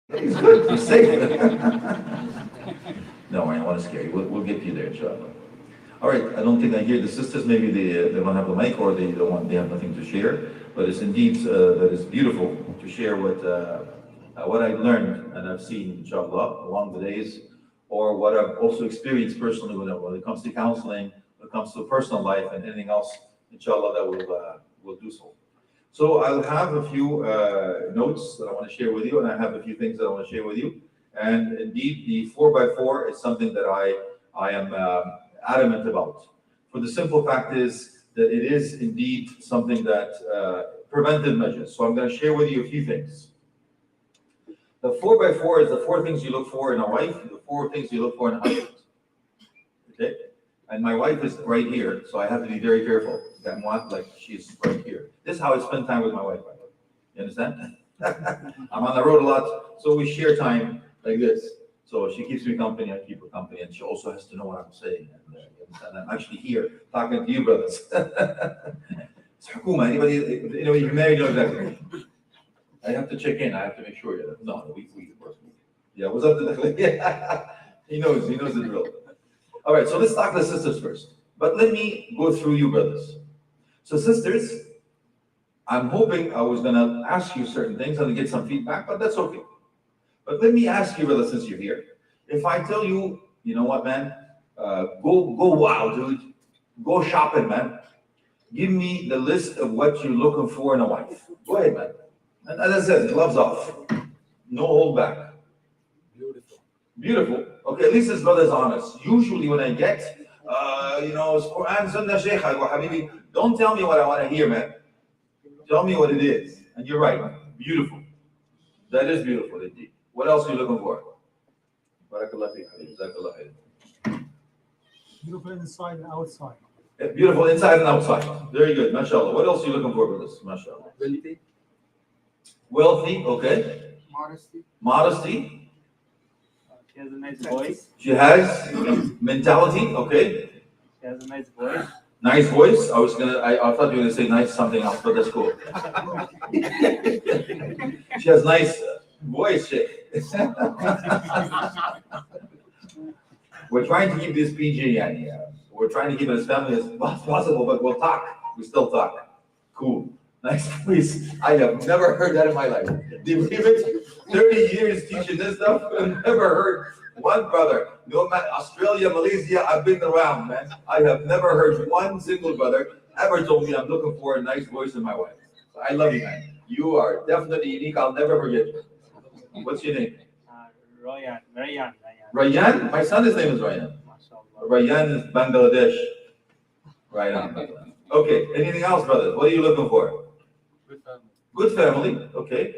It's good. You're safe. No, I don't want to scare you. We'll get you there, inshallah. All right. I don't think I hear the sisters. Maybe they don't have the mic, or they don't want. They have nothing to share. But it's indeed that is beautiful to share what I've learned and I've seen, inshallah, along the days, or what I've also experienced personally when it comes to counseling, when it comes to personal life and anything else, inshallah, that will do so. So I'll have a few notes that I want to share with you, and I have a few things that I want to share with you. And indeed, the 4x4 is something that I am adamant about. For the simple fact is that it is indeed something that preventive measures. So I'm going to share with you a few things. The 4x4 is the four things you look for in a wife, the four things you look for in a husband. Okay? And my wife is right here, so I have to be very careful. I'm not like she's right here. This is how I spend time with my wife, by the way. You understand? I'm on the road a lot, so we share time like this. So she keeps me company, I keep her company, and she also has to know what I'm saying. And you understand? I'm actually here talking to you, brothers. It's hukuma. Anybody, you married, know exactly. I have to check in. I have to make sure. No, we of course. Yeah, what's up to the yeah. He knows the drill. All right, so let's talk to the sisters first. But let me go through you, brothers. So, sisters, I'm hoping I was going to ask you certain things and get some feedback, but that's okay. But let me ask you, brothers, since you're here, if I tell you, you know what, man, go wow, dude, go shopping, man. Give me the list of what you're looking for in a wife. Go ahead, man. And as I said, gloves off, no hold back. Beautiful. Beautiful. Okay, at least this brother's honest. Usually when I get, it's Quran, Sunnah, Shaykh, I go, Habibi, don't tell me what I want to hear, man. Tell me what it is. And you're right. Beautiful. That is beautiful indeed. What else are you looking for? Barakallah feek, Habibi. Jazakallah khair. Beautiful inside and outside. Yeah, beautiful inside and outside. Very good. MashaAllah. What else are you looking for, brothers? MashaAllah. Wealthy. Wealthy, okay. Modesty. Modesty. She has a nice voice. She has mentality, okay. She has a nice voice. Nice voice. I thought you were gonna say nice something else, but that's cool. She has nice voice, Shaykh. We're trying to keep this PG, and we're trying to keep it as family as possible, but we'll talk. We still talk. Cool. Nice voice. I have never heard that in my life. Do you believe it? 30 years teaching this stuff, I've never heard one brother. No man, Australia, Malaysia, I've been around, man. I have never heard one single brother ever told me I'm looking for a nice voice in my wife. So I love you, man. You are definitely unique. I'll never forget you. What's your name? Ryan. Ryan? My son's name is Ryan. Ryan is Bangladesh. Right on. Okay, anything else, brothers? What are you looking for? Good family. Good family, okay.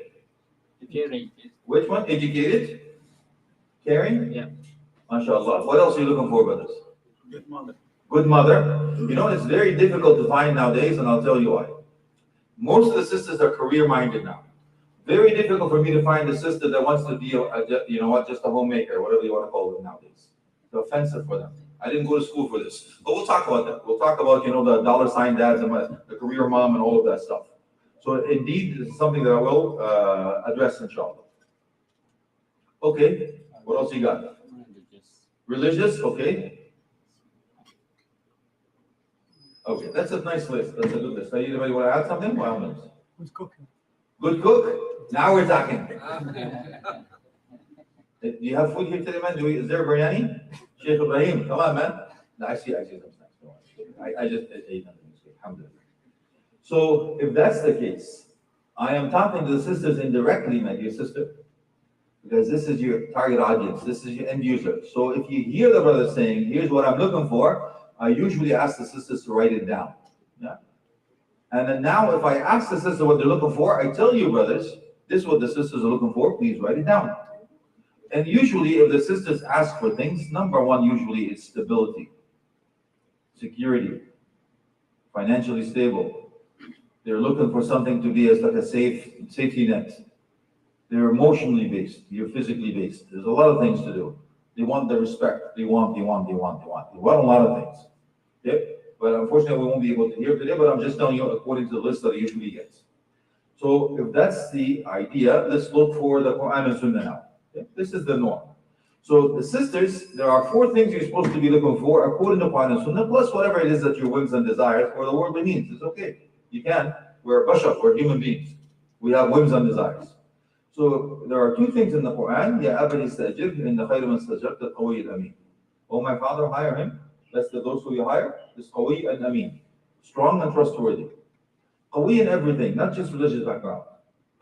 Caring. Which one? Educated? Caring? Yeah. MashaAllah. What else are you looking for, brothers? Good mother. Good mother. You know, it's very difficult to find nowadays, and I'll tell you why. Most of the sisters are career-minded now. Very difficult for me to find a sister that wants to be, just a homemaker, whatever you want to call them nowadays. It's offensive for them. I didn't go to school for this. But we'll talk about that. We'll talk about, the dollar sign dads and the career mom and all of that stuff. So indeed, this is something that I will address, inshallah. Okay, what else you got? Religious, okay. Okay, that's a nice list. That's a good list. Now, anybody want to add something? By all means. Who's cooking? Good cook? Now we're talking. Do you have food here today, man? Is there biryani? Shaykh Ibrahim, come on, man. No, I see some snacks. I just ate nothing. Alhamdulillah. So if that's the case, I am talking to the sisters indirectly, my dear sister, because this is your target audience. This is your end user. So if you hear the brother saying, here's what I'm looking for, I usually ask the sisters to write it down. Yeah. And then now if I ask the sister what they're looking for, I tell you, brothers, this is what the sisters are looking for, please write it down. And usually if the sisters ask for things, number one usually is stability, security, financially stable. They're looking for something to be as like a safety net. They're emotionally based, you're physically based. There's a lot of things to do. They want the respect. They want a lot of things. Okay? But unfortunately, we won't be able to hear today, but I'm just telling you according to the list that I usually get. So if that's the idea, let's look for the Quran and Sunnah now. Okay? This is the norm. So the sisters, there are four things you're supposed to be looking for according to Quran and Sunnah, plus whatever it is that your whims and desires or the worldly means. It's okay. You can. We're bashar, we're human beings. We have whims and desires. So there are two things in the Quran. Ya abadi istajib inna khayra man istajabta al-qawi al-amin. Oh my father, hire him. That's those who you hire. Is qawi and amin. Strong and trustworthy. Qawi in everything, not just religious background.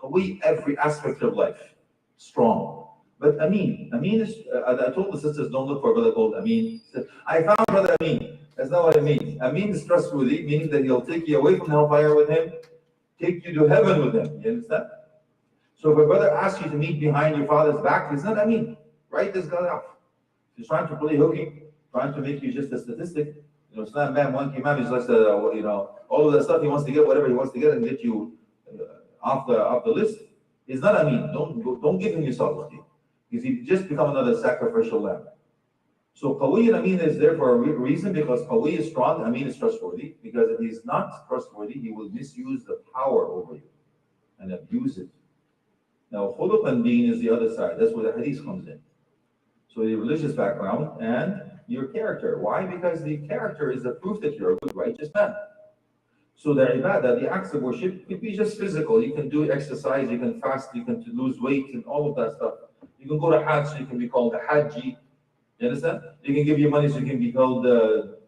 Qawi every aspect of life. Strong. But Amin is, I told the sisters, don't look for a brother called Amin. I found brother Amin. That's not what it means. Amin is trustworthy, meaning that he'll take you away from hellfire with him, take you to heaven with him. You understand? So if a brother asks you to meet behind your father's back, he's not Amin. Write this guy off. He's trying to play hooky, trying to make you just a statistic. You know, Islam man, monkey man is just all of that stuff he wants to get, whatever he wants to get, and get you off the list. He's not Amin. Don't give him your self-esteem. Because he just become another sacrificial lamb. So Qawi and Amin is there for a reason, because Qawi is strong, Amin is trustworthy. Because if he's not trustworthy, he will misuse the power over you and abuse it. Now, khuluq and deen is the other side. That's where the hadith comes in. So your religious background and your character. Why? Because the character is the proof that you're a good, righteous man. So the ibadah, the acts of worship, could be just physical. You can do exercise, you can fast, you can lose weight, and all of that stuff. You can go to Hajj, so you can be called a Hajji. You understand? You can give you money, so you can be called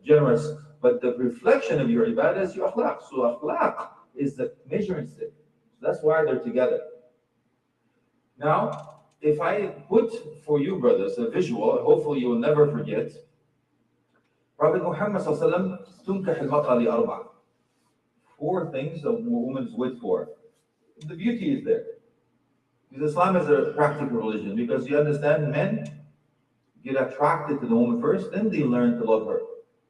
generous. But the reflection of your ibadah is your akhlaq. So akhlaq is the measuring stick. So that's why they're together. Now, if I put for you, brothers, a visual, hopefully you will never forget. Prophet Muhammad tunkah al-mar'a li arba'. Four things a woman is with for. The beauty is there. Because Islam is a practical religion, because you understand men get attracted to the woman first, then they learn to love her.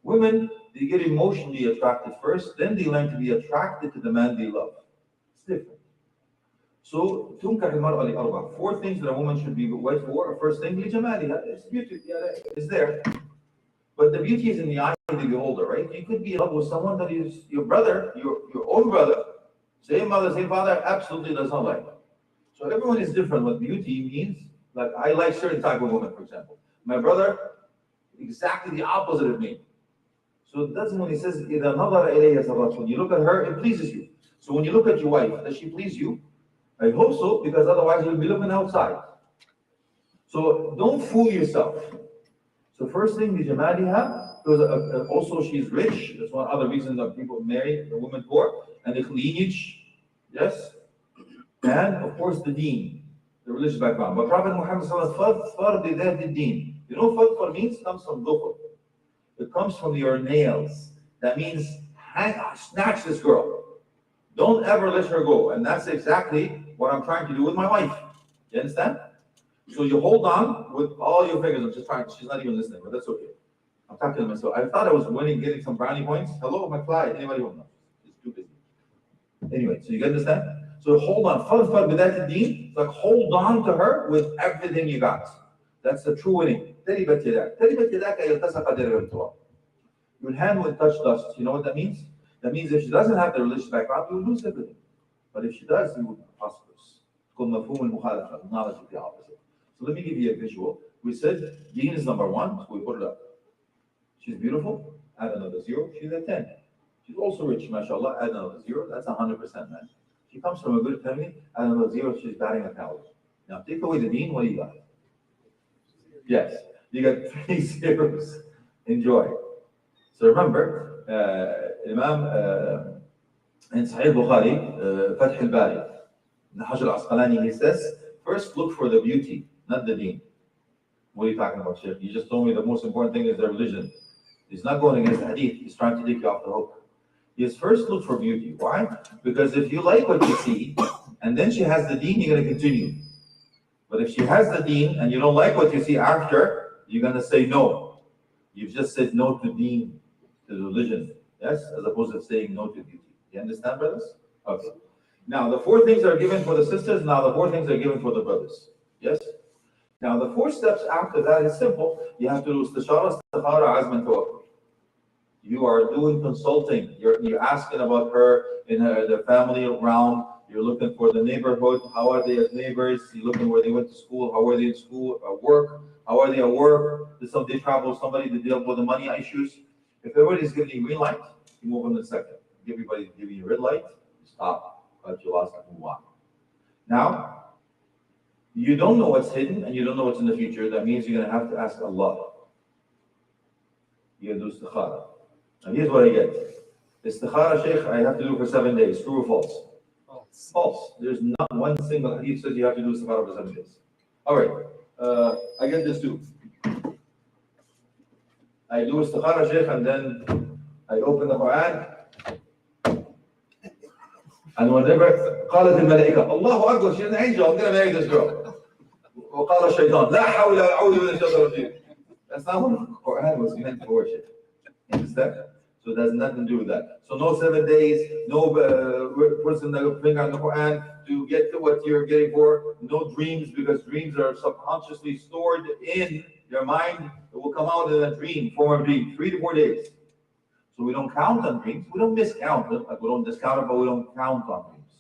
Women, they get emotionally attracted first, then they learn to be attracted to the man they love. It's different. So, tunkah al-mar'a li arba'. Four things that a woman should be wed for. First thing, li jamaliha. It's beauty. It's there. But the beauty is in the eye of the beholder, right? You could be in love with someone that is your brother, your own brother, same mother, same father, absolutely does not like. So everyone is different. What beauty means, like I like certain type of woman, for example. My brother, exactly the opposite of me. So that's when he says, إِذَا نَظَرَ إِلَيْهَا سَرَّتْهُ. When you look at her, it pleases you. So when you look at your wife, does she please you? I hope so, because otherwise you'll be looking outside. So don't fool yourself. So first thing, bijamaliha, because also she's rich. That's one other reason that people marry a woman for. And the lineage, yes. And of course the deen, the religious background. But Prophet Muhammad fadfar bidhat deen. You know what fadfar means? It comes from dhufr. It comes from your nails. That means snatch this girl. Don't ever let her go. And that's exactly what I'm trying to do with my wife. You understand? So you hold on with all your fingers. I'm just trying. She's not even listening, but that's okay. I'm talking to myself. I thought I was winning, getting some brownie points. Hello, my fly. Anybody want to know? She's too busy. Anyway, so you understand? So hold on. Fadfar bidhat deen. Like hold on to her with everything you got. That's the true winning. Taribat yadak. Taribat yadak ay yaltasaqa dirham turab. Your hand will touch dust. You know what that means? That means if she doesn't have the religious background, you will lose everything. But if she does, you will be prosperous. It's called mafhum al-mukhalafa, knowledge of the opposite. So let me give you a visual. We said deen is number one, so we put it up. She's beautiful, add another zero, she's at 10. She's also rich, mashallah, add another zero, that's 100%, man. She comes from a good family, add another zero, she's batting 1,000. Now take away the deen, what do you got? Yes, you got 3 zeros. Enjoy. So remember, Imam in Sahih Bukhari, Fath al-Bari, in Hajar al-Asqalani, he says, first look for the beauty, not the deen. What are you talking about, Shaykh? You just told me the most important thing is their religion. He's not going against the hadith, he's trying to take you off the hook. He has first look for beauty. Why? Because if you like what you see, and then she has the deen, you're going to continue. But if she has the deen, and you don't like what you see after, you're going to say no. You've just said no to deen, to religion, yes? As opposed to saying no to beauty. You understand, brothers? Okay. Now, the 4 things are given for the sisters, now the 4 things are given for the brothers. Yes? Now, the 4 steps after that is simple. You have to do istishara, istikhara, azm, and tawakkul. You are doing consulting. You're asking about her in the family realm. You're looking for the neighborhood. How are they as neighbors? You're looking where they went to school. How are they in school? At work? How are they at work? Did somebody travel with somebody to deal with the money issues? If everybody's giving you green light, you move on to the second. If everybody's giving you red light, you stop. Cut your loss and move on. Now, you don't know what's hidden and you don't know what's in the future. That means you're going to have to ask Allah. You got to do istikhara. Now here's what I get. Istikhara, Shaykh, I have to do for 7 days. True or false? False. False. There's not one single hadith says you have to do istikhara for 7 days. All right. I get this too. I do istikhara, Shaykh, and then I open the Quran. And whenever قالت الملائكة الله أكبر, she's an angel, I'm going to marry this girl. وقال الشيطان لا حول ولا قوة إلا بالله. That's not what the Quran was meant for, Shaykh. You understand? So it has nothing to do with that. So no 7 days, no person that will finger on the Quran to get to what you're getting for. No dreams, because dreams are subconsciously stored in your mind. It will come out in a dream, form of dream, 3 to 4 days. So we don't count on dreams. We don't miscount them. Like we don't discount it, but we don't count on dreams.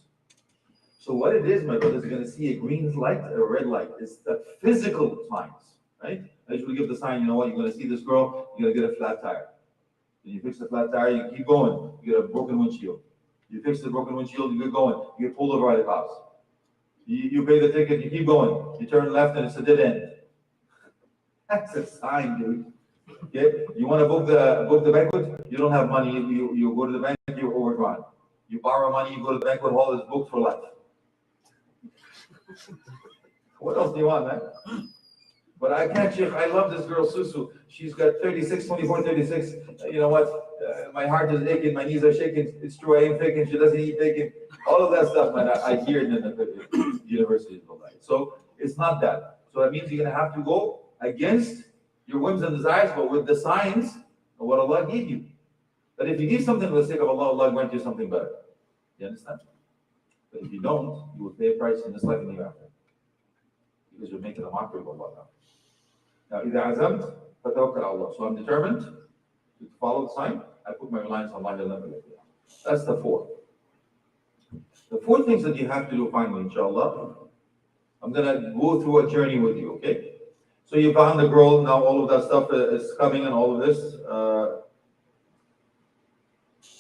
So what it is, my brothers, are going to see a green light, a red light. It's the physical signs, right? I usually give the sign, you know what, you're going to see this girl, you're going to get a flat tire. Then you fix the flat tire, you keep going, you get a broken windshield. You fix the broken windshield, you get going, you get pulled over by the cops. You pay the ticket, you keep going, you turn left and it's a dead end. That's a sign, dude. Okay? You want to book the banquet, you don't have money, you go to the bank, you're overdrawn. You borrow money, you go to the banquet hall, it's booked for life. What else do you want, man? But I can't, Sheikh, I love this girl, Susu. She's got 36, 24, 36. You know what? My heart is aching, my knees are shaking. It's true, I ain't faking. She doesn't eat bacon. All of that stuff, man, I hear it in the universities. So it's not that. So that means you're going to have to go against your whims and desires, but with the signs of what Allah gave you. But if you give something for the sake of Allah, Allah grant you something better. You understand? But if you don't, you will pay a price in this life and the hereafter. Because you're making a mockery of Allah now. Now, إذا عزمت فتوكل على الله. So I'm determined to follow the sign. I put my reliance on Allah. That's the four. The four things that you have to do finally, inshallah. I'm gonna go through a journey with you, okay? So you found the girl, now all of that stuff is coming and all of this.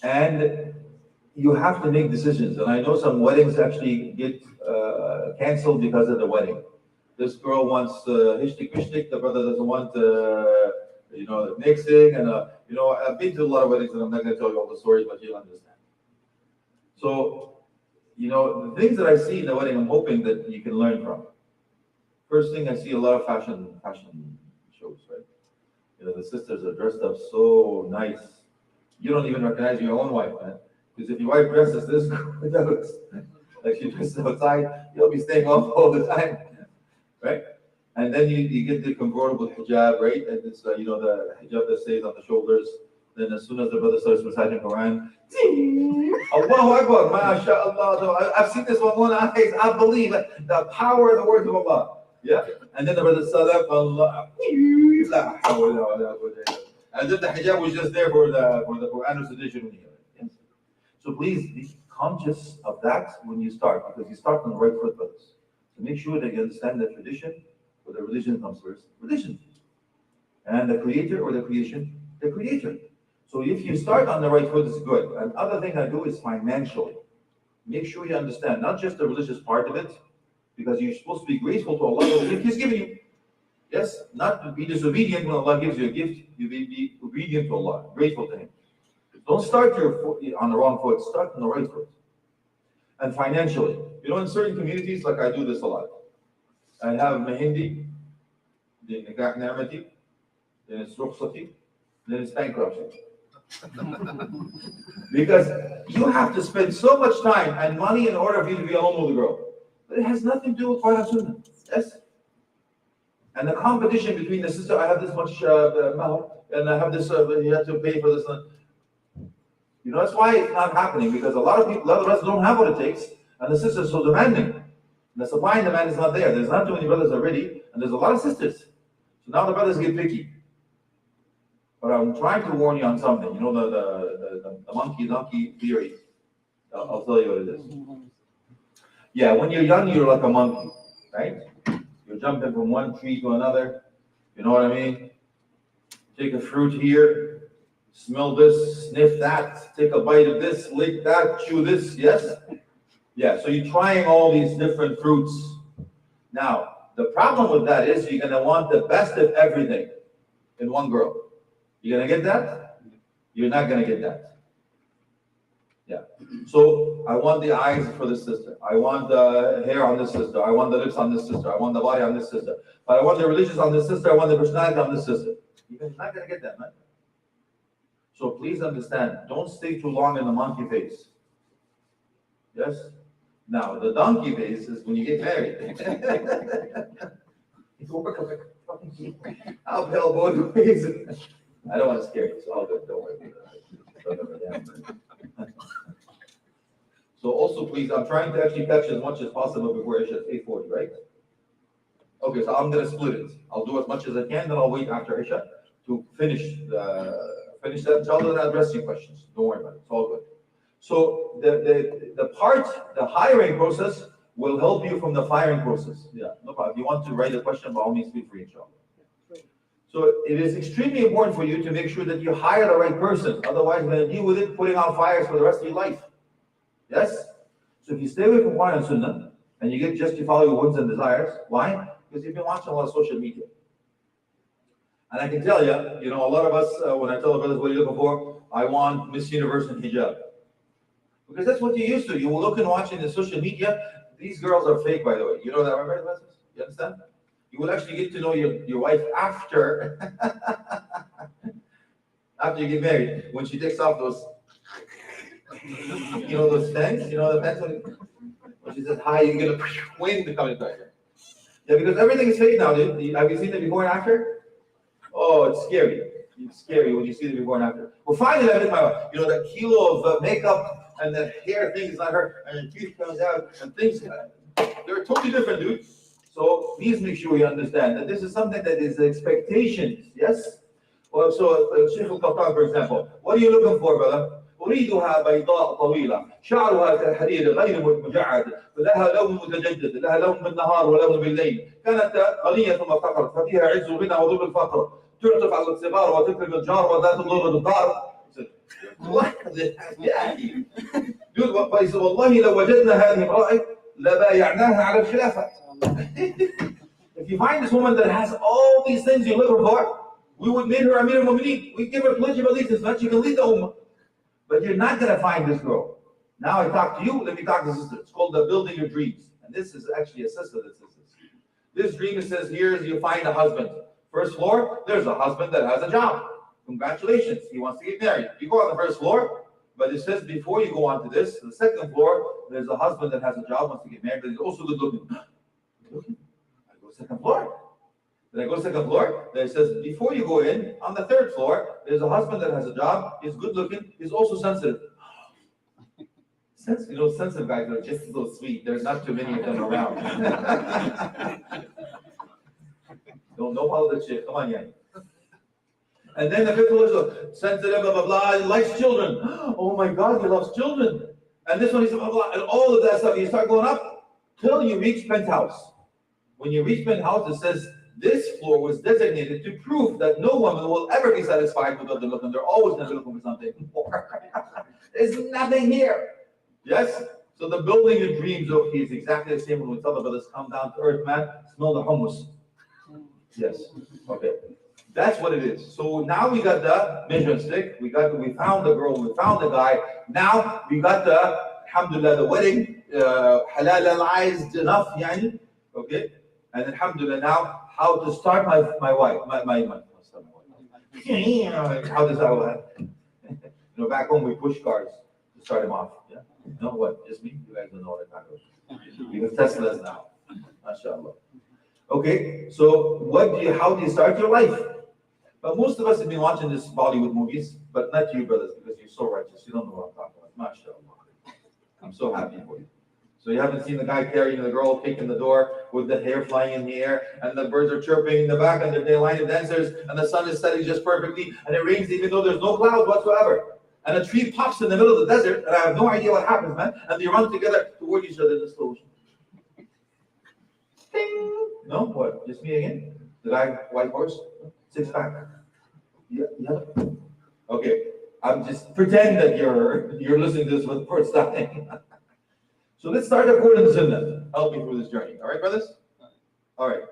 And you have to make decisions. And I know some weddings actually get canceled because of the wedding. This girl wants hishtik mishtik, the brother doesn't want mixing, and I've been to a lot of weddings and I'm not going to tell you all the stories, but you'll understand. So, the things that I see in the wedding, I'm hoping that you can learn from. First thing, I see a lot of fashion shows, right? The sisters are dressed up so nice. You don't even recognize your own wife, man. Because if your wife dresses this, like she dresses outside, you'll be staying off all the time. Right? And then you get the convertible hijab, right? And it's, the hijab that stays on the shoulders. Then as soon as the brother starts reciting Quran, Allahu Akbar, MashaAllah. I've seen this with one eyes. I believe the power of the words of Allah. Yeah? And then the brother Sadaq, Allah. As if the hijab was just there for the Quran recitation. Yes? So please be conscious of that when you start, because you start on the right foot, brothers. So make sure that you understand the tradition, or the religion comes first. Religion. And the creator or the creation, the creator. So if you start on the right foot, it's good. Another thing I do is financially. Make sure you understand, not just the religious part of it, because you're supposed to be grateful to Allah for the gift He's given you. Yes, not to be disobedient when Allah gives you a gift. You be obedient to Allah, grateful to Him. Don't start your foot on the wrong foot, start on the right foot. And financially, in certain communities, like I do this a lot. I have Mahindi, then Nikah Ni'mati, then it's Rukhsati, then it's bankruptcy. Because you have to spend so much time and money in order for you to be alone with the girl. But it has nothing to do with Quran and Sunnah. Yes? And the competition between the sister, I have this much mahar, and I have this, you have to pay for this. That's why it's not happening, because a lot of us don't have what it takes, and the sisters are so demanding. And the supply and demand is not there. There's not too many brothers already, and there's a lot of sisters. So now the brothers get picky. But I'm trying to warn you on something. The monkey-donkey theory. I'll tell you what it is. Yeah, when you're young, you're like a monkey, right? You're jumping from one tree to another. You know what I mean? Take a fruit here, smell this, sniff that, take a bite of this, lick that, chew this, yes? Yeah, so you're trying all these different fruits. Now, the problem with that is you're gonna want the best of everything in one girl. You're gonna get that? You're not gonna get that. Yeah. So I want the eyes for this sister. I want the hair on this sister. I want the lips on this sister. I want the body on this sister. But I want the religious on this sister. I want the personality on this sister. You're not gonna get that, man. So please understand, don't stay too long in the monkey phase. Yes? Now, the donkey phase is when you get married. You work like a donkey. Uphill both ways. I don't want to scare you, so I'll go, don't worry. So also, please, I'm trying to actually catch as much as possible before Isha. It's 8:40, right? Okay, so I'm gonna split it. I'll do as much as I can, then I'll wait after Isha to finish that. Inshallah, then I'll address your questions. Don't worry about it. It's all good. So the hiring process will help you from the firing process. Yeah, no problem. If you want to write a question, by all means, feel free, inshallah. So it is extremely important for you to make sure that you hire the right person. Otherwise, you're going to deal with it, putting out fires for the rest of your life. Yes? So if you stay away from Quran and Sunnah, and you get just to follow your whims and desires, why? Because you've been watching a lot of social media. And I can tell you, a lot of us, when I tell the brothers, what are you looking for? I want Miss Universe and hijab. Because that's what you're used to. You will look and watch in the social media. These girls are fake, by the way. You know that, right? You understand? You will actually get to know your wife after after you get married. When she takes off those, those things. You know the things when she says hi, you get a wind coming back. Yeah, because everything is fake now, dude. Have you seen the before and after? Oh, it's scary. It's scary when you see the before and after. Well, finally, I did my, that kilo of makeup and the hair thing is not her, and the teeth comes out, and things, they're totally different, dude. So please make sure you understand that this is something that is expectations, yes? Well, so Shaykh al-Qattan, for example, what are you looking for, brother? أريدها بيضاء طويلة شعرها كالحرير غير مجعد لها لون متجدد لها لون بالنهار ولون بالليل كانت غنية ثم افتقرت ففيها عز غنى وذل الفقر تعطف على الصغار وتكرم الجار وذات الضر بالدار. Dude, والله لو وجدنا هذه امرأة لبايعناها على الخلافة. If you find this woman that has all these things you're looking for, we would make her Amir al-Mu'mineen. We give her pledge of allegiance, so she can lead the ummah. But you're not going to find this girl. Now I talk to you, let me talk to sister. It's called the building your dreams. And this is actually a sister that says this. This dream, it says, here you find a husband. First floor, there's a husband that has a job. Congratulations, he wants to get married. You go on the first floor, but it says before you go on to this, the second floor, there's a husband that has a job, wants to get married, but he's also good looking. I go second floor. Then I go to the second floor, then it says, before you go in, on the third floor, there's a husband that has a job, he's good looking, he's also sensitive. Sensitive guys are just so sweet. There's not too many of them around. No politics, come on, Yanni. And then the fifth floor is sensitive, blah, blah, blah, he likes children. Oh my God, he loves children. And this one, he said, blah, blah, and all of that stuff. You start going up till you reach penthouse. When you reach penthouse, it says, this floor was designated to prove that no woman will ever be satisfied with what they're looking. They're always going to be looking for something more. There's nothing here. Yes? So the building your dreams of is exactly the same when we tell the brothers, come down to earth, man, smell the hummus. Yes. Okay. That's what it is. So now we got the measuring stick. We found the girl, we found the guy. Now we got alhamdulillah, the wedding, halalized enough, yani. Okay? And alhamdulillah, now how to start my wife, my how does that work? Back home we push cars to start him off. Yeah? No, what? Just me? You guys don't know what I'm talking about. Because Tesla's now. MashaAllah. Okay, so how do you start your life? But most of us have been watching this Bollywood movies, but not you, brothers, because you're so righteous. You don't know what I'm talking about. MashaAllah. I'm so happy for you. So you haven't seen the guy carrying the girl, kicking the door with the hair flying in the air, and the birds are chirping in the back, and they're line of dancers, and the sun is setting just perfectly, and it rains even though there's no clouds whatsoever. And a tree pops in the middle of the desert, and I have no idea what happens, man. And they run together toward each other in the slow motion. Ding. No, what? Just me again? The guy, white horse, 6-pack. Yeah, yeah. Okay, I'm just pretend that you're listening to this for the first time. So let's start according to Sunnah. Help me through this journey. All right, brothers? All right.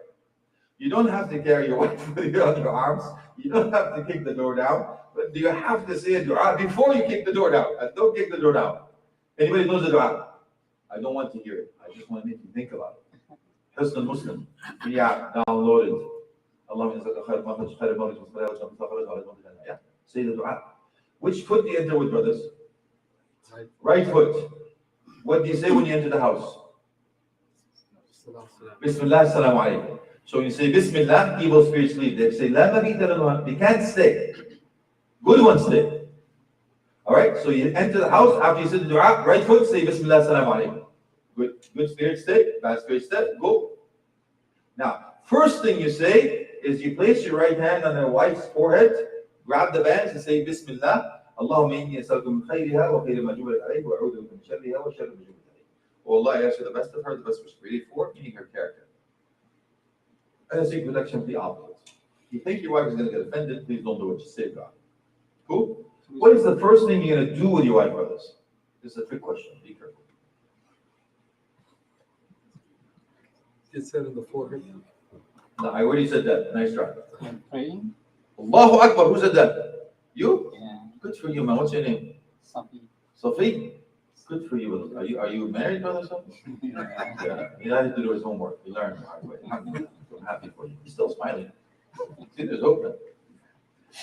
You don't have to carry your wife with you on your arms. You don't have to kick the door down. But you have to say a dua before you kick the door down. Don't kick the door down. Anybody knows the dua? I don't want to hear it. I just want to make you think about it. Husn al-Muslim. Yeah, downloaded. Yeah. Say the dua. Which foot do you enter with, brothers? Right foot. What do you say when you enter the house? Bismillah, assalamu alaikum. So you say Bismillah, evil spirits leave. They say La mabita lana, they can't stay. Good ones stay. Alright, so you enter the house, after you say the dua, right foot, say Bismillah, assalamu alaikum. Good spirits stay, bad spirits stay, go. Now, first thing you say is you place your right hand on your wife's forehead, grab the bands and say Bismillah, Allahumma inni as'aluka min khayriha wa khayri ma jubilat alayhi wa a'udhu bika min sharriha wa sharri ma jubilat alayhi. Oh Allah, I ask you the best of her, the best was created for, meaning her character. And I seek protection from the opposite. If you think your wife is going to get offended, please don't do it, just save God. Cool? What is the first thing you're going to do with your wife, brothers? This is a trick question, be careful. It's said in the forehead. No, I already said that, nice try. Praying? Allahu Akbar, who said that? You? Yeah. Good for you, man. What's your name? Safi. Sophie? Good for you. Are you married, brother Sophie? Yeah. He had to do his homework. He learned the hard way. I'm happy for you. He's still smiling. See, there's hope.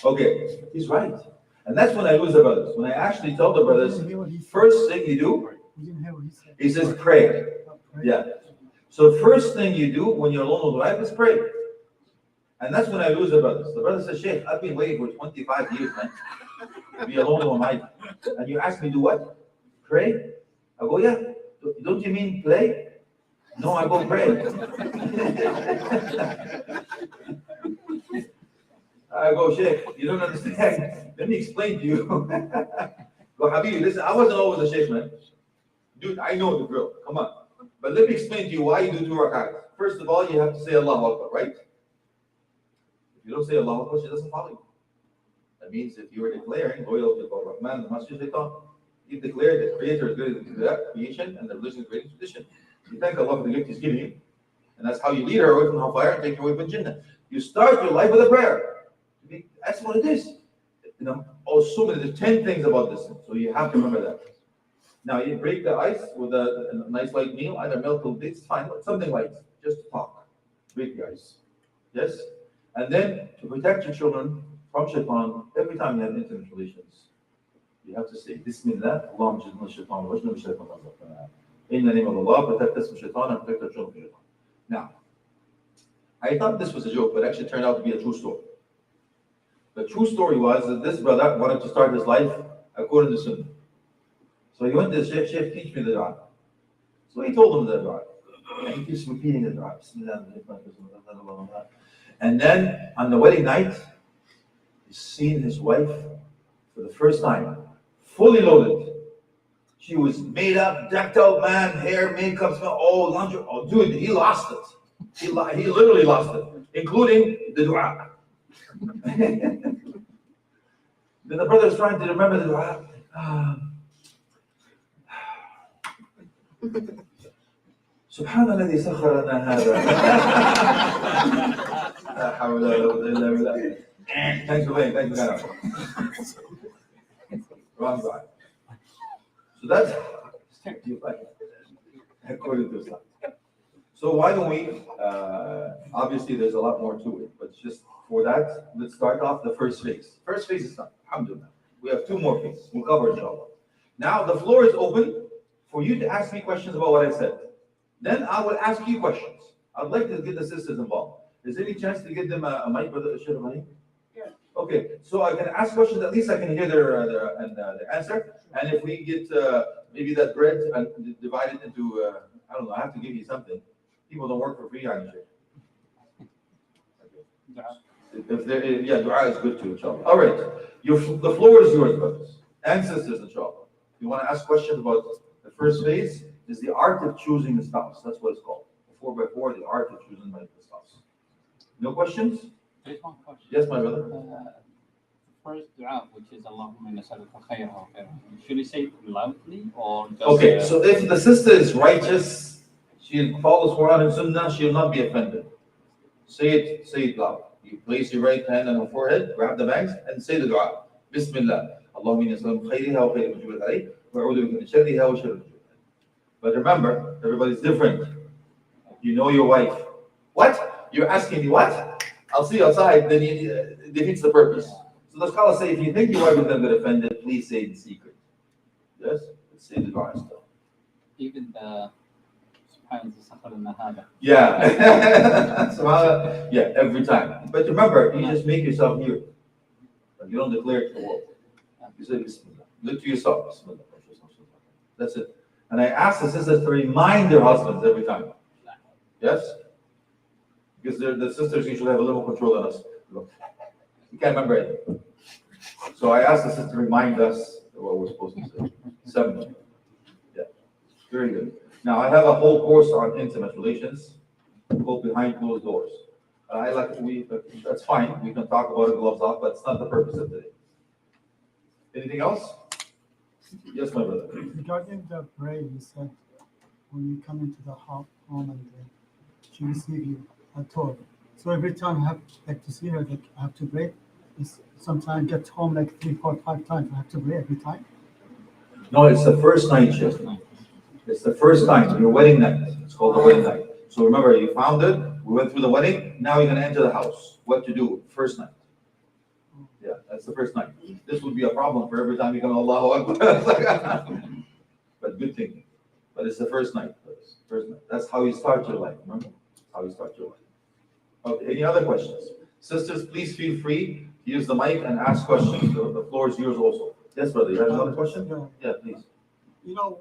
Okay, he's right. And that's when I lose the brothers. When I actually tell the brothers, first thing you do, You didn't hear what he said. he says pray. Pray. Yeah. So first thing you do when you're alone with the wife is pray. And that's when I lose the brothers. The brother says, Shaykh, I've been waiting for 25 years, man, to be alone with my wife. And you ask me to do what? Pray? I go, yeah. Don't you mean play? No, I go pray. I go, Shaykh, you don't understand. Let me explain to you. Go, Habibi, listen, I wasn't always a Shaykh, man. Dude, I know the drill. Come on. But let me explain to you why you do 2 rak'ahs. First of all, you have to say Allahu Akbar, right? If you don't say Allahu Akbar, she doesn't follow you. That means if you are declaring loyal to God, Rahman, the Masjid, you declare that Creator is greater than that creation and the religion is greater than tradition. You thank Allah for the gift He's giving you. And that's how you lead her away from hellfire and take her away from Jannah. You start your life with a prayer. That's what it is. You know, so many, there's 10 things about this. So you have to remember that. Now you break the ice with a nice light meal, either milk or dates, fine, but something light, just to talk. Break the ice. Yes? And then to protect your children from shaitan, every time you have intimate relations, you have to say, Bismillah, Allahumma jidna shaitan, wajna shaitan, in the name of Allah, protect us from shaitan and protect our children from shaitan. Now, I thought this was a joke, but it actually turned out to be a true story. The true story was that this brother wanted to start his life according to Sunnah. So he went to the Shaykh, Shaykh, teach me the dua. So he told him the dua. And he keeps repeating the dua. And then on the wedding night, he's seen his wife for the first time, fully loaded. She was made up, decked out, man, hair, makeup, smell, lingerie. Oh, dude, he lost it. He literally lost it, including the dua. Then the brother is trying to remember the dua. سبحان الذي سخر لنا هذا. لا حول ولا قوة إلا بالله. Thanks for playing. Thanks for that. Wrong guy. So that's according to Islam. So why don't we? Obviously, there's a lot more to it, but just for that, let's start off the first phase. First phase is done. Alhamdulillah. We have 2 more phases. We'll cover inshallah. Now the floor is open for you to ask me questions about what I said. Then I will ask you questions. I'd like to get the sisters involved. Is there any chance to get them a mic, brother Shaykh? Yeah. Okay, so I can ask questions. At least I can hear their answer. And if we get maybe that bread and divide it into, I don't know. I have to give you something. People don't work for free, I Shaykh. If there is, yeah, dua is good too, inshallah. All right, the floor is yours, brothers and sisters, inshallah. If you want to ask questions about the first phase, is the art of choosing a spouse. That's what it's called. 4x4, the art of choosing my spouse. No questions? There's one question. Yes, my brother. First dua, which is Allahumma nas'aluka khayra wa khayra. Should we say it loudly or just? Okay, so if the sister is righteous, she follows Quran and Sunnah, she'll not be offended. Say it loud. You place your right hand on her forehead, grab the bangs, and say the dua. Bismillah. Allahumma inni as'aluka khayriha wa khayra ma jubilat alayh, wa a'udhu bika min sharriha wa sharri ma jubilat alayh. But remember, everybody's different. You know your wife. What? You're asking me what? I'll see you outside, then it defeats the purpose. So the scholars say, if you think your wife is going to get offended, please say it in secret. Yes? Say the dua still. Even the Yeah. So, yeah, every time. But remember, you just make yourself hear. You don't declare it to the world. You say Bismillah. Look to yourself. Bismillah. That's it. And I ask the sisters to remind their husbands every time. Yes? Because the sisters usually have a little control on us. We can't remember anything. So I asked the sister to remind us what we're supposed to say. 7. Yeah. Very good. Now I have a whole course on intimate relations, called Behind Closed Doors. That's fine. We can talk about it, gloves off, but it's not the purpose of today. Anything else? Yes, my brother. Regarding the prayer, you said when you come into the home and she receive you at all. So every time I have like to see her, like I have to pray. Sometimes get home like 3, 4, 5 times. I have to pray every time. No, it's the first night, Shaykh. It's the first night, your wedding night. It's called the wedding night. So remember, you found it, we went through the wedding, now you're going to enter the house. What to do? First night. Yeah, that's the first night. This would be a problem for every time you come, Allahu Akbar. But good thing. But it's the first night. First night. That's how you start your life. Remember? That's how you start your life. Okay, any other questions? Sisters, please feel free to use the mic and ask questions. The floor is yours also. Yes, brother, you have another question? Yeah, please. You know,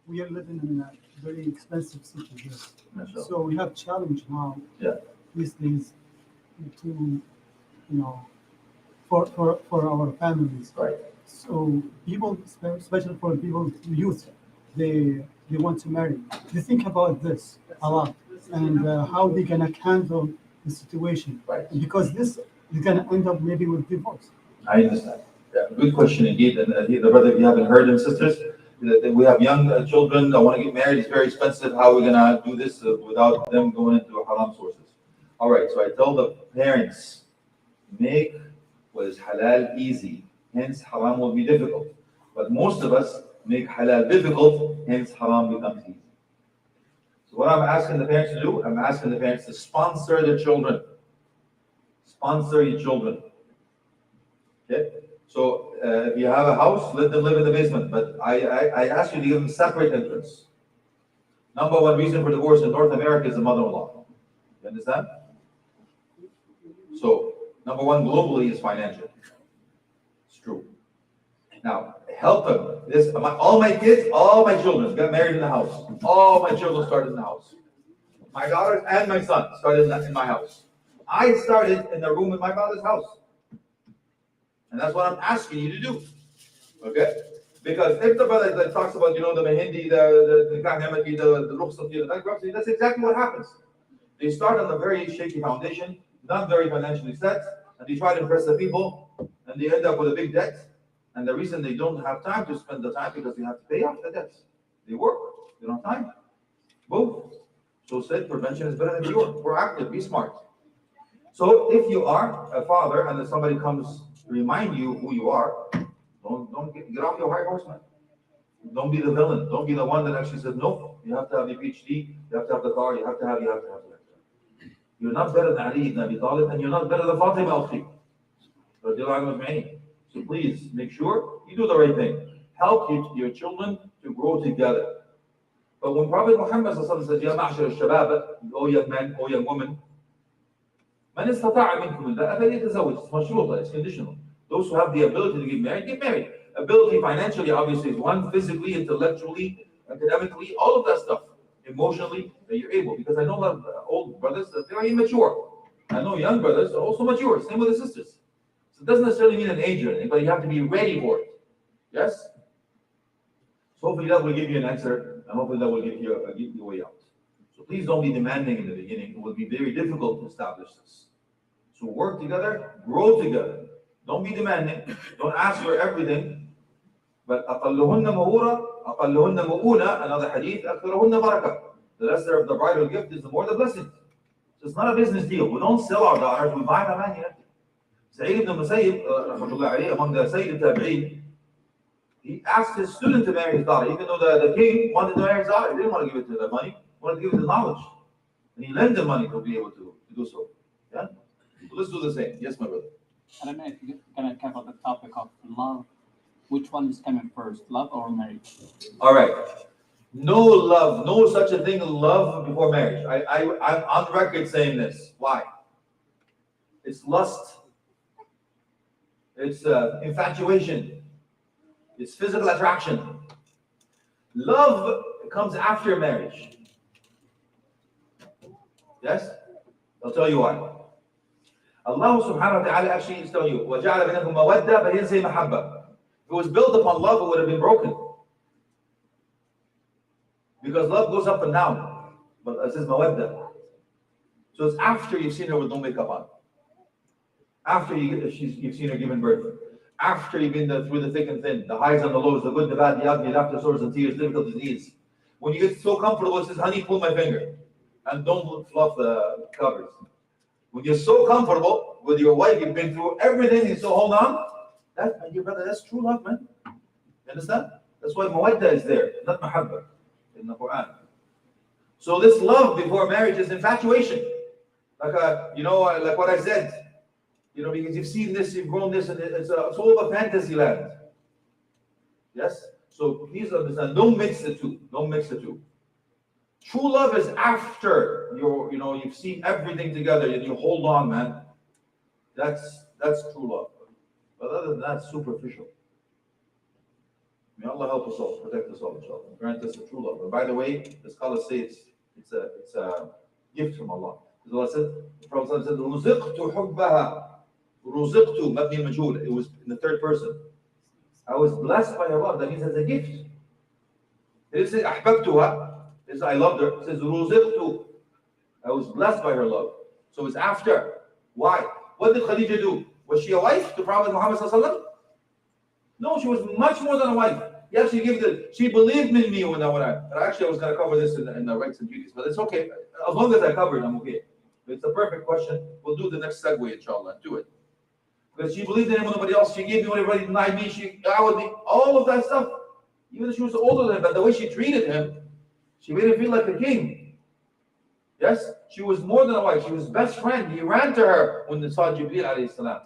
we are living in a very expensive city here. Mashallah. So we have challenge now these days to, for our families. Right. So people, especially for people, youth, they want to marry. They think about this a lot and how they're gonna handle the situation. Right. Because this is gonna end up maybe with divorce. I understand. Yeah, good question indeed. And the brother, if you haven't heard him, sisters, that we have young children that want to get married. It's very expensive. How are we going to do this without them going into haram sources? All right, so I tell the parents, make what is halal easy, hence haram will be difficult. But most of us make halal difficult, hence haram becomes easy. So what I'm asking the parents to do, I'm asking the parents to sponsor their children. Sponsor your children. Okay? So if you have a house, let them live in the basement. But I ask you to give them separate entrance. Number one reason for divorce in North America is the mother-in-law. You understand? So number one globally is financial. It's true. Now help them. All my kids, all my children got married in the house. All my children started in the house. My daughters and my son started in my house. I started in the room in my father's house. And that's what I'm asking you to do. Okay? Because if the brother that talks about, the Mahindi, the Kahnemati, the Rukhsati, the bankruptcy, that's exactly what happens. They start on a very shaky foundation, not very financially set, and they try to impress the people, and they end up with a big debt. And the reason they don't have time to spend the time because they have to pay off the debts. They work, they don't have time. Both. So said prevention is better than cure. Proactive, be smart. So if you are a father and then somebody comes to remind you who you are, don't get off your high horse, man. Don't be the villain. Don't be the one that actually says, no, you have to have the PhD, you have to have the car, you have to have. You're not better than Ali ibn Abi Talib, and you're not better than Fatima al-Khi. So please make sure you do the right thing. Help your children to grow together. But when Prophet Muhammad said, Ya ma'ashar al-shabab, O young man, O young woman, man istata'a minkum al-ba'a falyatazawwaj. It's mashruta, it's conditional. Those who have the ability to get married, get married. Ability financially, obviously, is one. Physically, intellectually, academically, all of that stuff. Emotionally, that you're able. Because I know a lot of old brothers that they're immature. I know young brothers are also mature. Same with the sisters. So it doesn't necessarily mean an age or anything, but you have to be ready for it. Yes? So hopefully that will give you an answer, and hopefully that will give you a way out. So please don't be demanding in the beginning. It will be very difficult to establish this. So work together, grow together. Don't be demanding. Don't ask for everything. But أقلهن مهورة, أقلهن مؤونة, another hadith, أكثرهن بركة. The lesser of the bridal gift is the more the blessing. So it's not a business deal. We don't sell our daughters, we buy them money. Sa'id ibn Musayyib, rahmatullahi alayhi, among the Sayyid al-Tabi'een, he asked his student to marry his daughter, even though the king wanted to marry his daughter. He didn't want to give it to the money, he wanted to give it the knowledge. And he lent the money to be able to do so. Yeah? So let's do the same. Yes, my brother. I don't know if you're gonna cover the topic of love. Which one is coming first, love or marriage? All right. No love, no such a thing as love before marriage. I'm on record saying this. Why? It's lust. It's infatuation. It's physical attraction. Love comes after marriage. Yes? I'll tell you why. Allah subhanahu wa ta'ala actually is telling you, وَجَعَلَ بَيْنَكُمْ مَوَدَّةً, but he didn't say mahabba. If it was built upon love, it would have been broken. Because love goes up and down. But it says mawadda. So it's after you've seen her with no makeup on. After you've seen her giving birth. After you've been through the thick and thin, the highs and the lows, the good, the bad, the ugly, laughter, sores and tears, difficulties, needs. When you get so comfortable, it says, honey, pull my finger. And don't fluff the covers. When you're so comfortable with your wife, you've been through everything, and so hold on. That, my dear brother, that's true love, man. You understand? That's why mawadda is there, not mahabba in the Quran. So this love before marriage is infatuation. Like like what I said. Because you've seen this, you've grown this, and it's all of a fantasy land. Yes? So please understand, don't mix the two. Don't mix the two. True love is after you've seen everything together and you hold on, man. That's true love. But other than that, superficial. May Allah help us all, protect us all, inshallah. Grant us the true love. And by the way, the scholars say it's a gift from Allah. As Allah said, the Prophet said, رُزِقْتُ حُبَّهَا. رُزِقْتُ مبني المجهول. It was in the third person. I was blessed by her love. That means as a gift. It didn't say أحببتها. It says I loved her. It says رُزِقْتُ. I was blessed by her love. So it's after. Why? What did Khadija do? Was she a wife to Prophet Muhammad sallallahu alaihi wasallam? No, she was much more than a wife. He actually she believed in me when I went out. Actually, I was going to cover this in the rights and duties, but it's okay. As long as I cover it, I'm okay. It's a perfect question. We'll do the next segue, inshallah. Do it. Because she believed in him when nobody else. She gave me when everybody denied me. She allowed me. All of that stuff. Even though she was older than him, but the way she treated him, she made him feel like a king. Yes? She was more than a wife. She was best friend. He ran to her when he saw Jibreel alayhi salam.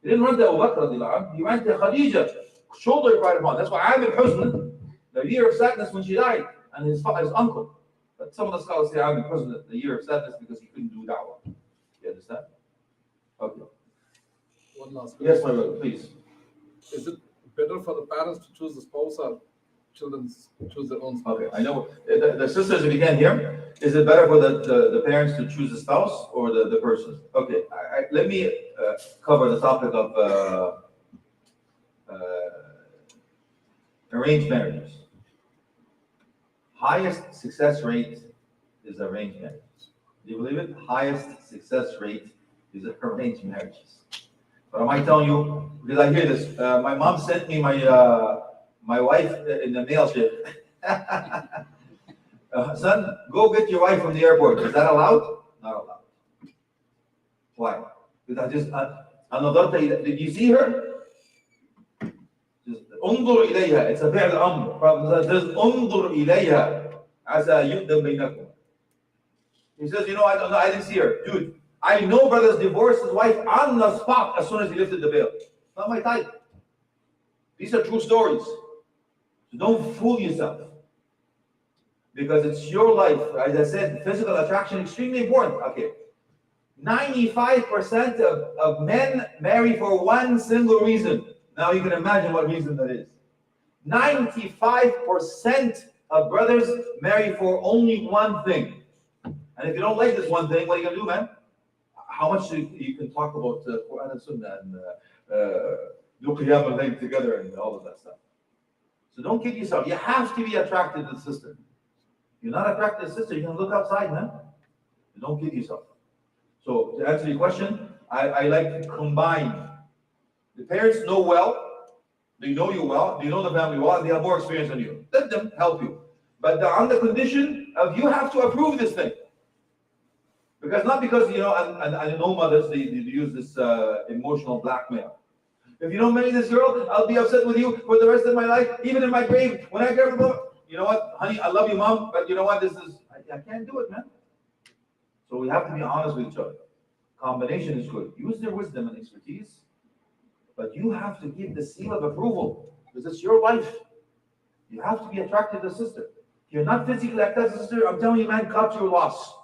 He didn't run to Abu Bakr. He ran to Khadija. Shoulder right upon. That's why Amir Huzn, the year of sadness when she died, and his uncle. But some of the scholars say Amir Huzn, the year of sadness because he couldn't do da'wah. You understand? Okay. One last question. Yes, my brother, please. Is it better for the parents to choose the spouse or children choose their own spouse? Okay, I know. The sisters, if you can hear, is it better for the parents to choose the spouse or the person? Okay, let me cover the topic of arranged marriages. Highest success rate is arranged marriages. Do you believe it? Highest success rate is arranged marriages. But am I telling you? Because I hear this. My mom sent me my wife in the mail, Shaykh. Son, go get your wife from the airport. Is that allowed? Not allowed. Why? Because did you see her? انظر إليها. It's a فعل أمر. Prophet says, انظر إليها عسى يؤدب بينكم. He says, I didn't see her. Dude, I know brothers divorced his wife on the spot as soon as he lifted the veil. Not my type. These are true stories. So don't fool yourself. Because it's your life. As I said, physical attraction extremely important. Okay. 95% of men marry for one single reason. Now you can imagine what reason that is. 95% of brothers marry for only one thing. And if you don't like this one thing, what are you going to do, man? How much you can talk about Quran and Sunnah and do Qiyam al-Layl together and all of that stuff. So don't kid yourself. You have to be attracted to the sister. You're not attracted to a sister, you can look outside, man. You don't kid yourself. So to answer your question, I like to combine. The parents know well, they know you well, they know the family well, and they have more experience than you. Let them help you. But they're on the condition of you have to approve this thing. Because not because, and I know mothers, they use this emotional blackmail. If you don't marry this girl, I'll be upset with you for the rest of my life, even in my grave. When I get her, you know what, honey, I love you, mom, but you know what, I can't do it, man. So we have to be honest with each other. Combination is good. Use their wisdom and expertise, but you have to give the seal of approval because it's your life. You have to be attracted to the sister. If you're not physically attracted to the sister, I'm telling you, man, cut your loss.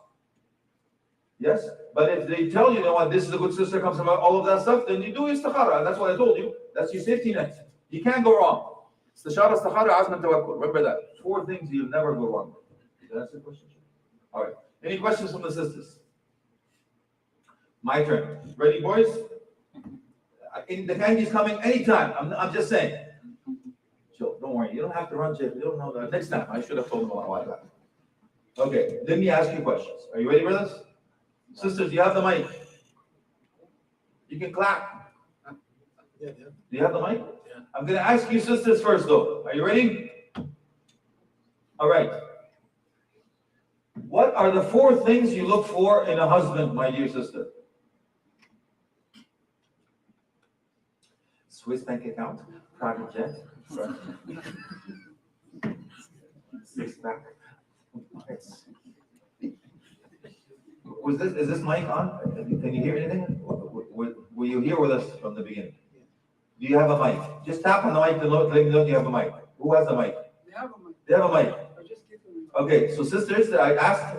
Yes? But if they tell you, what, this is a good sister, comes from all of that stuff, then you do istikhara. And that's what I told you. That's your safety net. You can't go wrong. Istishara, istikhara, azm, and tawakkul. Remember that. 4 things you'll never go wrong with. Did I answer the question? All right. Any questions from the sisters? My turn. Ready, boys? The candy's coming anytime. I'm just saying. Chill, don't worry. You don't have to run, Shaykh. You don't know that. Next time. I should have told them a while back. Okay, let me ask you questions. Are you ready, brothers? Sisters, you have the mic. You can clap. Yeah. Do you have the mic? Yeah. I'm going to ask you sisters first, though. Are you ready? All right. What are the 4 things you look for in a husband, my dear sister? Swiss bank account, private jet, 6-pack. Is this mic on? Can you hear anything? Were you here with us from the beginning? Do you have a mic? Just tap on the mic to let me know you have a mic. Who has a mic? They have a mic. They have a mic. I just give them Okay, so sisters, I asked,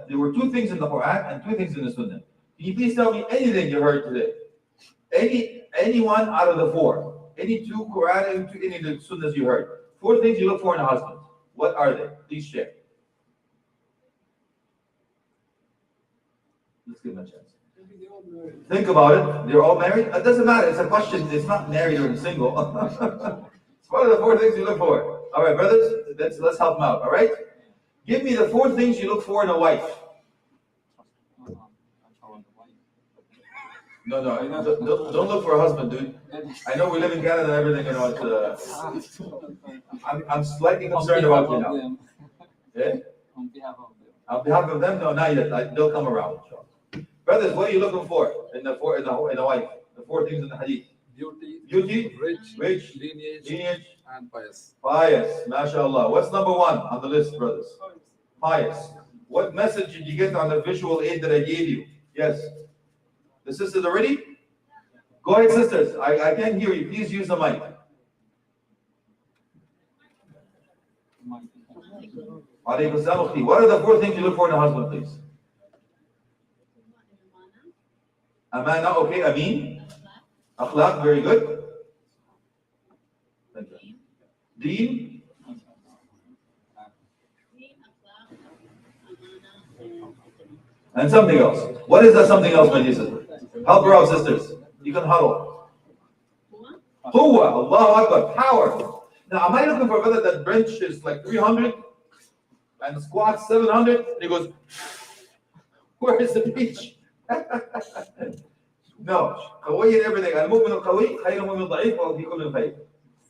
there were 2 things in the Quran and 2 things in the Sunnah. Can you please tell me anything you heard today? Any one out of the 4. Any 2 Quran, any of the Sunnahs you heard. 4 things you look for in a husband. What are they? Please share. Let's give them a chance. Think about it. They're all married? It doesn't matter. It's a question. It's not married or single. It's one of the 4 things you look for. All right, brothers, let's help them out. All right? Give me the 4 things you look for in a wife. No, don't look for a husband, dude. I know we live in Canada and everything, it's, I'm slightly concerned about you now. Yeah? On behalf of them. On behalf of them, no, not yet. They'll come around. Brothers, what are you looking for in a wife? The 4 things in the hadith. Beauty, rich, lineage, and pious. Pious, mashallah. What's number 1 on the list, brothers? Pious. What message did you get on the visual aid that I gave you? Yes. The sisters are ready? Go ahead, sisters. I can't hear you. Please use the mic. Alaykum salam. What are the 4 things you look for in a husband, please? Amana, okay. Ameen. Akhlaq, very good. Thank you. Deen. And something else. What is that something else, my dear sister? Help her out, sisters. You can huddle. Quwwa, Allahu Akbar, power. Now, am I looking for a brother that benches like 300 and squats 700? And he goes, where is the beach? No. قوي in everything. المؤمن القوي خير من الضعيف وفي كل خير.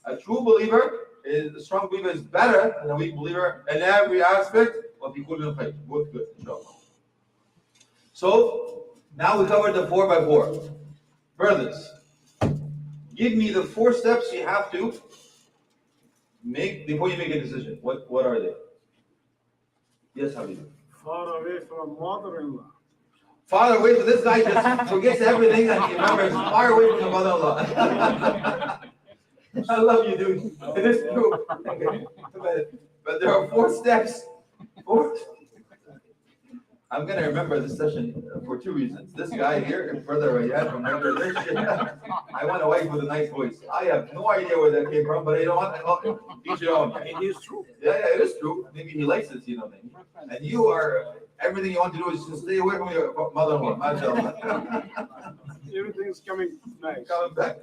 A true believer is a strong believer is better than a weak believer in every aspect. وفي كل خير. Both good, inshallah. So now we covered the 4x4. Brothers, give me the 4 steps you have to make before you make a decision. What are they? Yes, Habib. far away from mother-in-law. Far away from this guy just forgets everything and he remembers far away from the mother-in-law. I love you, dude. It is true. Okay. But there are 4 steps. 4. I'm going to remember this session for 2 reasons. This guy here, brother Rayyan from Bangladesh, I want a wife with a nice voice. I have no idea where that came from, but you know what? Each your own. It is true. Yeah, it is true. Maybe he likes it, thing. And you are, everything you want to do is just stay away from your mother-in-law. MashaAllah. Everything's coming nice. Coming back.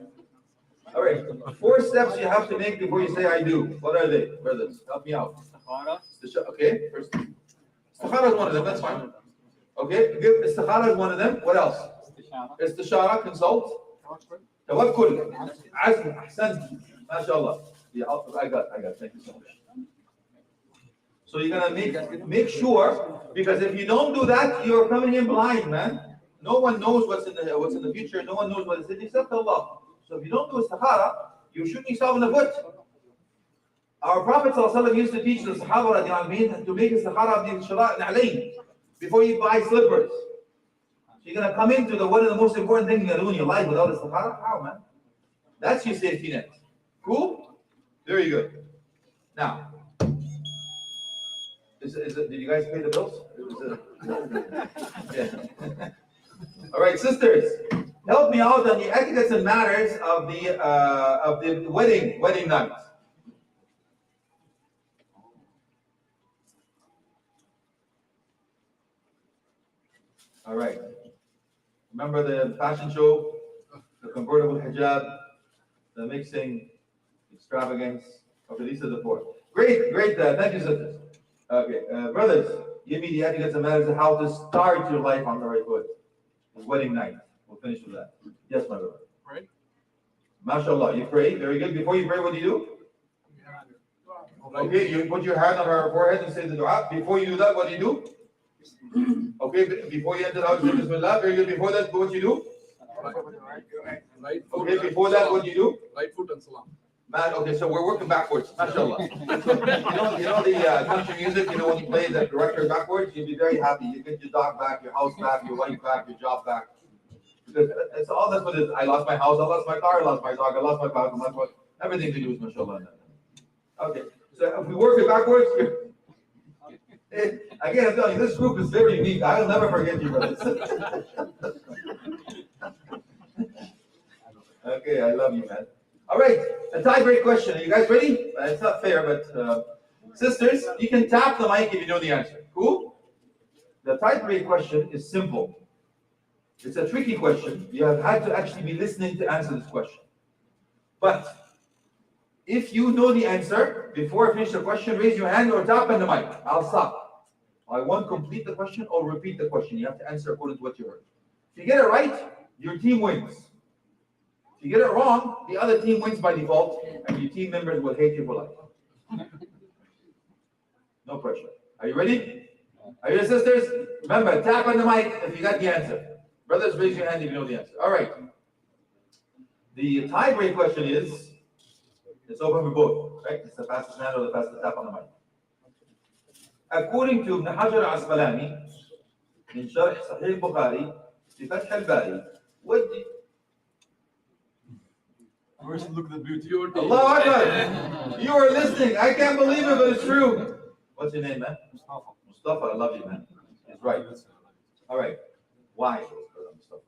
All right. 4 steps you have to make before you say I do. What are they, brothers? Help me out. Istikhara. Okay, first. Istikhara is one of them, that's fine. Okay, give istikhara is one of them. What else? Istishara, consult. Tawakkul. Azm, ahsan. MashaAllah. Yeah, I got. Thank you so much. So you're gonna make sure, because if you don't do that, you're coming in blind, man. No one knows what's in the future. No one knows what is in except Allah. So if you don't do istikhara, you shoot yourself in the foot. Our Prophet ﷺ used to teach the Sahaba to make istikhara of the shara' na'layn before you buy slippers. So you're gonna come into one of the most important things you're gonna do in your life without istikhara? How, man? That's your safety net. Cool? Very good. Now, did you guys pay the bills? Yeah. All right, sisters, help me out on the etiquettes and manners of the wedding night. All right. Remember the fashion show, the convertible hijab, the mixing, extravagance. Okay, these are the four. Great. Thank you, sisters. Okay, brothers, give me the etiquettes and manners of how to start your life on the right foot. It's wedding night. We'll finish with that. Yes, my brother. Pray. MashaAllah, you pray. Very good. Before you pray, what do you do? Okay, you put your hand on her forehead and say the dua. Before you do that, what do you do? Okay, before you enter the house, say Bismillah. Very good. Before that, what you do? Right. Okay, before that, what do you do? Right foot and salam. Man, okay, so we're working backwards. MashaAllah. you know the country music, when you play the record backwards, you'll be very happy. You get your dog back, your house back, your wife back, your job back. Because that's what it is. I lost my house, I lost my car, I lost my dog, I lost my car, everything to do with MashaAllah. Okay, so if we work it backwards, again, I'm telling you, this group is very unique. I will never forget you, brothers. Okay, I love you, man. All right, a tie-break question. Are you guys ready? It's not fair, but sisters, you can tap the mic if you know the answer. Cool? The tie-break question is simple. It's a tricky question. You have had to actually be listening to answer this question. But if you know the answer, before I finish the question, raise your hand or tap on the mic. I'll stop. I won't complete the question or repeat the question. You have to answer according to what you heard. If you get it right, your team wins. If you get it wrong, the other team wins by default, and your team members will hate you for life. No pressure. Are you ready? Are you sisters? Remember, tap on the mic if you got the answer. Brothers, raise your hand if you know the answer. All right. The tie-break question is, it's open for both, right? It's the fastest hand or the fastest tap on the mic. According to Ibn Hajar al-Asqalani, in Sharh Sahih Bukhari, في فتح الباري, what did First, look at the beauty. Allah Akbar. You are listening. I can't believe it, but it's true. What's your name, man? Mustafa. I love you, man. It's right. All right. Why? Mustafa?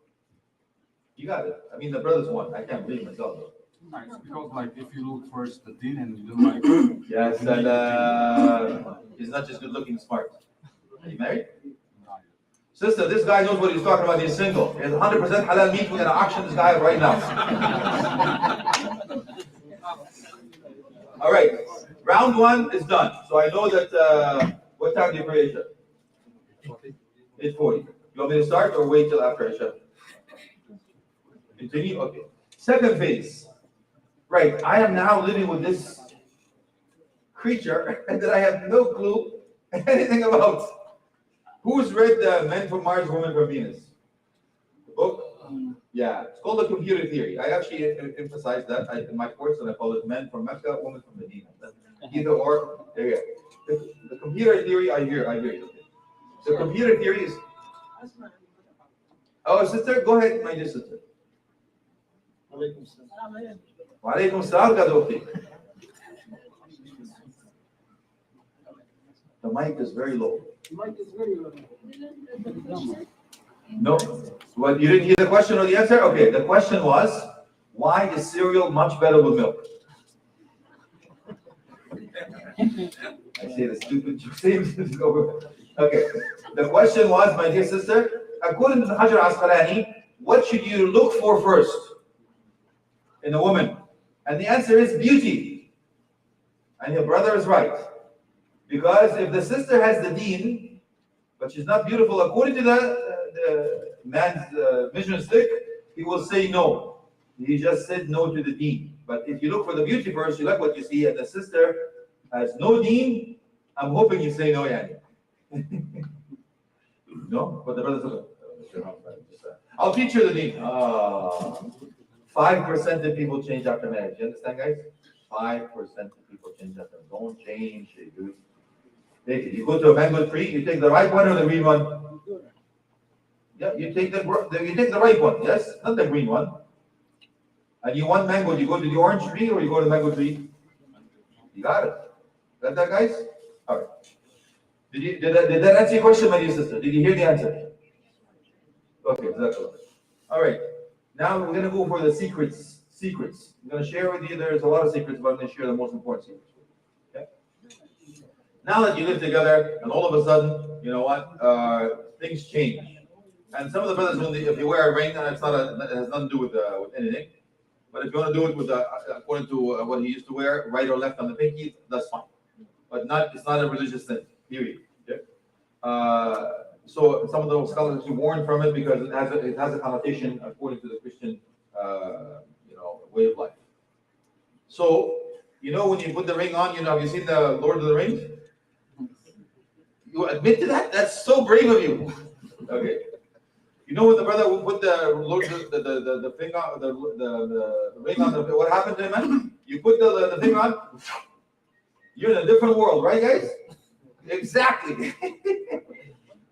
You got it. I mean, the brothers won. I can't believe myself. Nice, because like if you look first the deen and you don't like. Yes, and he's not just good looking, smart. Are you married? Sister, this guy knows what he's talking about. He's single. He has 100% halal meat. We're going to auction this guy right now. All right. Round one is done. So I know that, what time do you pray Isha? 8:40. You want me to start or wait till after Isha? Continue? Okay. Second phase. Right. I am now living with this creature that I have no clue anything about. Who's read Men from Mars, Women from Venus? The book? Yeah, it's called the computer theory. I actually emphasize that in my course, and I call it Men from Mecca, Women from Medina. Either or, there you go. The computer theory, I hear you. The computer theory is. Oh, sister, go ahead, my dear sister. Wa alaikum salam, Gadokti. The mic is very low. No. What, you didn't hear the question or the answer? Okay, the question was, why is cereal much better with milk? I say the stupid things over. Okay, the question was, my dear sister, according to Hajar Asqalani, what should you look for first in a woman? And the answer is beauty. And your brother is right. Because if the sister has the deen, but she's not beautiful according to the man's mission stick, he will say no. He just said no to the deen. But if you look for the beauty first, you like what you see, and the sister has no deen, I'm hoping you say no, Yani. No? But the brothers I'll teach you the deen. 5% of people change after marriage. You understand, guys? 5% of people change after marriage. Don't change it, dude. You go to a mango tree, you take the ripe one or the green one? Yeah, you take the ripe one, yes? Not the green one. And you want mango, you go to the orange tree or you go to the mango tree? You got it. Got that, guys? All right. Did that answer your question, my dear sister? Did you hear the answer? Okay, exactly. All right. Now we're going to go for the secrets. I'm going to share with you, there's a lot of secrets, but I'm going to share the most important secrets. Okay? Now that you live together, and all of a sudden, you know what, things change. And some of the brothers, if you wear a ring, and it has nothing to do with anything, but if you want to do it with according to what he used to wear, right or left on the pinky, that's fine. But it's not a religious thing, period. Okay? So some of those scholars actually warn from it because it has a connotation according to the Christian, way of life. So, when you put the ring on, have you seen the Lord of the Rings? You admit to that? That's so brave of you. Okay. When the brother would put the thing on the ring on what happened to him, man? You put the thing on, you're in a different world, right, guys? Exactly.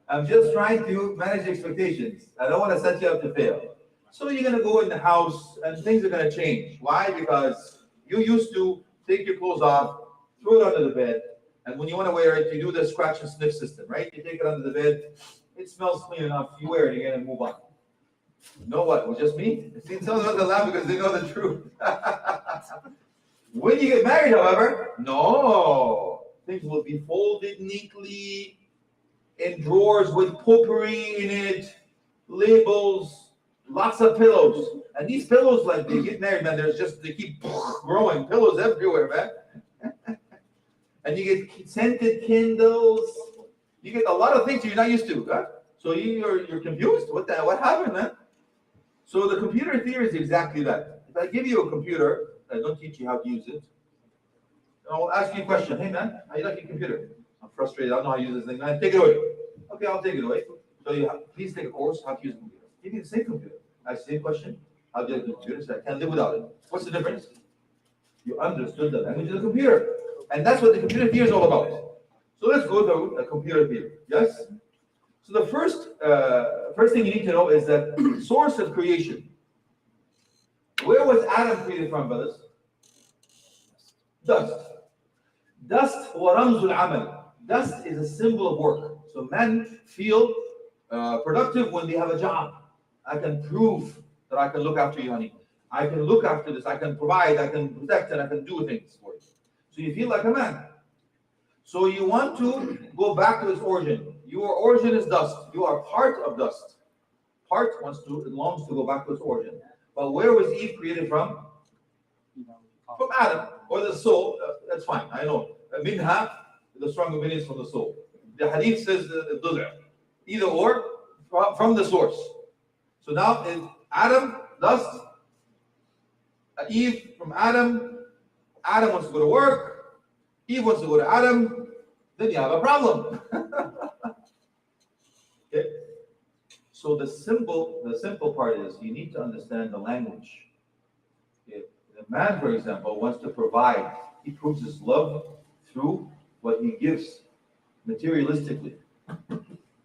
I'm just trying to manage expectations. I don't want to set you up to fail. So you're going to go in the house and things are going to change. Why? Because you used to take your clothes off, throw it under the bed, and when you want to wear it, you do the scratch and sniff system, right? You take it under the bed, it smells clean enough, you wear it again and move on. You know what? It was just me? See, some of them laugh because they know the truth. When you get married, however, no. Things will be folded neatly in drawers with potpourri in it, labels, lots of pillows. And these pillows, like they get married, man, they keep growing. Pillows everywhere, man. And you get scented candles. You get a lot of things you're not used to. Huh? So you're confused? What happened, man? So the computer theory is exactly that. If I give you a computer, I don't teach you how to use it. I'll ask you a question. Hey, man, how you like your computer? I'm frustrated. I don't know how to use this thing. Man, take it away. Okay, I'll take it away. So please take a course how to use a computer. Give me the same computer. Ask the same question. How do you like the computer? So I can't live without it. What's the difference? You understood the language of the computer. And that's what the computer theory is all about. So let's go to the computer theory. Yes? So the first thing you need to know is that source of creation. Where was Adam created from, brothers? Dust. Dust وَرَمْزُ الْعَمَلِ. Dust is a symbol of work. So men feel productive when they have a job. I can prove that I can look after you, honey. I can look after this. I can provide. I can protect, and I can do things for you. So you feel like a man. So you want to go back to its origin. Your origin is dust. You are part of dust. Part longs to go back to its origin. But where was Eve created from? From Adam, or the soul. That's fine. I know. Minha, the strong opinion is from the soul. The hadith says Dhul. Either or, from the source. So now is Adam, dust. Eve from Adam. Adam wants to go to work. Eve wants to go to Adam. Then you have a problem. Okay. So the simple part is you need to understand the language. If the man, for example, wants to provide, he proves his love through what he gives materialistically.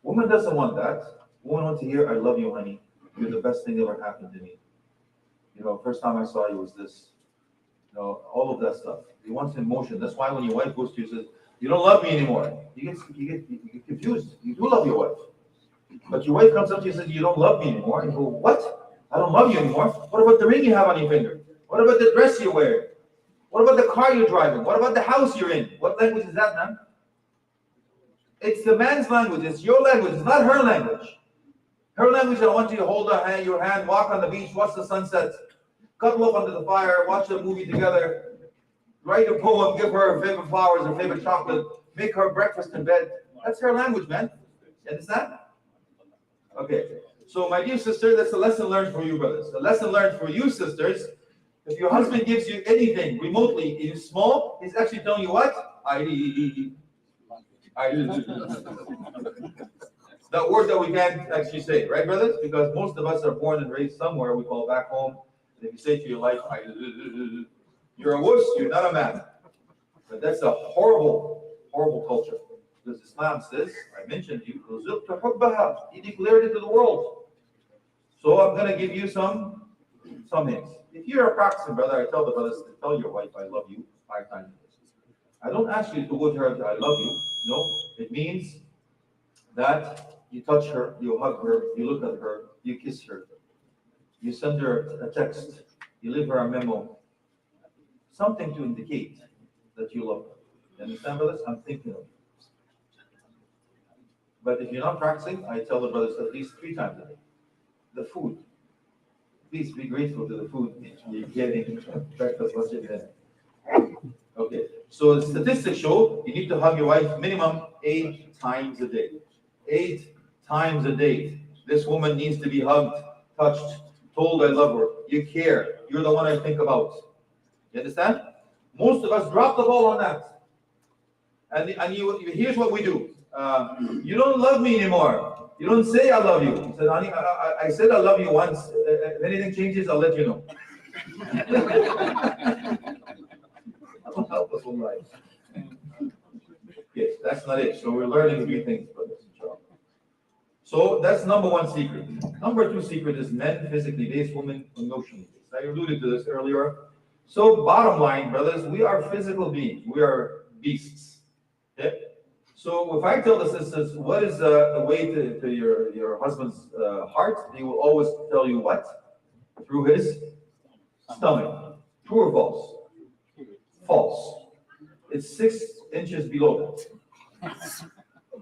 Woman doesn't want that. Woman wants to hear, I love you, honey. You're the best thing that ever happened to me. First time I saw you was this. All of that stuff. He wants emotion. That's why when your wife goes to you and says, you don't love me anymore, you get confused. You do love your wife. But your wife comes up to you and says, you don't love me anymore. And you go, what? I don't love you anymore. What about the ring you have on your finger? What about the dress you're wearing? What about the car you're driving? What about the house you're in? What language is that, man? It's the man's language. It's your language. It's not her language. Her language, I want you to hold your hand, walk on the beach, watch the sunset, cuddle up under the fire, watch a movie together, write a poem, give her favorite flowers, her favorite chocolate, make her breakfast in bed. That's her language, man. You understand? Okay. So my dear sister, that's a lesson learned for you, brothers. A lesson learned for you, sisters. If your husband gives you anything remotely, it is small, he's actually telling you what? That word that we can't actually say, right, brothers? Because most of us are born and raised somewhere we call back home. And if you say to your wife, you're a wuss, you're not a man. But that's a horrible, horrible culture. Because Islam says, I mentioned you, he declared it to the world. So I'm going to give you some hints. If you're a practicing brother, I tell the brothers to tell your wife, I love you 5 times a day. I don't ask you to go to her, I love you. No, it means that you touch her, you hug her, you look at her, you kiss her, you send her a text, you leave her a memo, something to indicate that you love her. You understand, brothers? I'm thinking of you. But if you're not practicing, I tell the brothers at least 3 times a day. The food. Please be grateful to the food you're getting. Breakfast, lunch, and dinner. Okay, so the statistics show you need to hug your wife minimum 8 times a day. 8 times a day. This woman needs to be hugged, touched, told I love her. You care. You're the one I think about. You understand? Most of us drop the ball on that. And here's what we do. You don't love me anymore. You don't say I love you. He said, honey, I said I love you once. If anything changes, I'll let you know. Don't help us in life. Yes, that's not it. So we're learning 3 things, brothers. So that's number 1 secret. Number 2 secret is men physically based, women emotionally based. I alluded to this earlier. So bottom line, brothers, we are physical beings. We are beasts. Okay? So if I tell the sisters, what is the way to your husband's heart? He will always tell you what? Through his stomach. True or false? False. It's 6 inches below that.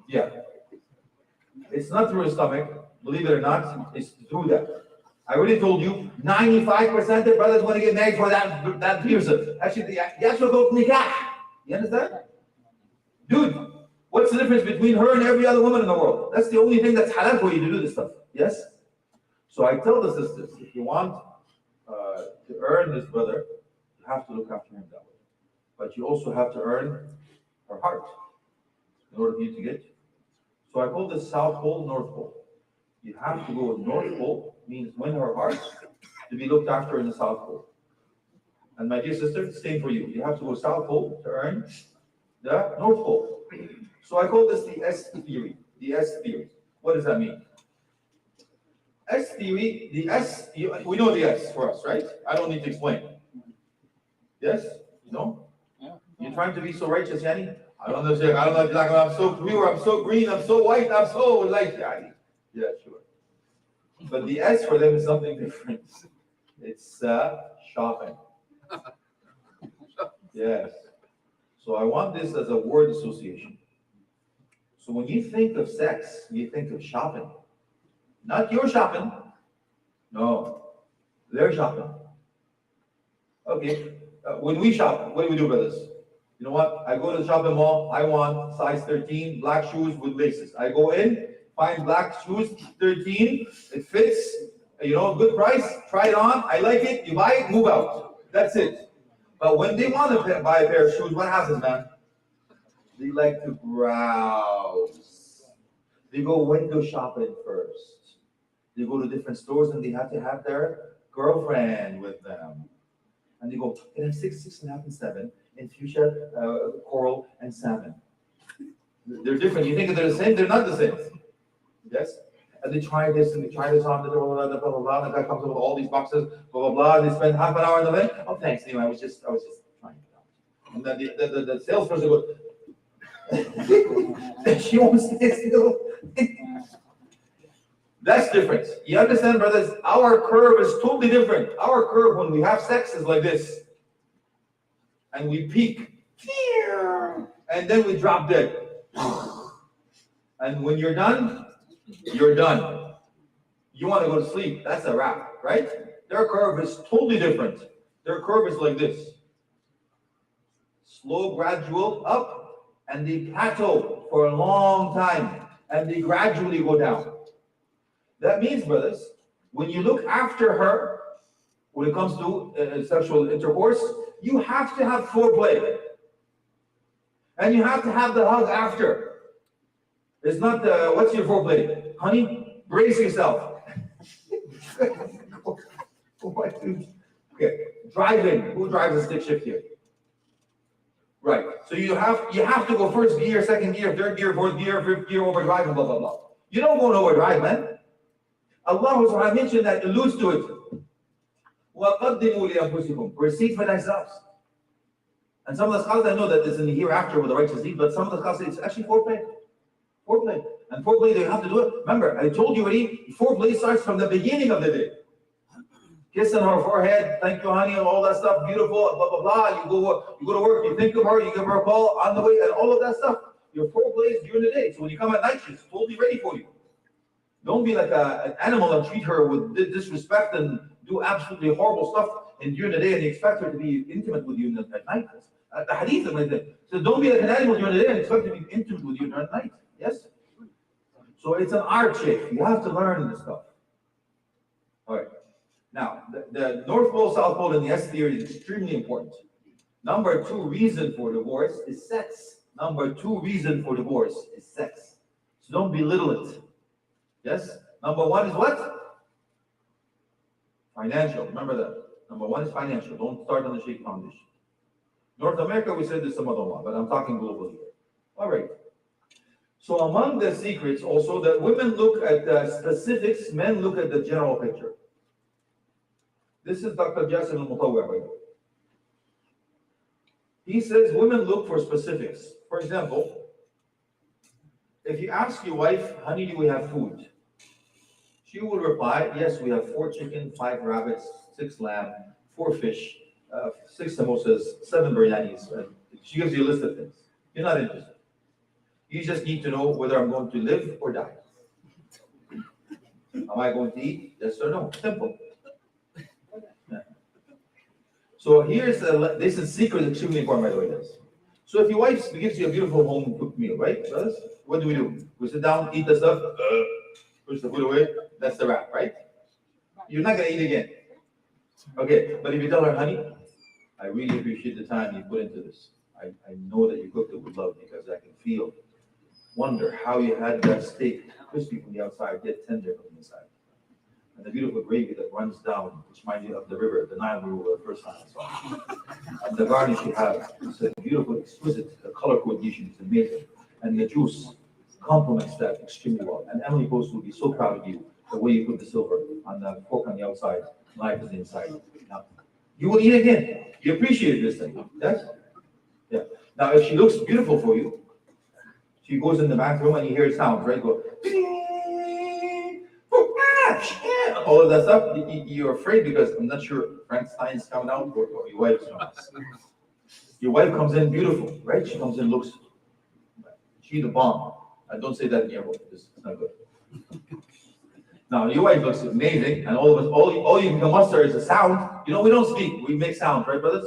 Yeah. It's not through his stomach. Believe it or not, it's through that. I already told you, 95% of brothers want to get married for that reason. Actually, the actual vote nikah. You understand? Dude, what's the difference between her and every other woman in the world? That's the only thing that's halal for you to do this stuff. Yes? So I tell the sisters, if you want to earn this brother, you have to look after him that way. But you also have to earn her heart in order for you to get. So I call this South Pole, North Pole. You have to go North Pole, means win her heart, to be looked after in the South Pole. And my dear sister, same for you. You have to go South Pole to earn the North Pole. So I call this the S theory. The S theory. What does that mean? S theory, the S, we know the S for us, right? I don't need to explain. Yes? You know? Yeah. You're trying to be so righteous, Yani? I don't know what you're talking about. I'm so pure, I'm so green, I'm so white, I'm so light, Yani. Yeah, sure. But the S for them is something different. It's shopping. Yes. So I want this as a word association. So when you think of sex, you think of shopping. Not your shopping. No, their shopping. Okay. When we shop, what do, brothers? You know what? I go to the shopping mall. I want size 13, black shoes with laces. I go in, find black shoes, 13. It fits, good price. Try it on. I like it. You buy it, move out. That's it. But when they want to buy a pair of shoes, what happens, man? They like to browse. They go window shopping first. They go to different stores and they have to have their girlfriend with them. And they go, can I have 6, 6.5, and 7 in fuchsia, coral, and salmon. They're different. You think they're the same? They're not the same. Yes? And they try this and they try this on, blah, blah, blah, blah, blah. And the guy comes up with all these boxes, blah, blah, blah. And they spend half an hour in the line. Oh, thanks. Anyway, I was just trying it out. And then the salesperson goes, she won't stay still. That's different. You understand, brothers? Our curve is totally different. Our curve when we have sex is like this. And we peak. And then we drop dead. And when you're done, you're done. You want to go to sleep. That's a wrap, right? Their curve is totally different. Their curve is like this. Slow, gradual, up, and they plateau for a long time, and they gradually go down. That means, brothers, when you look after her, when it comes to sexual intercourse, you have to have foreplay. And you have to have the hug after. It's not, what's your foreplay? Honey, brace yourself. Okay, driving. Who drives a stick shift here? Right. So you have to go first gear, second gear, third gear, fourth gear, fifth gear, overdrive, and blah, blah, blah. You don't go in overdrive, man. Allah, when I mentioned that, alludes to it. وَقَدِّمُوا لِأَنفُسِكُمْ. Proceed for thyselves. And some of the scholars, I know that it's in the hereafter with the righteous deed, but some of the scholars say it's actually foreplay. Foreplay. And foreplay, they have to do it. Remember, I told you already, foreplay starts from the beginning of the day. Kissing her forehead, thank you, honey, and all that stuff, beautiful, blah, blah, blah. You go to work, you think of her, you give her a call on the way, and all of that stuff. Your foreplay is during the day. So when you come at night, she's totally ready for you. Don't be like an animal and treat her with disrespect and do absolutely horrible stuff during the day and expect her to be intimate with you at night. The hadith is like that. So don't be like an animal during the day and expect her to be intimate with you during the night. Yes? So it's an art, Shaykh. You have to learn this stuff. All right. Now, the North Pole, South Pole, and the S theory is extremely important. Number 2 reason for divorce is sex. Number 2 reason for divorce is sex. So don't belittle it. Yes? Number 1 is what? Financial. Remember that. Number 1 is financial. Don't start on the Shaykh foundation. North America, we said there's some other one, but I'm talking globally here. All right. So among the secrets also that women look at the specifics, men look at the general picture. This is Dr. Jassim al-Mutawwi', by the way. He says women look for specifics. For example, if you ask your wife, honey, do we have food? She will reply, yes, we have 4 chicken, 5 rabbits, 6 lamb, 4 fish, 6 samosas, 7 biryanis. She gives you a list of things. You're not interested. You just need to know whether I'm going to live or die. Am I going to eat? Yes or no? Simple. Yeah. So this is secret, extremely important, by the way, guys. So if your wife gives you a beautiful home cooked meal, right? What do? We sit down, eat the stuff, push the food away, that's the wrap, right? You're not going to eat again. Okay, but if you tell her, honey, I really appreciate the time you put into this. I know that you cooked it with love because I can wonder how you had that steak crispy from the outside, yet tender from the inside. And the beautiful gravy that runs down, which reminds you of the river, the Nile River, the first time I saw it. And the garnish you have, it's a beautiful, exquisite, the color coordination is amazing. And the juice complements that extremely well. And Emily Post will be so proud of you, the way you put the silver on the fork on the outside, knife is inside. Now, you will eat again. You appreciate this thing, yes? Yeah. Now, if she looks beautiful for you, she goes in the bathroom and you hear sounds, right? Go, all of that stuff. You're afraid because I'm not sure Frankenstein's coming out or your wife's coming out. Your wife comes in beautiful, right? She comes in, looks, she's the bomb. I don't say that in your voice. It's not good. Now, your wife looks amazing, and all of us, all you can muster is a sound. You know, we don't speak, we make sounds, right, brothers?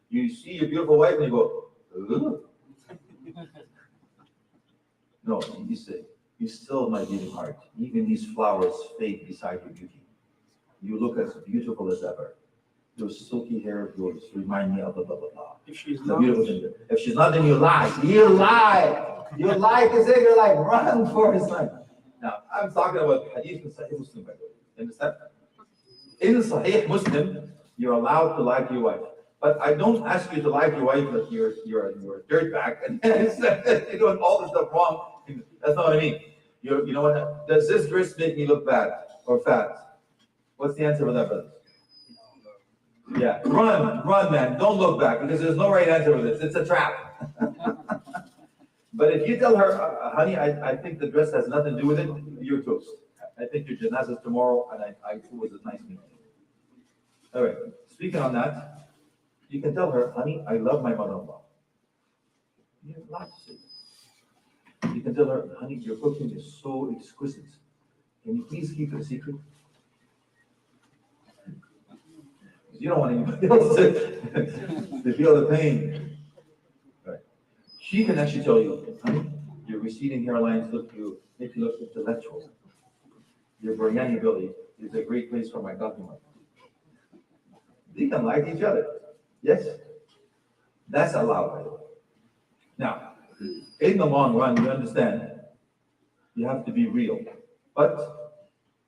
You see your beautiful wife and you go, ooh. No, you say, you still my beating heart. Even these flowers fade beside your beauty. You look as beautiful as ever. Your silky hair of yours remind me of blah, blah, blah, blah. If she's The not, beautiful thing. If she's not, then you lie. You lie. You lie to say you're like, run for his life. Now, I'm talking about hadith in Sahih Muslim, by the way. You understand? In Sahih Muslim, you're allowed to lie to your wife. But I don't ask you to lie to your wife that you're a dirtbag and you're doing all this stuff wrong. That's not what I mean. You know what? Does this dress make me look bad or fat? What's the answer for that, brother? Yeah, run, man. Don't look back because there's no right answer for this. It's a trap. But if you tell her, honey, I think the dress has nothing to do with it, you're toast. I think your janazah is tomorrow, and it was a nice meeting. All right, speaking on that, you can tell her, honey, I love my mother-in-law. You have a lot to say. You can tell her, honey, your cooking is so exquisite. Can you please keep it a secret? You don't want anybody else to feel the pain. Right. She can actually tell you, honey, your receding hairlines make you look intellectual. Your biryani belly is a great place for my document. They can like each other. Yes? That's allowed. Now, in the long run, you understand, you have to be real. But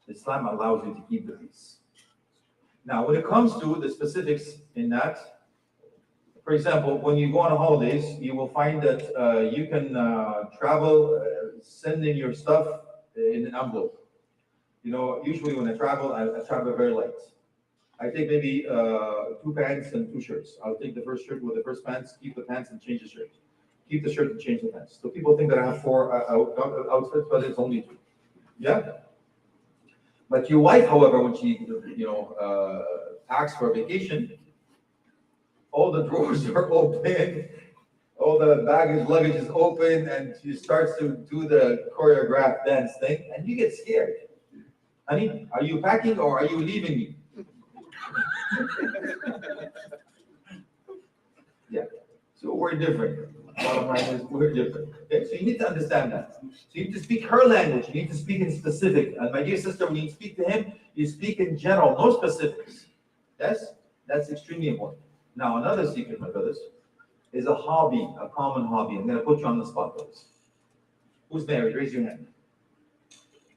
Islam allows you to keep the peace. Now, when it comes to the specifics in that, for example, when you go on holidays, you will find that you can travel sending your stuff in an envelope. You know, usually when I travel very light. I take maybe 2 pants and 2 shirts. I'll take the first shirt with the first pants, keep the pants and change the shirt. Keep the shirt and change the pants. So people think that I have 4 outfits, but it's only 2. Yeah? But your wife, however, when she, packs for a vacation, all the drawers are open, all the luggage is open, and she starts to do the choreographed dance thing, and you get scared. Honey, are you packing or are you leaving me? Yeah. So we're different. Bottom line is we're different. Okay? So you need to understand that. So you need to speak her language. You need to speak in specific. And my dear sister, when you speak to him, you speak in general, no specifics. Yes? That's extremely important. Now, another secret, my brothers, is a hobby, a common hobby. I'm going to put you on the spot, brothers. Who's married? Raise your hand.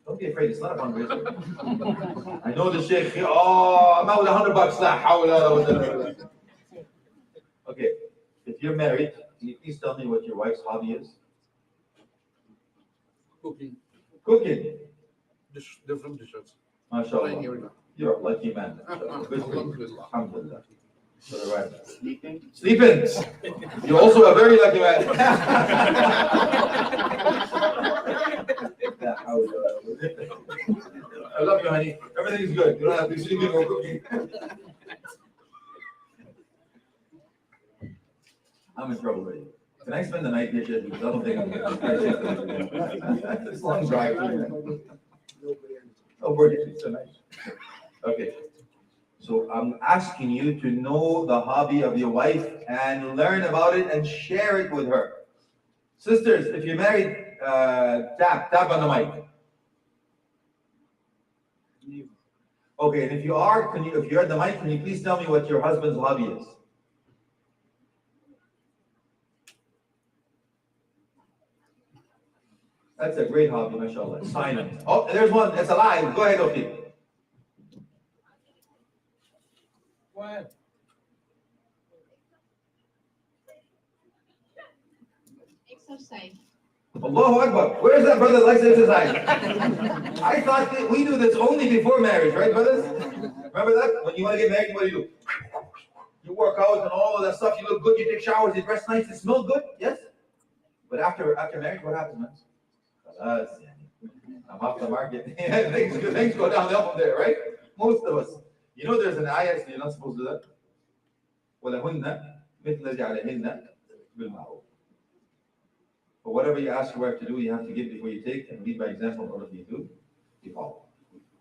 Don't be afraid. It's not a fundraiser. I know the Shaykh. Oh, I'm out with $100. La hawla wa la. Okay. If you're married, can you please tell me what your wife's hobby is? Cooking. Cooking. Different dishes. MashaAllah. You're a lucky man. Good for you. Alhamdulillah. Alhamdulillah. So the right. Sleeping. Sleeping. You're also a very lucky man. I love you, honey. Everything's good. You don't have to be sleeping or cooking. I'm in trouble already. Can I spend the night here, Because I don't think I'm going to. It's a long drive. Oh, we're getting tonight. Okay. So I'm asking you to know the hobby of your wife and learn about it and share it with her. Sisters, if you're married, tap on the mic. Okay, and if you are, if you're at the mic, can you please tell me what your husband's hobby is? That's a great hobby, mashallah. Silent. Oh, there's one. It's alive. Go ahead, okay. Go ahead. Exercise. Allahu Akbar. Where is that brother that likes to exercise? I thought that we do this only before marriage, right, brothers? Remember that? When you want to get married, what do? You work out and all of that stuff. You look good. You take showers. You dress nice. You smell good. Yes. But after marriage, what happens, man? I'm off the market. things go downhill from there, right? Most of us. You know, there's an ayah, so you're not supposed to do that. وَلَهُنَّ مِثْلَ جَعْلِهِنَّ بِالْمَعْرُوفِ. But whatever you ask your wife to do, you have to give before you take, and lead by example in order for you to you follow.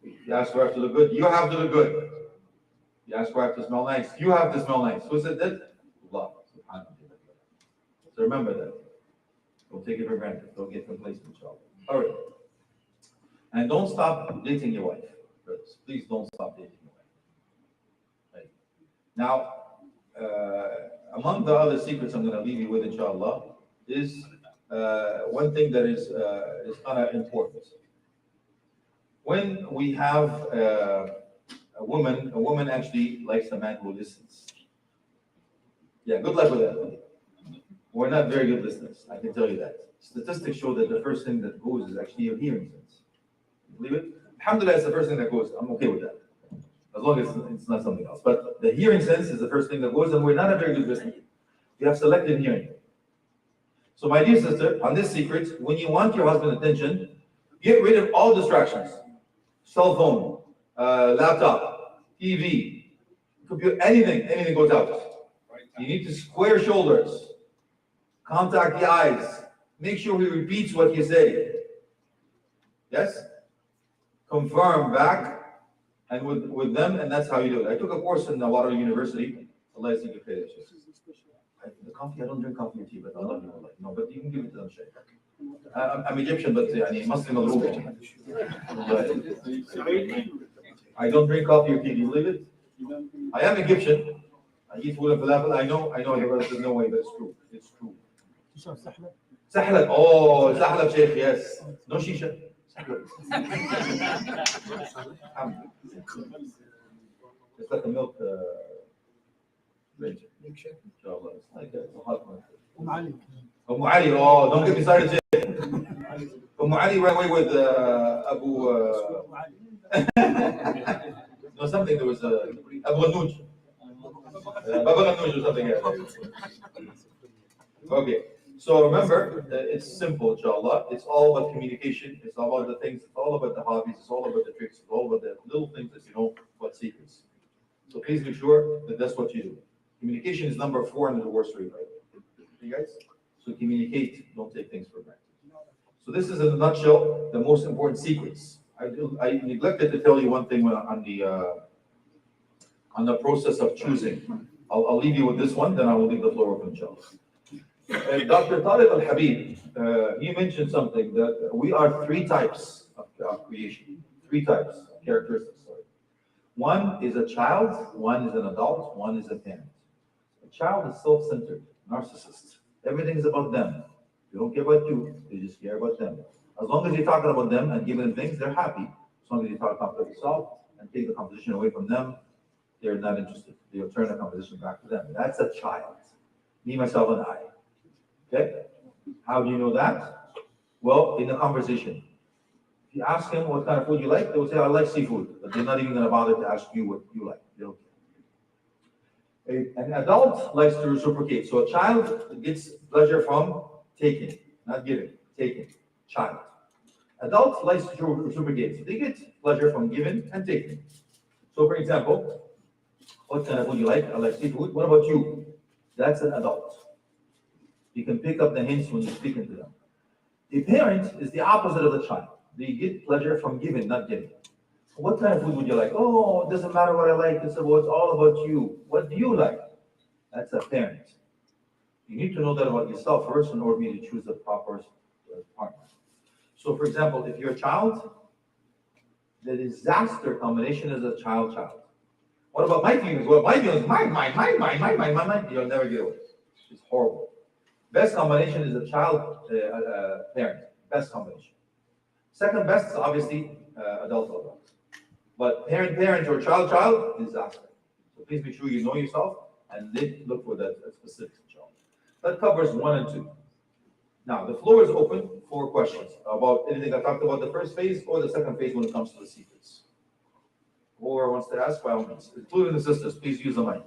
You ask your wife to look good, you have to look good. You ask your wife to smell nice, you have to smell nice. Who said that? Allah. So remember that. Don't take it for granted. Don't get complacent, inshallah. All right. And don't stop dating your wife. Please don't stop dating your wife. Right. Now, among the other secrets I'm going to leave you with, inshallah, is one thing that is kind of important. When we have a woman actually likes a man who listens. Yeah, good luck with that. We're not very good listeners, I can tell you that. Statistics show that the first thing that goes is actually your hearing sense. You believe it? Alhamdulillah, it's the first thing that goes. I'm okay with that. As long as it's not something else. But the hearing sense is the first thing that goes, and we're not a very good listener. We have selective hearing. So my dear sister, on this secret, when you want your husband's attention, get rid of all distractions. Cell phone, laptop, TV, computer, anything goes out. You need to square shoulders. Contact the eyes. Make sure he repeats what you say. Yes? Confirm back and with them, and that's how you do it. I took a course in Alaa University. Allah The coffee, I don't drink coffee or tea, but I love you. Like, no, but you can give it to them, Shaykh. I'm Egyptian, but يعني Muslim مغروب. I don't drink coffee or tea. Do you believe it? I am Egyptian. I eat food and falafel. I know. There's no way, but it's true. It's true. تشرب سحلب؟ Sahlab. Oh, sahlab, Shaykh. Yes. No shisha. Sahlab. It's like a milk drink. Inshallah. It's like a hot one. أم علي. Ali. Oh, don't get me started, Shaykh. Ali ran away with Abu. أم علي. No, something. There was Abu Ghanouj. Baba Ghanouj or something. Okay. So remember, it's simple, inshallah. It's all about communication. It's all about the things. It's all about the hobbies. It's all about the tricks. It's all about the little things that you know what secrets. So please make sure that that's what you do. Communication is number 4 in the divorce rate, right? You guys? So communicate. Don't take things for granted. So this is in a nutshell the most important secrets. I neglected to tell you one thing on the process of choosing. I'll leave you with this one, then I will leave the floor open, inshallah. Dr. Talib al-Habib, he mentioned something that we are 3 types of creation, 3 types of characteristics. Sorry. One is a child, one is an adult, one is a parent. A child is self-centered, narcissist. Everything is about them. They don't care about you, they just care about them. As long as you're talking about them and giving them things, they're happy. As long as you talk about yourself and take the competition away from them, they're not interested. They'll turn the competition back to them. That's a child. Me, myself, and I. Okay? How do you know that? Well, in the conversation. If you ask them what kind of food you like, they will say, I like seafood. But they're not even going to bother to ask you what you like. They don't care. An adult likes to reciprocate. So a child gets pleasure from taking, not giving, taking. Child. Adult likes to reciprocate. So they get pleasure from giving and taking. So for example, what kind of food you like? I like seafood. What about you? That's an adult. You can pick up the hints when you're speaking to them. The parent is the opposite of the child. They get pleasure from giving, not getting. What kind of food would you like? Oh, it doesn't matter what I like. It's all about you. What do you like? That's a parent. You need to know that about yourself first in order for you to choose the proper partner. So, for example, if you're a child, the disaster combination is a child. What about my feelings? Well, my feelings, mine. You'll never get away. It's horrible. Best combination is a child parent. Best combination. Second best is obviously adult. But parent or child, disaster. So please make sure you know yourself and then look for that specific child. That covers 1 and 2. Now the floor is open for questions about anything I talked about the first phase or the second phase when it comes to the secrets. Whoever wants to ask, by all means, including the sisters, please use the mic.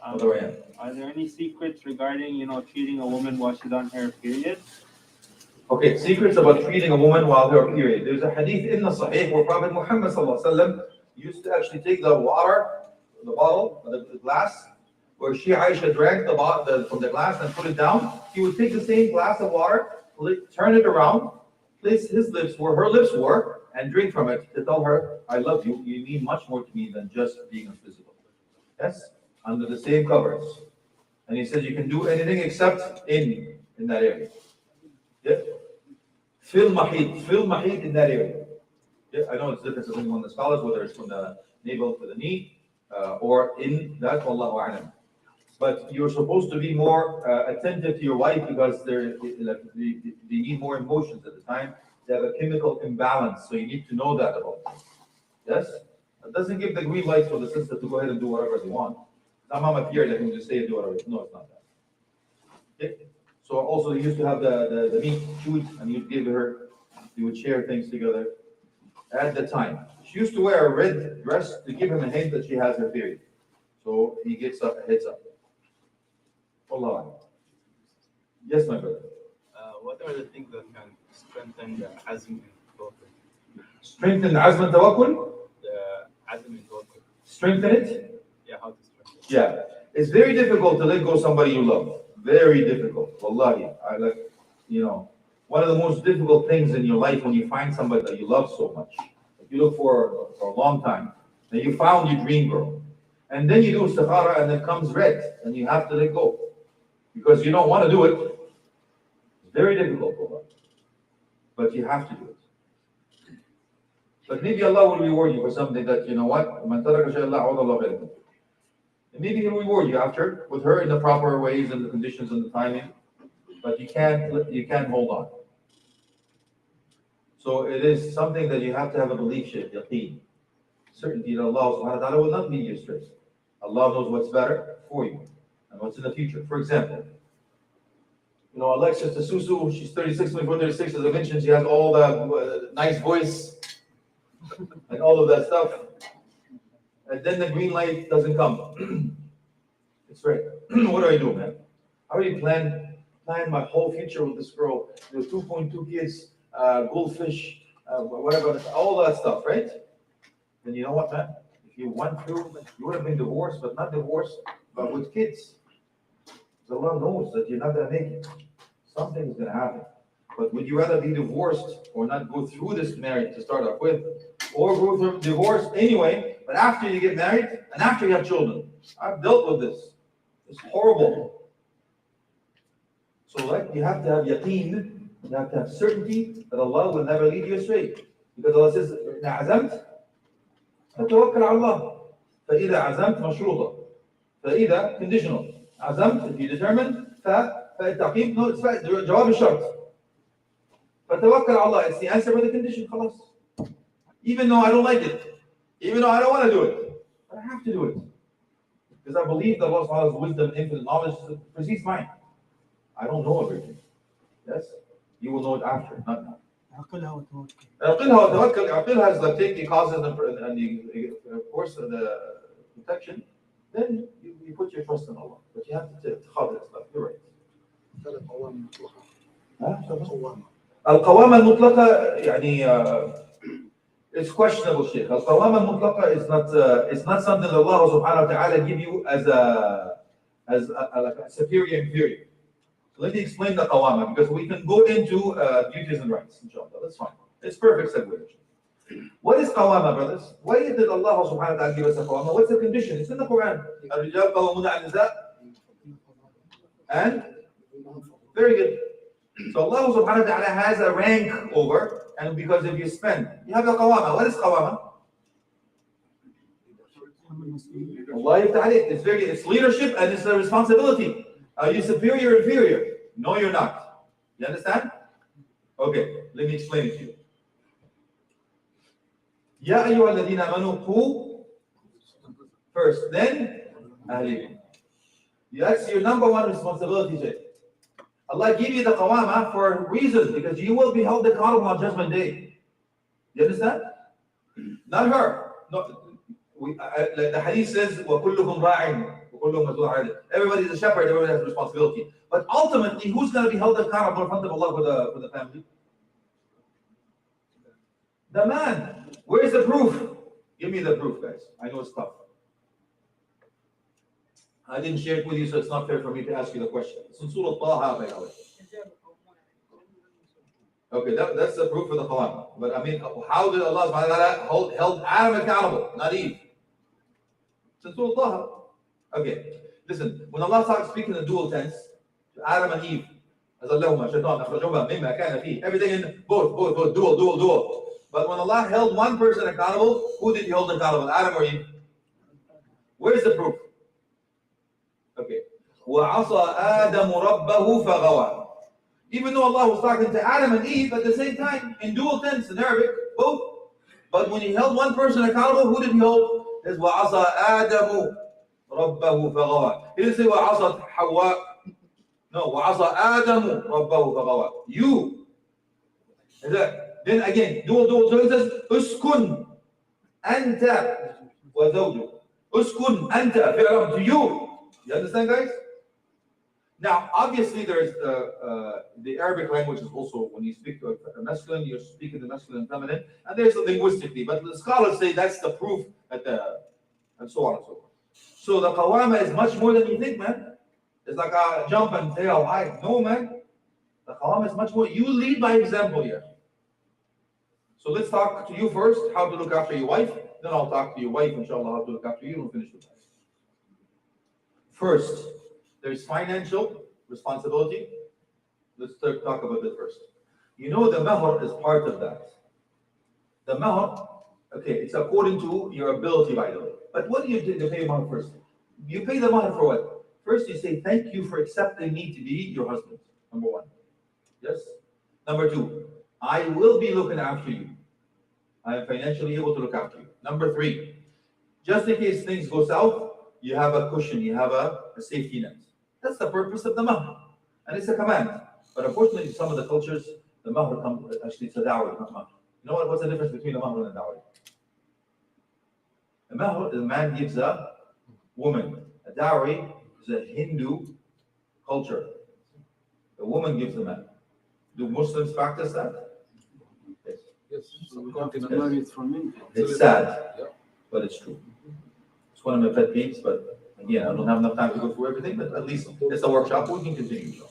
Are there any secrets regarding, treating a woman while she's on her period? Okay, secrets about treating a woman while her period. There's a hadith in the Sahih where Prophet Muhammad ﷺ used to actually take the water, the bottle, the glass, where Aisha drank from the glass and put it down. He would take the same glass of water, turn it around, place his lips where her lips were, and drink from it to tell her, I love you. You mean much more to me than just being a physical. Yes? Under the same covers. And he said you can do anything except in that area. Yeah? Fil mahid in that area. Yeah, I know it's different among the scholars, whether it's from the navel to the knee, or in that, wallahu a'lam. But you're supposed to be more attentive to your wife because they need more emotions at the time. They have a chemical imbalance, so you need to know that about them. Yes? It doesn't give the green light for the sister to go ahead and do whatever they want. Now, Mama Pierre, they can just say and do whatever. No, it's not that. Okay? So also, you used to have the meat chewed, and you would share things together at the time. She used to wear a red dress to give him a hint that she has her period. So he gets a heads up. Allah. Yes, my brother. What are the things that can strengthen the azm and tawakkul? Strengthen azm and tawakkul? The azm and tawakkul. Strengthen it? Yeah, how to strengthen it? Yeah. It's very difficult to let go of somebody you love. Very difficult. Wallahi. One of the most difficult things in your life when you find somebody that you love so much. If you look for a long time, and you found your dream girl. And then you do istikhara and it comes red and you have to let go. Because you don't want to do it. It's very difficult for Allah. But you have to do it. But maybe Allah will reward you for something that, you know what? مَنْ تَرَكَ شَيْئًا لَا عَوْضَ اللَّهُ خَيْرًا. And maybe He'll reward you after with her in the proper ways and the conditions and the timing. But you can't hold on. So it is something that you have to have a belief, Shaykh, yaqeen. Certainty that Allah subhanahu wa ta'ala will not lead you astray. Allah knows what's better for you and what's in the future. For example, you know, Alexis the Susu, she's 36, 24, 36, as I mentioned, she has all the nice voice and all of that stuff. And then the green light doesn't come. It's right. What do I do, man? I already planned my whole future with this girl. There's 2.2 kids, goldfish, whatever, all that stuff, right? Then you know what, man? If you went through, you would have been divorced, but not divorced, but with kids. So Allah knows that you're not going to make it. Something is going to happen. But would you rather be divorced or not go through this marriage to start off with, or go through divorce anyway, but after you get married and after you have children? I've dealt with this. It's horrible. So like you have to have yaqeen, you have to have certainty that Allah will never lead you astray. Because Allah says, إِنَّ عَزَمْتَ فَتَوَكَّلْ عَلَى اللَّهِ فَإِذَا عَزَمْتَ مَشْرُوطًا فَإِذا conditional. عزمت, if you determine, فالتعقيب, no, it's جواب الشرط. فَتَوَكَّلْ عَلى اللَّهِ, it's the answer for the condition, خلاص. Even though I don't like it, even though I don't want to do it, but I have to do it. Because I believe that Allah subhanahu wa ta'ala's wisdom, infinite knowledge precedes mine. I don't know everything. Yes? You will know it after, not now. عقلها وتوكل. عقلها وتوكل. عقلها is like take the causes and the, of course, the protection. Then you put your trust in Allah. But you have to تخاطر الإسلام. You're right. القوامة المطلقة يعني it's questionable, Shaykh. القوامة المطلقة is not it's not something that Allah subhanahu wa ta'ala give you as like a superior inferior. So let me explain the qawama because we can go into duties and rights, inshallah. That's fine. It's perfect segue. What is qawama, brothers? Why did Allah subhanahu wa ta'ala give us a qawama? What's the condition? It's in the Quran. الرجال قوامون على النساء. And very good. So Allah subhanahu wa ta'ala has a rank over, and because if you spend, you have a qawama. What is qawama? Allah ta'ala, it's leadership and it's a responsibility. Are you superior or inferior? No, you're not. You understand? Okay, let me explain it to you. Ya ayyuha alladhina amanu qu first, then ahlikum. That's your number one responsibility, Shaykh. Allah gave you the qawama for a reason, because you will be held accountable on Judgment Day. You understand? Not her. No, the hadith says, وَكُلُّكُمْ رَاعٍ وَكُلُّكُمْ مَسْئُولٌ عَنْ. Everybody is a shepherd, everybody has a responsibility. But ultimately, who's going to be held accountable in front of Allah for the family? The man. Where's the proof? Give me the proof, guys. I know it's tough. I didn't share it with you, so it's not fair for me to ask you the question. It's in Surah Taha, by the way. Okay, that's the proof for the qawama. But I mean, how did Allah subhanahu wa ta'ala held Adam accountable, not Eve? It's in Surah Taha. Okay, listen, when Allah starts speaking in dual tense, to Adam and Eve, everything in both, dual. But when Allah held one person accountable, who did He hold accountable, Adam or Eve? Where's the proof? Okay. وَعَصَى آدَمُ رَبَّهُ فَغَوَى. Even though Allah was talking to Adam and Eve at the same time, in dual tense, in Arabic, both. But when He held one person accountable, who did He hold? It says, وَعَصَى آدَمُ رَبَّهُ فَغَوَى. He didn't say, وَعَصَى حَوَّى. No, وَعَصَى آدَمُ رَبَّهُ فَغَوَى. You. Then again, dual. So it says, أُسْكُنْ أَنْتَ وَزَوْجُكَ. أُسْكُنْ أَنْتَ. To you. You understand, guys? Now, obviously, there's the Arabic language is also, when you speak to a masculine, you're speaking to masculine and feminine, and there's linguistically, but the scholars say that's the proof that and so on and so forth. So the qawama is much more than you think, man. It's like a jump and tail high. No, man. The qawama is much more. You lead by example here. So let's talk to you first, how to look after your wife. Then I'll talk to your wife, inshallah, how to look after you, and we'll finish with that. First, there's financial responsibility. Let's talk about that first. You know the mahr is part of that. The mahr, okay, it's according to your ability, by the way. But what do you do to pay mahr first? You pay the mahr for what? First, you say, thank you for accepting me to be your husband. Number one. Yes? Number two, I will be looking after you. I am financially able to look after you. Number three, just in case things go south, you have a cushion, you have a safety net. That's the purpose of the mahr. And it's a command. But unfortunately, in some of the cultures, the mahr actually it's a dowry, not mahr. You know what? What's the difference between a mahr and a dowry? A mahr, the man gives a woman. A dowry is a Hindu culture. The woman gives the man. Do Muslims practice that? Yes. Yes. It's sad, but it's true. It's one of my pet peeves, but again, I don't have enough time to go through everything, but at least it's a workshop, we can continue.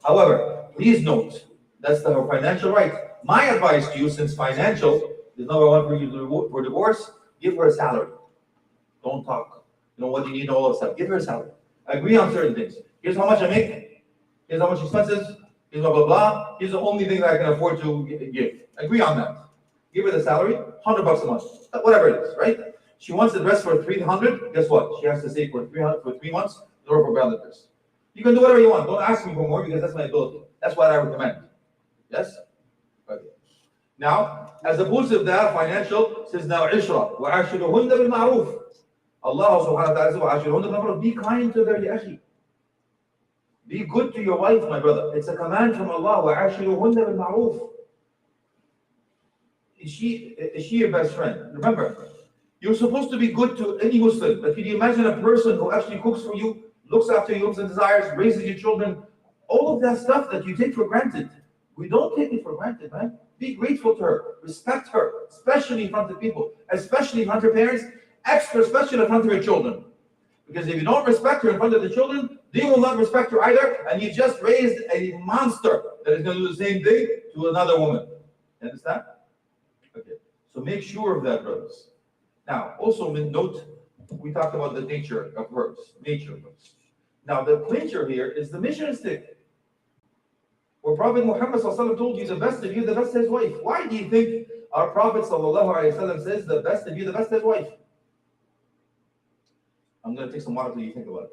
However, please note, that's the financial right. My advice to you, since financial is number one for you for divorce, give her a salary. Don't talk. You know what you need, all of stuff. Give her a salary. Agree on certain things. Here's how much I make. Here's how much expenses. Here's blah, blah, blah. Here's the only thing that I can afford to give. Agree on that. Give her the salary, $100 a month. Whatever it is, right? She wants the dress for $300. Guess what? She has to save for 3 months in order for brand the dress. You can do whatever you want. Don't ask me for more because that's my ability. That's what I recommend. Yes? Okay. Now, as opposed to that, financial says now عشرة وعاشرهن بالمعروف. Allah subhanahu wa ta'ala says وعاشرهن بالمعروف. Be kind to their يا Be good to your wife, my brother. It's a command from Allah. وعاشرهن بالمعروف. Is she your best friend? Remember, you're supposed to be good to any Muslim. But can you imagine a person who actually cooks for you, looks after your hopes and desires, raises your children, all of that stuff that you take for granted? We don't take it for granted, man. Be grateful to her, respect her, especially in front of people, especially in front of parents, extra special in front of your children. Because if you don't respect her in front of the children, they will not respect her either, and you just raised a monster that is going to do the same thing to another woman. You understand? Okay. So make sure of that, brothers. Now, also note, we talked about the nature of verbs. Now, the clincher here is the mission stick. Where Prophet Muhammad told you the best of you, the best of his wife. Why do you think our Prophet says the best of you, the best of his wife? I'm going to take some water till you think about it.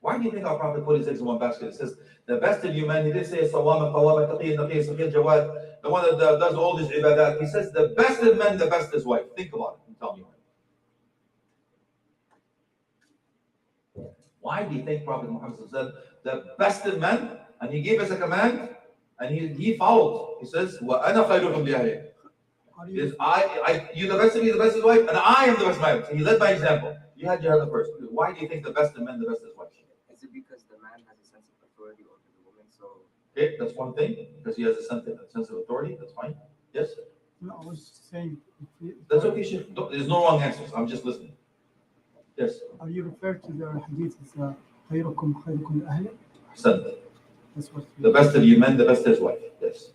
Why do you think our Prophet put his eggs in one basket? It says, the best of you, man. He didn't say, Sawam, Qawam, Taqi, Naqi, Saqil, Jawad, the one that does all this ibadat. He says, the best of men, the best of his wife. Think about it and tell me why do you think Prophet Muhammad said the best of men? And he gave us a command, and he followed. He says, وَأَنَا خَيْرُكُمْ لِأَهْلِهِ. You're the best of me, the best of his wife, and I am the best of my wife. So he led by example. You had your other first. Why do you think the best of men, the best of his wife? Is it because the man has a sense of authority over the woman? So Okay, that's one thing, because he has a sense of authority. That's fine. Yes? No, I was saying. That's okay, Shaykh. There's no wrong answers. I'm just listening. Yes? Are you referred to the hadith as خيركم خيركم لأهله? Son. That's what. The best of you men, the best of his wife. Yes.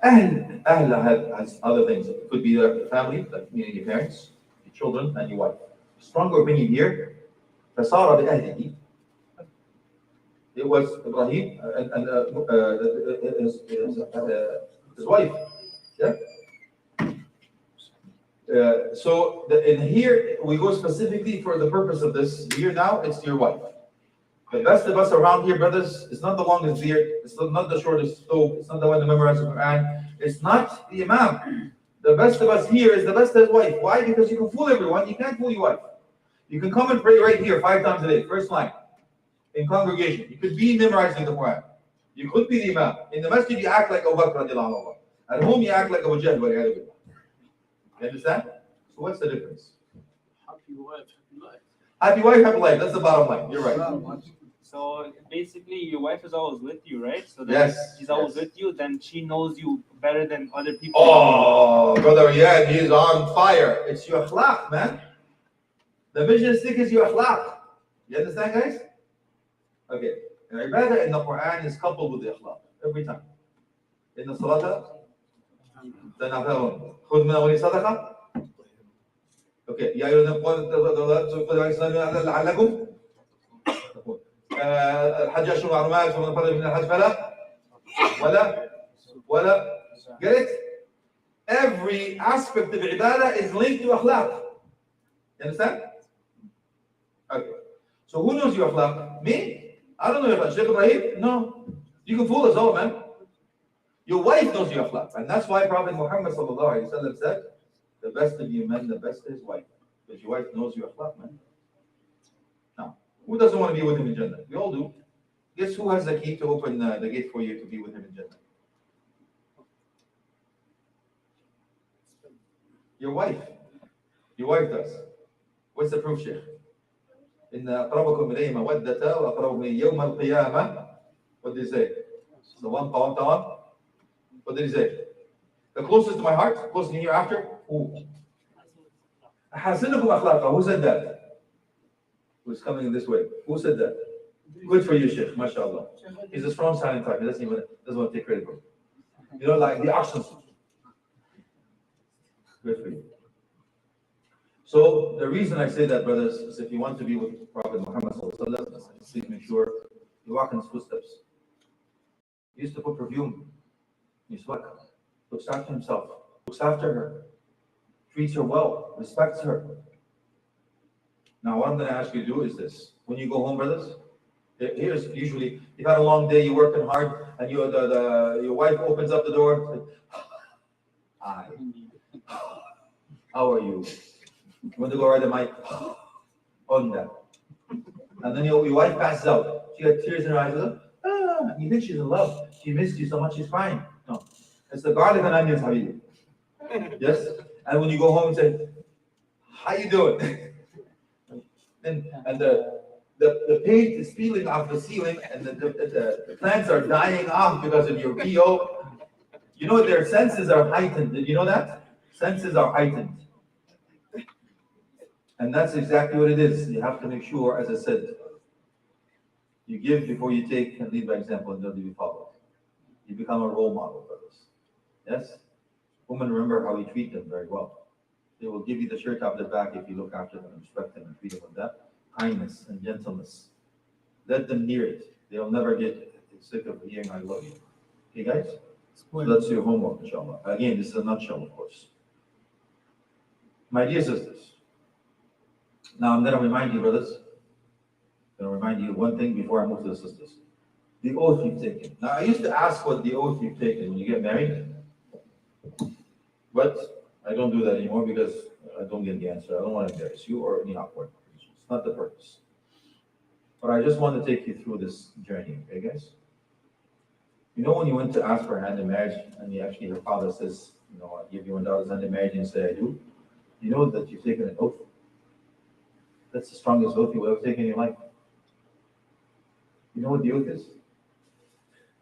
And Ahl has other things. It could be your family, like meaning your parents, your children, and your wife. Stronger opinion here. فصار بأهله. It was Ibrahim and his wife. Yeah. So in here we go specifically for the purpose of this. Here now it's your wife. The best of us around here, brothers, it's not the longest beard, it's not the shortest stove, it's not the one that memorizes the Quran, it's not the Imam. The best of us here is the best of his wife. Why? Because you can fool everyone, you can't fool your wife. You can come and pray right here 5 times a day, first line, in congregation. You could be memorizing the Quran. You could be the Imam. In the masjid, you act like Abu Bakr radiallahu anhu. At home, you act like Abu Jahl. You understand? So what's the difference? Happy wife, happy life. Happy wife, happy life. That's the bottom line. You're right. So basically, your wife is always with you, right? So Yes. she's always with you, then she knows you better than other people. Oh, brother, yeah, he's on fire. It's your akhlaq, man. The vision stick is your akhlaq. You understand, guys? Okay. And ibadah in the Quran is coupled with the akhlaq every time. In the salah, خذ من أموالهم صدقة. اوكي يا ايها الذين لعلكم الحج اشهر معلومات فمن فرض من الحج ولا get it? Every aspect of ibadah is linked to akhlaq. You understand? Okay. So who knows your akhlaq? Me? I don't know your akhlaq. Shaykh Ibrahim? No. You can fool us all, man. Your wife knows your akhlaq. And that's why Prophet Muhammad said, the best of you men, the best is his wife. Because your wife knows your akhlaq, man. Now, who doesn't want to be with him in Jannah? We all do. Guess who has the key to open the gate for you to be with him in Jannah? Your wife. Your wife does. What's the proof, Shaykh? إن أقربكم إليه مودة وأقربكم إليه يوم القيامة. What did he say? The one tawan. What did he say? The closest to my heart, closest to hereafter. Who? أحسنكم أخلاقا. Who said that? Who's coming in this way? Who said that? Good for you, Shaykh. MashaAllah. He's a strong silent type. He doesn't want to take credit for it. You know, like the actions. Good for you. So the reason I say that, brothers, is if you want to be with Prophet Muhammad sallallahu please make sure you walk in his footsteps. He used to put perfume in his sweat, looks after himself, looks after her, treats her well, respects her. Now, what I'm going to ask you to do is this: when you go home, brothers, here's usually you've had a long day, you're working hard, and your wife opens up the door. Like, hi, how are you? You want to go ride a mic on that. And then your wife passes out. She got tears in her eyes. You think she's in love. She missed you so much, she's crying. No. It's the garlic and onions, Habibi. Yes? And when you go home and say, how you doing? and the paint is peeling off the ceiling and the plants are dying off because of your PO. You know their senses are heightened. Did you know that? Senses are heightened. And that's exactly what it is. You have to make sure, as I said, you give before you take and lead by example and don't be followed. You become a role model, brothers. Yes? Women remember how you treat them very well. They will give you the shirt off their back if you look after them and respect them and treat them with that kindness and gentleness. Let them hear it. They'll never get sick of hearing I love you. Okay, guys? So that's your homework, inshallah. Again, this is a nutshell, of course. My dear sisters, now I'm going to remind you, brothers, one thing before I move to the sisters. The oath you've taken. Now, I used to ask what the oath you've taken when you get married, but I don't do that anymore because I don't get the answer. I don't want to embarrass you or any awkward. It's not the purpose. But I just want to take you through this journey, okay, guys? You know when you went to ask for a hand in marriage and your father says, I give you $1 hand in marriage and you say, I do? You know that you've taken an oath? That's the strongest oath you've ever taken in your life. You know what the oath is?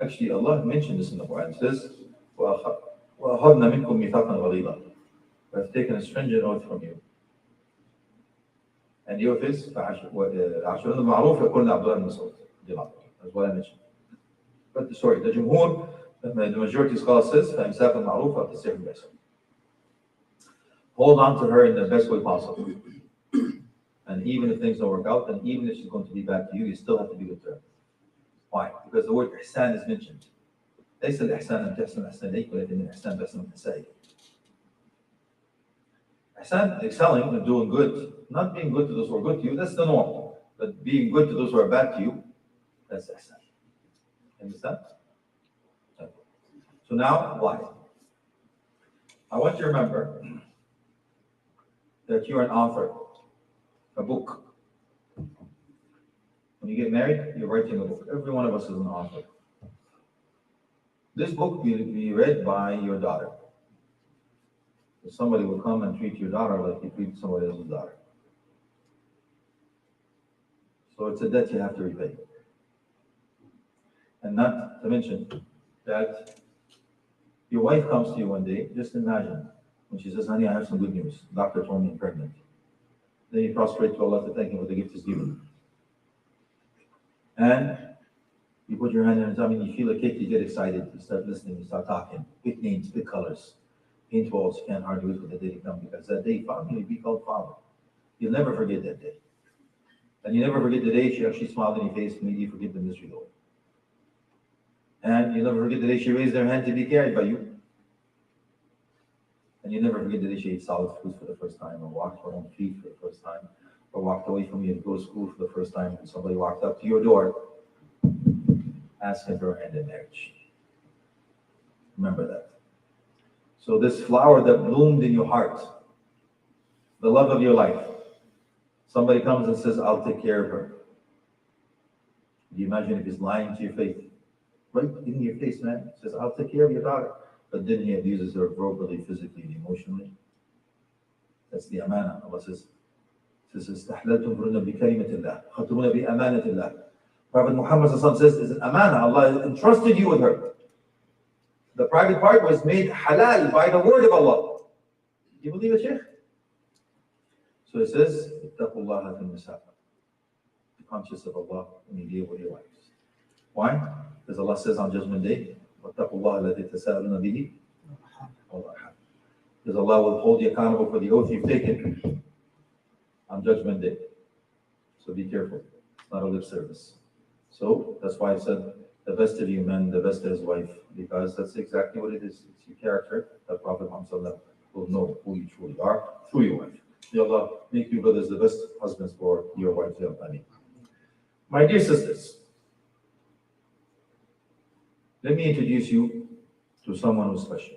Actually, Allah mentioned this in the Quran. It says, وَأَخَذْنَا مِنْكُمْ مِيثَاقًا غَلِيظًا. We have taken a stringent oath from you. And the oath is, عَشْرُ الْمَعْرُوفِ يَقُولْنَا عَبْدُ اللَّهِ بْنِ مَسْعُودٍ. That's what I mentioned. But the Jumhur, the majority of scholars says, فَإِمْسَاكٌ مَعْرُوفٌ وَتَسْرِيحٌ بِإِحْسَانٍ. Hold on to her in the best way possible. And even if things don't work out, and even if she's going to be bad to you, you still have to be with her. Why? Because the word ihsan is mentioned. ليس الإحسان أن تحسن إحسان إليك ولكن الإحسان بحسن الإحسان. Ihsan, excelling and doing good, not being good to those who are good to you, that's the norm. But being good to those who are bad to you, that's ihsan. Understand? So now, why? I want you to remember that you're an author, a book. When you get married, you're writing a book. Every one of us is an author. This book will be read by your daughter. So somebody will come and treat your daughter like you treat somebody else's daughter. So it's a debt you have to repay. And not to mention that your wife comes to you one day, just imagine, when she says, honey, I have some good news. Doctor told me I'm pregnant. Then you prostrate to Allah to thank Him for the gift He's given. And you put your hand in His arm and you feel a kick, you get excited, you start listening, you start talking, big names, big colors. paint walls, you can't hardly wait for the day to come, because that day, father will be called father. You'll never forget that day. And you never forget the day she actually smiled in your face and made you forget the misery, Lord. And you never forget the day she raised her hand to be carried by you. And you never forget the day she ate solid food for the first time, or walked her own feet for the first time, or walked away from you to go to school for the first time, and somebody walked up to your door asking for her hand in marriage. Remember that. So this flower that bloomed in your heart, the love of your life, somebody comes and says, I'll take care of her. Do you imagine if he's lying to your face? Right in your face, man. He says, I'll take care of your daughter. But then he abuses her verbally, physically, and emotionally. That's the amana. Allah says, Prophet Muhammad says, is an amana. Allah entrusted you with her. The private part was made halal by the word of Allah. Do you believe it, Shaykh? So it says, ittaqullaha fil nisa. Be conscious of Allah when you deal with your wives. Why? Because Allah says on Judgment Day, wattaqullaha alladhi tasaaluna bihi wal arham. Because Allah will hold you accountable for the oath you've taken on Judgment Day. So be careful. It's not a lip service. So that's why I said, the best of you men, the best of his wife, because that's exactly what it is. It's your character that Prophet Muhammad will know who you truly are through your wife. May Allah make you brothers the best husbands for your wives. My dear sisters, let me introduce you to someone who's special.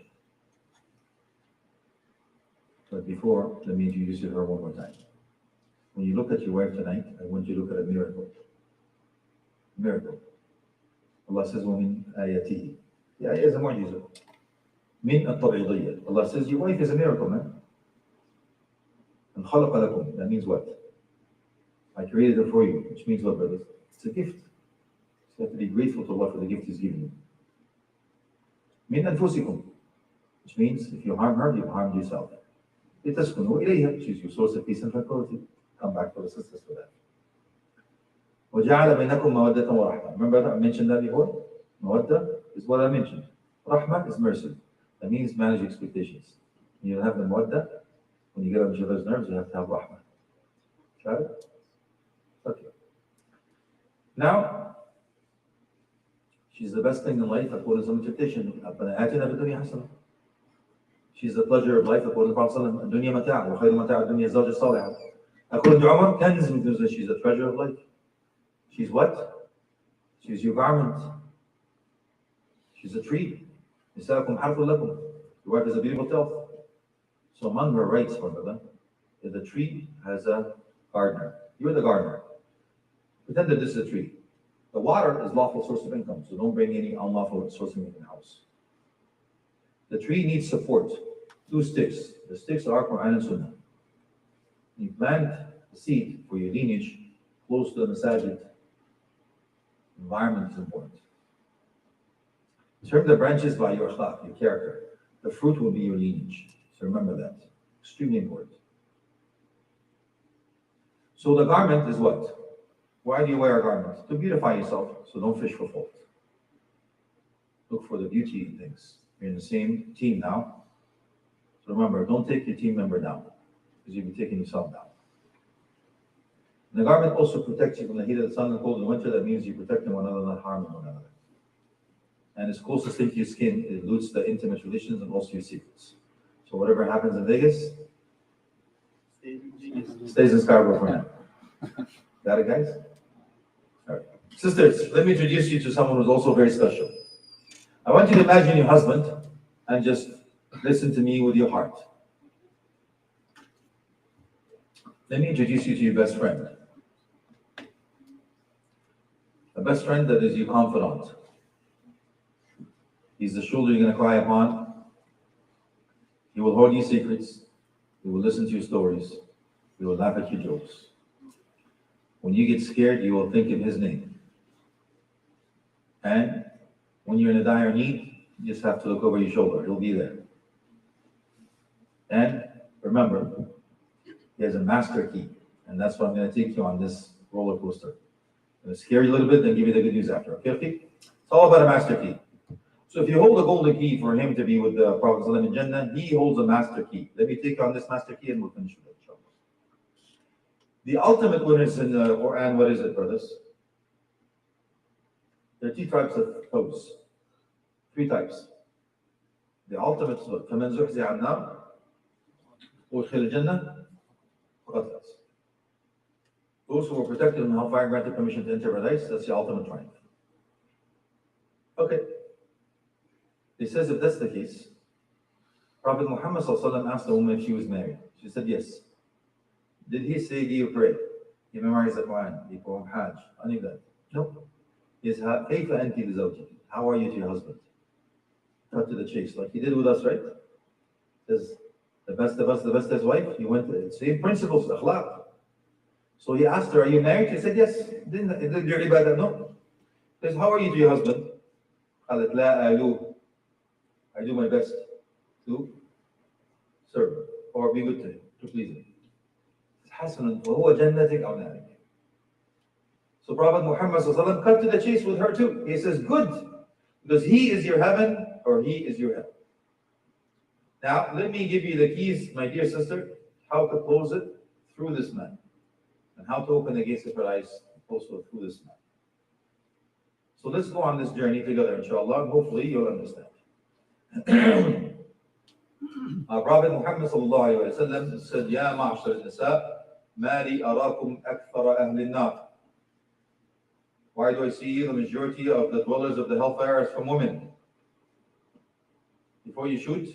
But before, let me introduce you to her one more time. When you look at your wife tonight, I want you to look at a miracle. Miracle. Allah says, وَمِنْ آيَاتِهِ. The ayah is a mu'jiza. مِنْ الطَّبْعِضِيَّة. Allah says, your wife is a miracle, man. And خَلَقَ لَكُمْ. That means what? I created her for you. Which means what, brothers? It's a gift. So you have to be grateful to Allah for the gift He's given you. مِنْ أَنفُسِكُمْ. Which means, if you harm her, you've harmed yourself. لِتَسْكُنُوا إِلَيْهَا. She's your source of peace and tranquility. Come back to the sisters for that. وَجَعَلَ بَيْنَكُمْ مَوَدَّةً وَرَحْمَةً. Remember I mentioned that before? Mawadda is what I mentioned. Rahmah is mercy. That means manage expectations. When you have the mawadda, when you get on each other's nerves, you have to have rahmah. Got it? Okay. Now, she's the best thing in life according to some interpretation. She's the pleasure of life according to Prophet ﷺ. الدنيا متاع وخير متاع الدنيا الزوجة الصالحة. According to Umar, كنز من كنوز. She's the treasure of life. She's what? She's your garment. She's a tree. نساءكم حرث لكم. Your wife is a beautiful tilth. So among her rights, my brother, is the tree has a gardener. You're the gardener. Pretend that this is a tree. The water is lawful source of income, so don't bring any unlawful source of income in the house. The tree needs support. 2 sticks. The sticks are Quran and Sunnah. You plant the seed for your lineage close to the Masjid. Environment is important. Serve the branches by your akhlaq, your character. The fruit will be your lineage. So remember that. Extremely important. So the garment is what? Why do you wear a garment? To beautify yourself, so don't fish for fault. Look for the beauty in things. You're in the same team now. So remember, don't take your team member down, because you'll be taking yourself down. And the garment also protects you from the heat of the sun and cold in the winter. That means you're protecting one another, not harming one another. And it's closest thing to your skin. It elutes the intimate relations and also your secrets. So whatever happens in Vegas, stays in Scarborough for now. Got it, guys? All right. Sisters, let me introduce you to someone who's also very special. I want you to imagine your husband and just listen to me with your heart. Let me introduce you to your best friend. A best friend that is your confidant. He's the shoulder you're going to cry upon. He will hold your secrets. He will listen to your stories. He will laugh at your jokes. When you get scared, you will think of his name. And when you're in a dire need, you just have to look over your shoulder. He'll be there. And remember, he has a master key. And that's what I'm going to take you on this roller coaster. I'm going to scare you a little bit, then give you the good news after. Okay? It's all about a master key. So if you hold a golden key for him to be with the Prophet ﷺ in Jannah, he holds a master key. Let me take on this master key and we'll finish with it, inshallah. The ultimate winners in the Quran, what is it, brothers? There are two types of those. Three types. The ultimate split. فَمَنْ زُحْزِحَ عَنْ النَّارِ وَأُدْخِلَ الْجَنَّةَ فَقَدْ فَازَ. Those who were protected in hellfire and granted permission to enter paradise, that's the ultimate triumph. Okay. He says if that's the case, Prophet Muhammad ﷺ asked the woman if she was married. She said yes. Did he say, do you pray? You memorize the Quran, you perform Hajj, any of that? No. He says, كيف أنت لزوجك? How are you to your husband? Cut to the chase, like he did with us, right? Says, the best of us, the best of his wife. He went to the same principles, akhlaq. So he asked her, are you married? She said, yes. Didn't you about that? No. He says, how are you to your husband? قالت لا ألوه. I do my best to serve him or be good to him, to please him. حسن وهو جنتك أو نارك. So Prophet Muhammad ﷺ cut to the chase with her too. He says, good, because he is your heaven or he is your hell. Now, let me give you the keys, my dear sister, how to close it through this man, and how to open the gates of paradise also through this man. So let's go on this journey together, inshallah, and hopefully you'll understand. Prophet Muhammad ﷺ said, يا معشر النساء ما لي أراكم أكثر أهل النار. Why do I see the majority of the dwellers of the hellfire as from women? Before you shoot,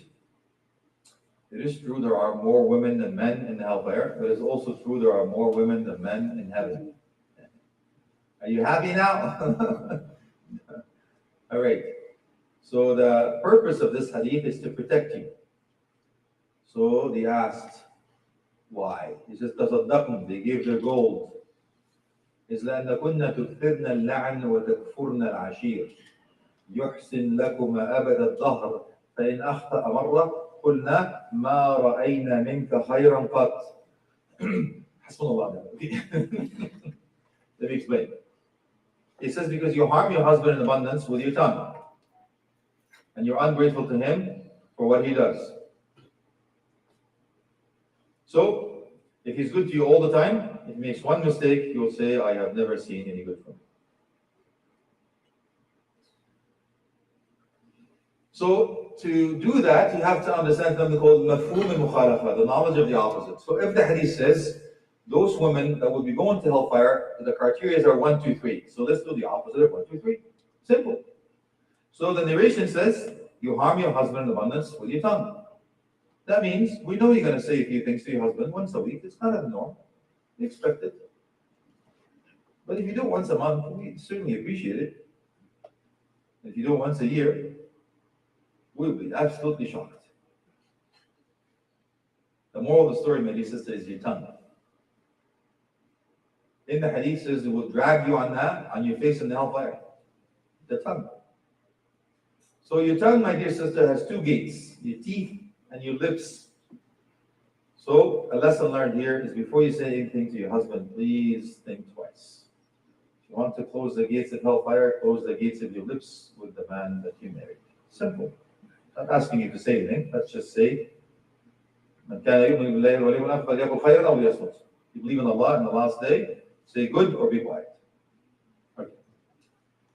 it is true there are more women than men in the hellfire, but it's also true there are more women than men in heaven. Are you happy now? All right. So the purpose of this hadith is to protect you. So they asked, why? He says, تصدقن, they gave their gold. إذ لأنكن تكثرن اللعن وتكفرن العشير يحسن لكما أبد الدهر فإن أخطأ مرة قلنا ما رأينا منك خيرا قط. حسبنا الله. Let me explain. He says, because you harm your husband in abundance with your tongue, and you're ungrateful to him for what he does. So, if he's good to you all the time, if he makes one mistake, you'll say, I have never seen any good from him. So, to do that, you have to understand something called mafhum al-mukhalafa, the knowledge of the opposite. So, if the hadith says, those women that will be going to hellfire, the criteria are 1, 2, 3. So, let's do the opposite of 1, 2, 3. Simple. So, the narration says, you harm your husband in abundance with your tongue. That means we know you're going to say a few things to your husband once a week. It's not a norm. We expect it. But if you do it once a month, we certainly appreciate it. If you do it once a year, we'll be absolutely shocked. The moral of the story, my dear sister, is your tongue. In the hadith says it will drag you on that, on your face in the hellfire. The tongue. So your tongue, my dear sister, has two gates, your teeth and your lips. So a lesson learned here is before you say anything to your husband, please think twice. If you want to close the gates of hellfire, close the gates of your lips with the man that you married. Simple. I'm not asking you to say anything. Let's just say, you believe in Allah and the last day, say good or be quiet. Okay.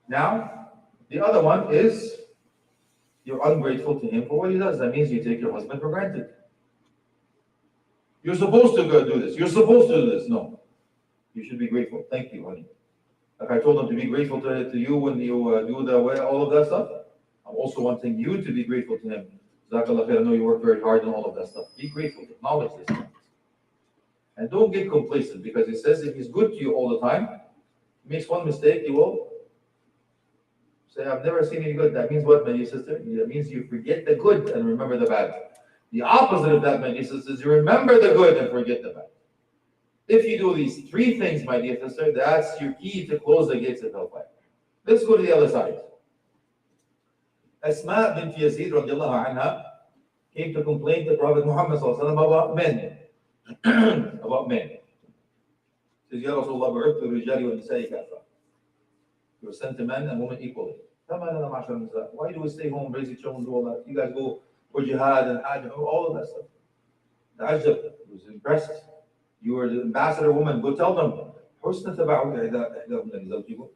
Now, the other one is you're ungrateful to him for what he does. That means you take your husband for granted. You're supposed to go do this. You're supposed to do this. No. You should be grateful. Thank you, honey. Like I told him to be grateful to you when you do the way, all of that stuff. I'm also wanting you to be grateful to him. Jazakallah khair, I know you work very hard on all of that stuff. Be grateful. Acknowledge this. And don't get complacent, because it says if he's good to you all the time, he makes one mistake, you will say, I've never seen any good. That means what, my dear sister? That means you forget the good and remember the bad. The opposite of that, my dear sister, is you remember the good and forget the bad. If you do these three things, my dear sister, that's your key to close the gates of hellfire. Let's go to the other side. Asma bint Yazid radiallahu anha came to complain to Prophet Muhammad about men. About men. She says, Ya Rasulullah, bu'ithtu rijali wa nisa'i kafa. You were sent to men and women equally. Why do we stay home, raise the children, do all that? You guys go for jihad and hajj, all of that stuff. The Ajab was impressed. You were the ambassador woman, go tell them. حسن تبعه إحداهن لزوجه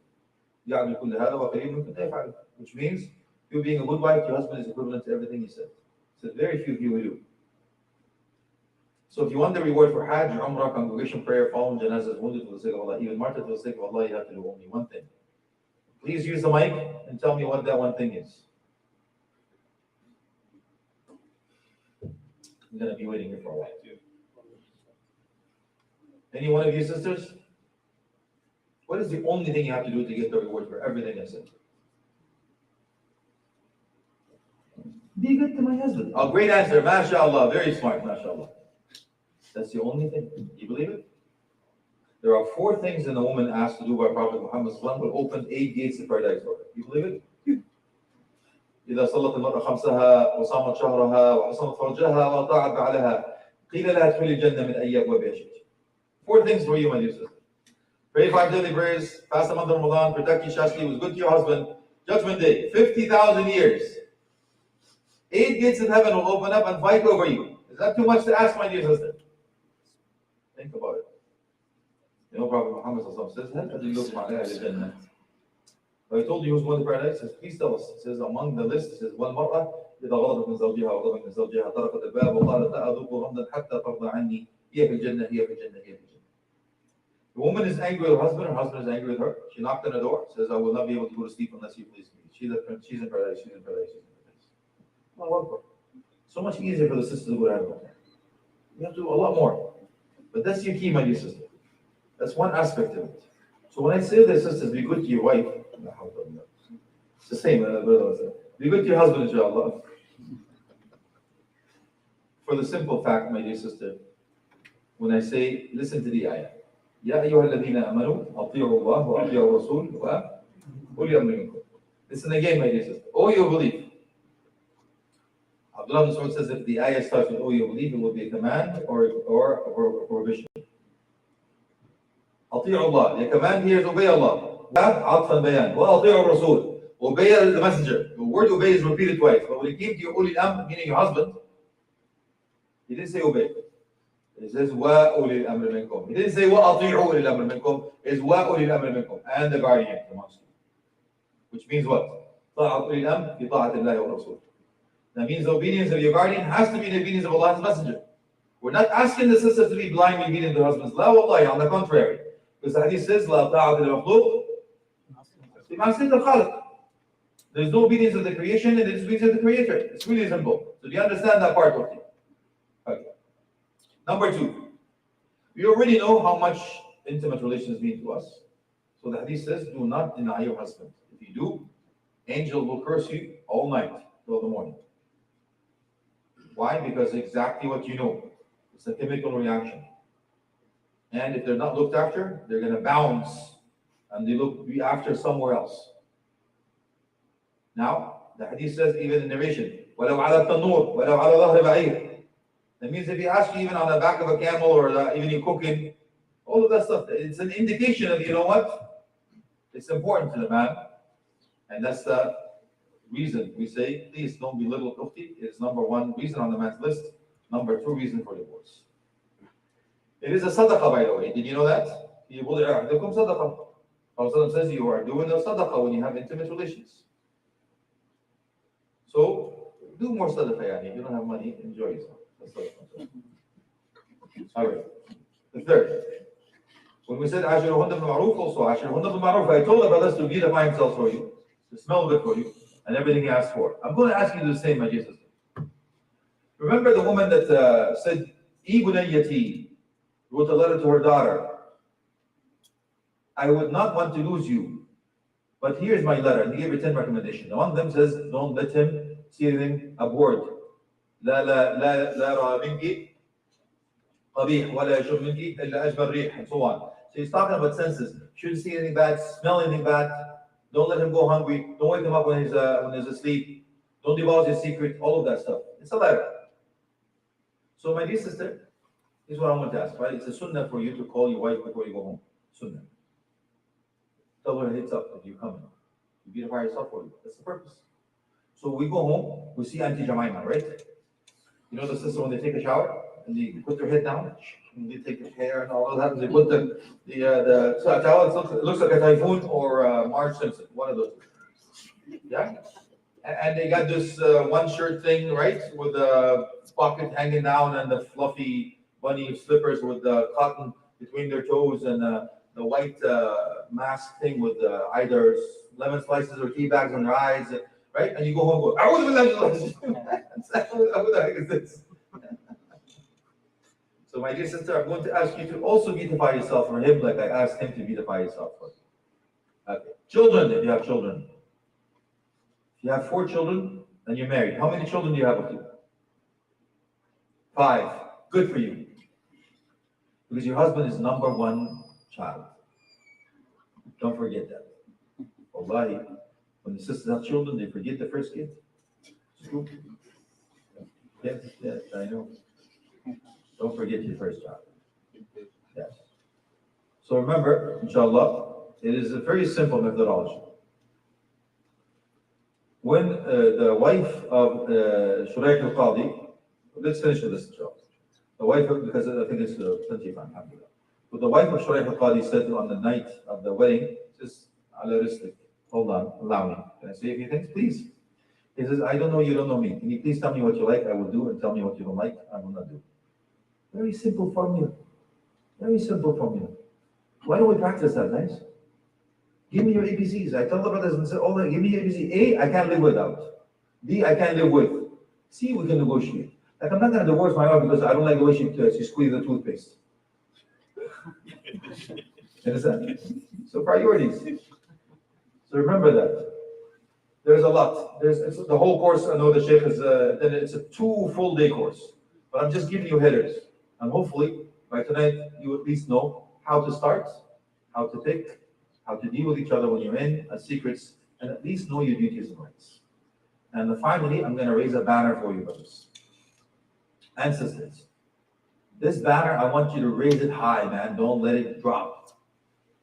يعمل كل هذا وقليل منكم يفعل. Which means, you being a good wife, your husband is equivalent to everything he said. He said, very few of you will do. So if you want the reward for Hajj, Umrah, congregation prayer, following janazas, wounded for the sake of Allah, even martyred for the sake of Allah, you have to do only one thing. Please use the mic and tell me what that one thing is. I'm going to be waiting here for a while. Any one of you sisters? What is the only thing you have to do to get the reward for everything I said? Be good to my husband. Oh, great answer. MashaAllah. Very smart. MashaAllah. That's the only thing. You believe it? There are 4 things that a woman asked to do by Prophet Muhammad will open 8 gates of paradise for her. You believe it? إذا صلت المرأة خمسها وصامت شهرها وحصنت فرجها وأطاعت بعلها قيل لها ادخلي الجنة من أي أبوابها شئت. 4 things for you, my dear sister. Pray 5 daily prayers, fast the month of Ramadan, protect your chastity, was good to your husband. Judgment Day, 50,000 years. 8 gates of heaven will open up and fight over you. Is that too much to ask, my dear sister? Think about it. You know, Prophet Muhammad says, هل أدلكم على أهل الجنة? But I told you who's going to paradise. Says, please tell us. It says among the list, it says والمرأة إذا غضبت من زوجها وغضب من زوجها طرقت الباب وقالت لا أذوق غمضا حتى ترضى عني هي في الجنة هي في الجنة هي في الجنة. The woman is angry with her husband is angry with her. She knocked on the door, says, I will not be able to go to sleep unless you please me. She's in paradise, she's in paradise, she's in paradise. Allahu Akbar. So much easier for the sisters to go to heaven. You have to do a lot more. But that's your key, my dear sister. That's one aspect of it. So when I say that, sisters, be good to your wife, it's the same, brother. Be good to your husband, inshallah. For the simple fact, my dear sister, when I say, listen to the ayah. يا أيها الذين آمنوا أطيعوا الله وأطيعوا الرسول وأولي الأمر منكم. Listen again, my dear sister. Oh, you believe. Abdullah ibn Mas'ud says if the ayah starts with oh, you believe, it will be a command or a prohibition. أطيعوا الله. The command here is obey Allah. عطفا بيان. وأطيعوا الرسول. Obey the messenger. The word obey is repeated twice. But when it came to your أولي الأمر, meaning your husband, he didn't say obey. It says وَأُولِي الْأَمْرِ مِنْكُمْ. He didn't say وَأَطِيعُوا أُولِي الْأَمْرِ مِنْكُمْ. It's وَأُولِي الْأَمْرِ مِنْكُمْ. And the guardian amongst you. Which means what? طاعة أولي الأمر في طاعة الله والرسول. That means the obedience of your guardian has to be the obedience of Allah's messenger. We're not asking the sisters to be blindly obedient to their husbands. La wallahi, on the contrary. Because the hadith says, لا طاعة للمخلوق في معصية الخالق. There's no obedience of the creation and there's obedience of the creator. It's really simple. So do you understand that part of it? Okay. Number 2, we already know how much intimate relations mean to us. So the hadith says, do not deny your husband. If you do, angel will curse you all night till the morning. Why? Because exactly what you know. It's a chemical reaction. And if they're not looked after, they're going to bounce and they be after somewhere else. Now, the hadith says, even in narration, وَلَوْ عَلَى التَّنُّورِ وَلَوْ عَلَى ظَهْرِ بَعِيرٍ. That means if he asks you even on the back of a camel or even you cooking, all of that stuff, it's an indication of, you know what? It's important to the man. And that's the reason we say, please don't belittle ukhti. It's number 1 reason on the man's list. Number 2 reason for divorce. It is a sadaqah, by the way. Did you know that? Sadaqah. Prophet says you are doing a sadaqah when you have intimate relations. So, do more sadaqah, yani. If you don't have money, enjoy yourself. All right. The third, when we said عاشرهن بالمعروف, also عاشرهن بالمعروف, I told the brothers to beautify himself for you, to smell good for you, and everything he asked for. I'm going to ask you to do the same, my dear sister. Remember the woman that said, إي بنيتي, wrote a letter to her daughter. I would not want to lose you, but here's my letter. And he gave her 10 recommendations. One of them says, don't let him see anything abhorred. لا لا لا لا رأى منك قبيح ولا يشرب منك إلا أجمل ريح, and so on. So he's talking about senses. Shouldn't see anything bad, smell anything bad. Don't let him go hungry. Don't wake him up when he's asleep. Don't divulge his secret. All of that stuff. It's a letter. So my dear sister, here's what I want to ask. Right? It's a sunnah for you to call your wife before you go home. Sunnah. Tell her heads up if you come. You beautify yourself for you. That's the purpose. So we go home, we see Auntie Jemima, right? You know the sister when they take a shower and they put their head down and they take their hair and all of that, and they put the towel. It looks like a typhoon or Marge Simpson, one of those. Yeah. And they got this one shirt thing, right, with the pocket hanging down and the fluffy bunny slippers with the cotton between their toes and the white mask thing with either lemon slices or tea bags on their eyes, right? And you go home and go, I would have who the heck is this? So my dear sister, I'm going to ask you to also beautify yourself for him like I asked him to beautify yourself for him. Okay. Children, if you have children. If you have 4 children and you're married, how many children do you have with you? 5. Good for you. Because your husband is number 1 child. Don't forget that. Wallahi, when the sisters have children, they forget the first kid. It's true. Yes, yes, I know. Don't forget your first child. Yes. So remember, inshallah, it is a very simple methodology. When the wife of Shaykh al-Qadi, let's finish with this, inshallah. The wife of, because I think it's plenty of time, alhamdulillah. But the wife of Shaykh al-Qadi said on the night of the wedding, just ala rislik, hold on, allow me. Can I say a few things, please? He says, I don't know, you don't know me. Can you please tell me what you like, I will do, and tell me what you don't like, I will not do. Very simple formula. Very simple formula. Why don't we practice that, guys? Give me your ABCs. I tell the brothers and say, oh, give me your ABC. A, I can't live without. B, I can't live with. C, we can negotiate. Like, I'm not going to divorce my wife because I don't like the way she squeezes the toothpaste. Understand? So priorities. So remember that. There's a lot. It's the whole course. I know the Shaykh is, then it's a 2 full day course. But I'm just giving you headers. And hopefully, by tonight, you at least know how to start, how to pick, how to deal with each other when you're in, secrets, and at least know your duties and rights. And finally, I'm going to raise a banner for you, brothers and sisters. This banner, I want you to raise it high, man. Don't let it drop.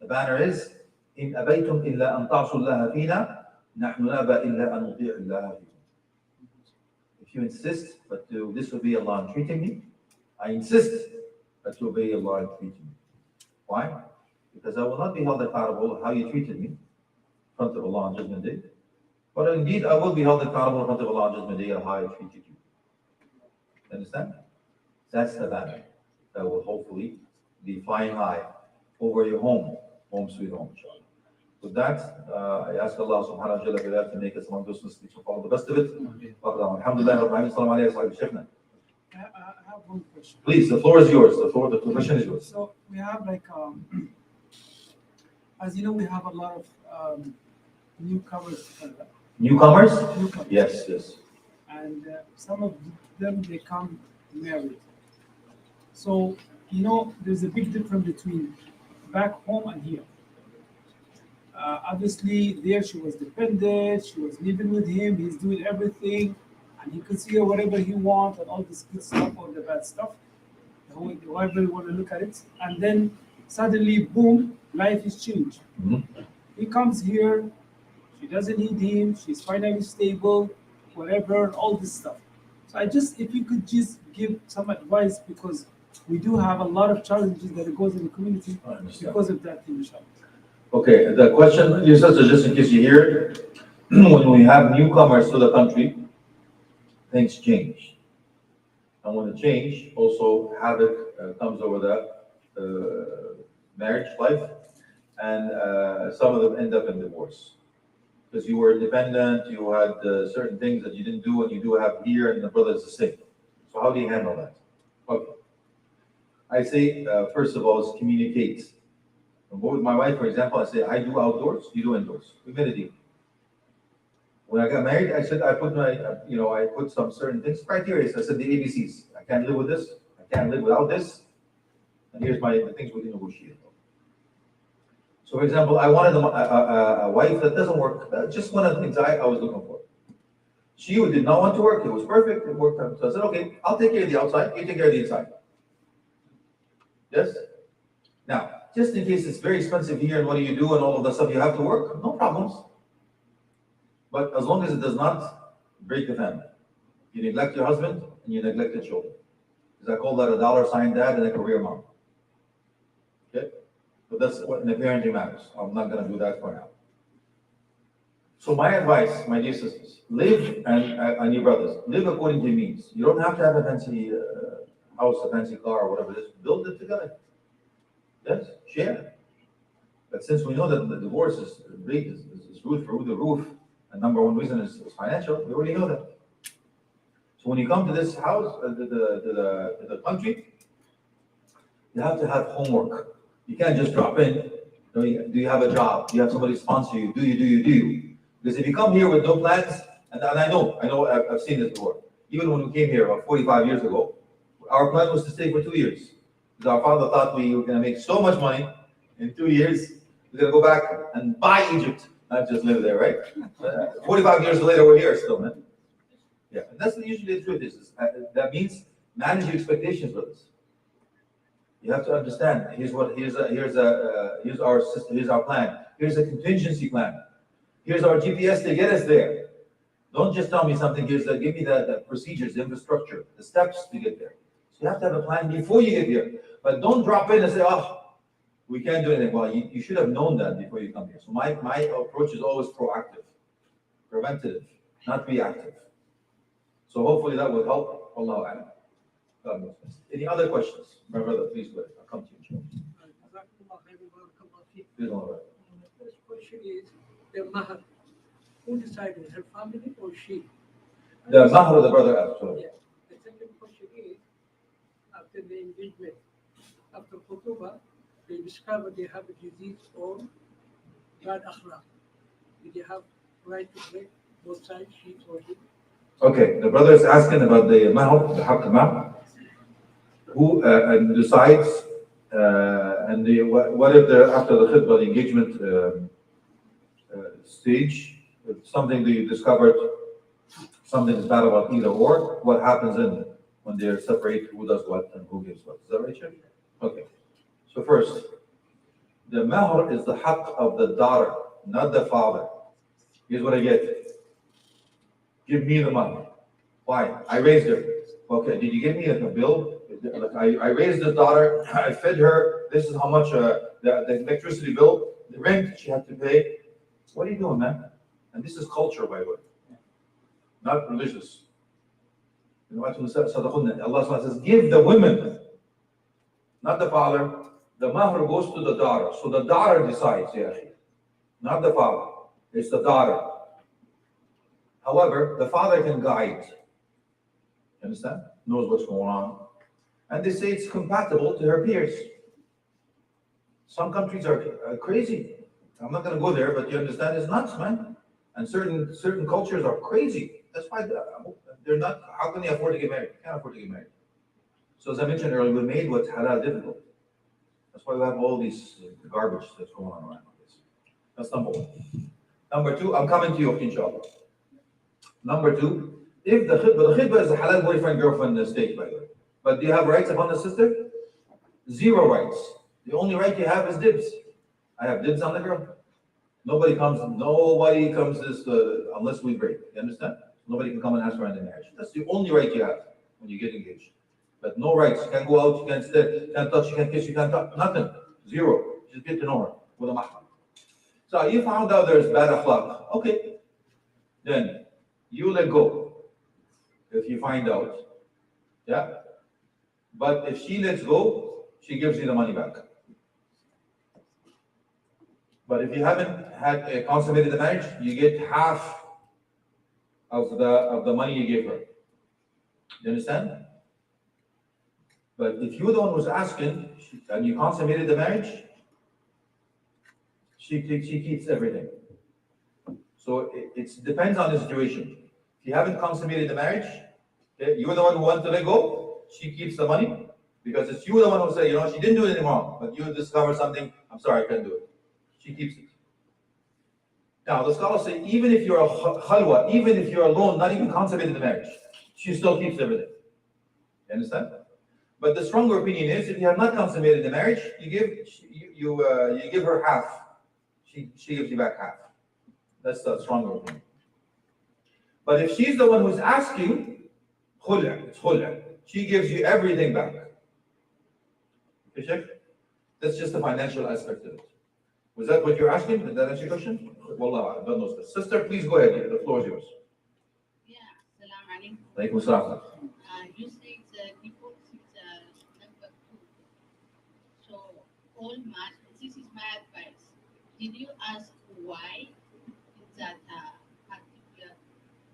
The banner is, إن أبيتم إلا أن تعصوا الله فينا نحن نأبى إلا أن نطيع الله فيكم. If you insist but to disobey Allah in treating me, I insist but to obey Allah in treating me. Why? Because I will not be held accountable of how you treated me in front of Allah on Judgment Day. But indeed, I will be held accountable in front of Allah on Judgment Day of how I treated you. Understand? That's the banner that will hopefully be flying high over your home sweet home, inshallah. With that, I ask Allah subhanahu wa ta'ala to make us among those Muslims who follow the best of it. Alhamdulillah, I have one question. please, the floor is yours. The question is yours. So we have like, as you know, we have a lot of newcomers to Canada. Newcomers? Newcomers. Yes, yes. And some of them, they come married. So, you know, there's a big difference between back home and here. Obviously, there she was dependent, she was living with him, he's doing everything, and he could see her whatever he wants and all this good stuff or the bad stuff, however you want to look at it. And then suddenly, boom, life is changed. Mm-hmm. He comes here, she doesn't need him, she's finally stable, whatever, all this stuff. So if you could just give some advice, because we do have a lot of challenges that goes in the community because of that thing, inshallah. Okay, the question, your sister, just in case you hear it, when we have newcomers to the country, things change. And when it change, also havoc comes over the marriage life, and some of them end up in divorce. Because you were independent, you had certain things that you didn't do and you do have here, and the brother is the same. So how do you handle that? Okay. I say, first of all, is communicate. With my wife, for example, I say, I do outdoors, you do indoors. We made a deal. When I got married, I said, I put some certain things, criteria. So I said the ABCs. I can't live with this. I can't live without this. And here's the things we can negotiate. So, for example, I wanted a wife that doesn't work. Just one of the things I was looking for. She did not want to work. It was perfect. It worked out. So I said, okay, I'll take care of the outside. You take care of the inside. Yes? Now, just in case it's very expensive here and what do you do and all of that stuff, you have to work, no problems. But as long as it does not break the family. You neglect your husband and you neglect the children. Because I call that a $sign dad and a career mom. Okay? But that's what in the parenting matters. I'm not going to do that for now. So my advice, my dear sisters, live and your brothers, live according to your means. You don't have to have a fancy house, a fancy car, or whatever it is. Build it together. Yes, share. But since we know that the divorce is big, is through the roof, and number one reason is financial, we already know that. So when you come to this house, to the country, you have to have homework. You can't just drop in. Do you have a job? Do you have somebody sponsor you? Do you? Because if you come here with no plans, and I know, I've seen this before. Even when we came here about 45 years ago, our plan was to stay for 2 years. Because our father thought we were going to make so much money in 2 years, we're going to go back and buy Egypt, not just live there, right? 45 years later, we're here still, man. Yeah, and that's usually the truth is. That means manage your expectations with us. You have to understand. Here's our system. Here's our plan. Here's a contingency plan. Here's our GPS to get us there. Don't just tell me something. Give me the procedures, the infrastructure, the steps to get there. So you have to have a plan before you get here. But don't drop in and say, "Oh, we can't do anything." Well, you should have known that before you come here. So my approach is always proactive, preventative, not reactive. So hopefully that will help. Allahu A'lam. God knows best. Any other questions? My brother, please go ahead. I'll come to you. Please don't worry. The first question is the mahar. Who decided, her family or she? The mahar of the brother asked. Yeah. The second question is, after the engagement, after khutbah, they discover they have a disease or bad akhlaq. Do they have right to break both sides, she or he? Okay, the brother is asking about the mahar, the haqq mahar. Who decides, and what if after the khutbah, the engagement stage, if something that you discovered, something is bad about either or, what happens when they're separate, who does what and who gives what? Is that right, Shaykh? Okay. So first, the mahar is the haqq of the daughter, not the father. Here's what I get. Give me the money. Why? I raised her. Okay, did you give me a bill? Like I raised this daughter, I fed her, this is how much the electricity bill, the rent she had to pay. What are you doing, man? And this is culture, by the way, not religious. You know, Allah says, give the women, not the father. The mahar goes to the daughter. So the daughter decides, not the father. It's the daughter. However, the father can guide. You understand? Knows what's going on. And they say it's compatible to her peers. Some countries are crazy. I'm not going to go there, but you understand it's nuts, man. And certain cultures are crazy. That's why they're not. How can they afford to get married? They can't afford to get married. So as I mentioned earlier, we made what's halal difficult. That's why we have all these garbage that's going on around this. That's number one. Number two, I'm coming to you, inshallah. Number two, if the khidbah is a halal boyfriend-girlfriend state, by the way. But do you have rights upon the sister? Zero rights. The only right you have is dibs. I have dibs on the girl. Nobody comes this unless we break. You understand? Nobody can come and ask for hand in marriage. That's the only right you have when you get engaged. But no rights. You can't go out, you can't stay, you can't touch, you can't kiss, you can't touch, nothing. Zero. Just get to know her with a mahram. So you found out there's bad akhlaq. Okay. Then you let go if you find out. Yeah? But if she lets go, she gives you the money back. But if you haven't had consummated the marriage, you get half of the money you gave her. You understand? But if you're the one who's asking and you consummated the marriage, she keeps everything. So it depends on the situation. If you haven't consummated the marriage, okay, you're the one who wants to let go, she keeps the money, because it's you the one who say, she didn't do anything wrong, but you discover something, I'm sorry, I can't do it. She keeps it. Now, the scholars say, even if you're a khalwa, even if you're alone, not even consummated the marriage, she still keeps everything. You understand? But the stronger opinion is, if you have not consummated the marriage, you give her half. She gives you back half. That's the stronger opinion. But if she's the one who's asking, khul'a, it's khul'a. She gives you everything back. Okay, Shaykh? That's just the financial aspect of it. Was that what you're asking? Did that answer your question? Wallah, I don't know. Sister, please go ahead. The floor is yours. Yeah, salam alaikum. Alaikum salam. You said default is number 2. So all math, this is my advice. Did you ask why is that particular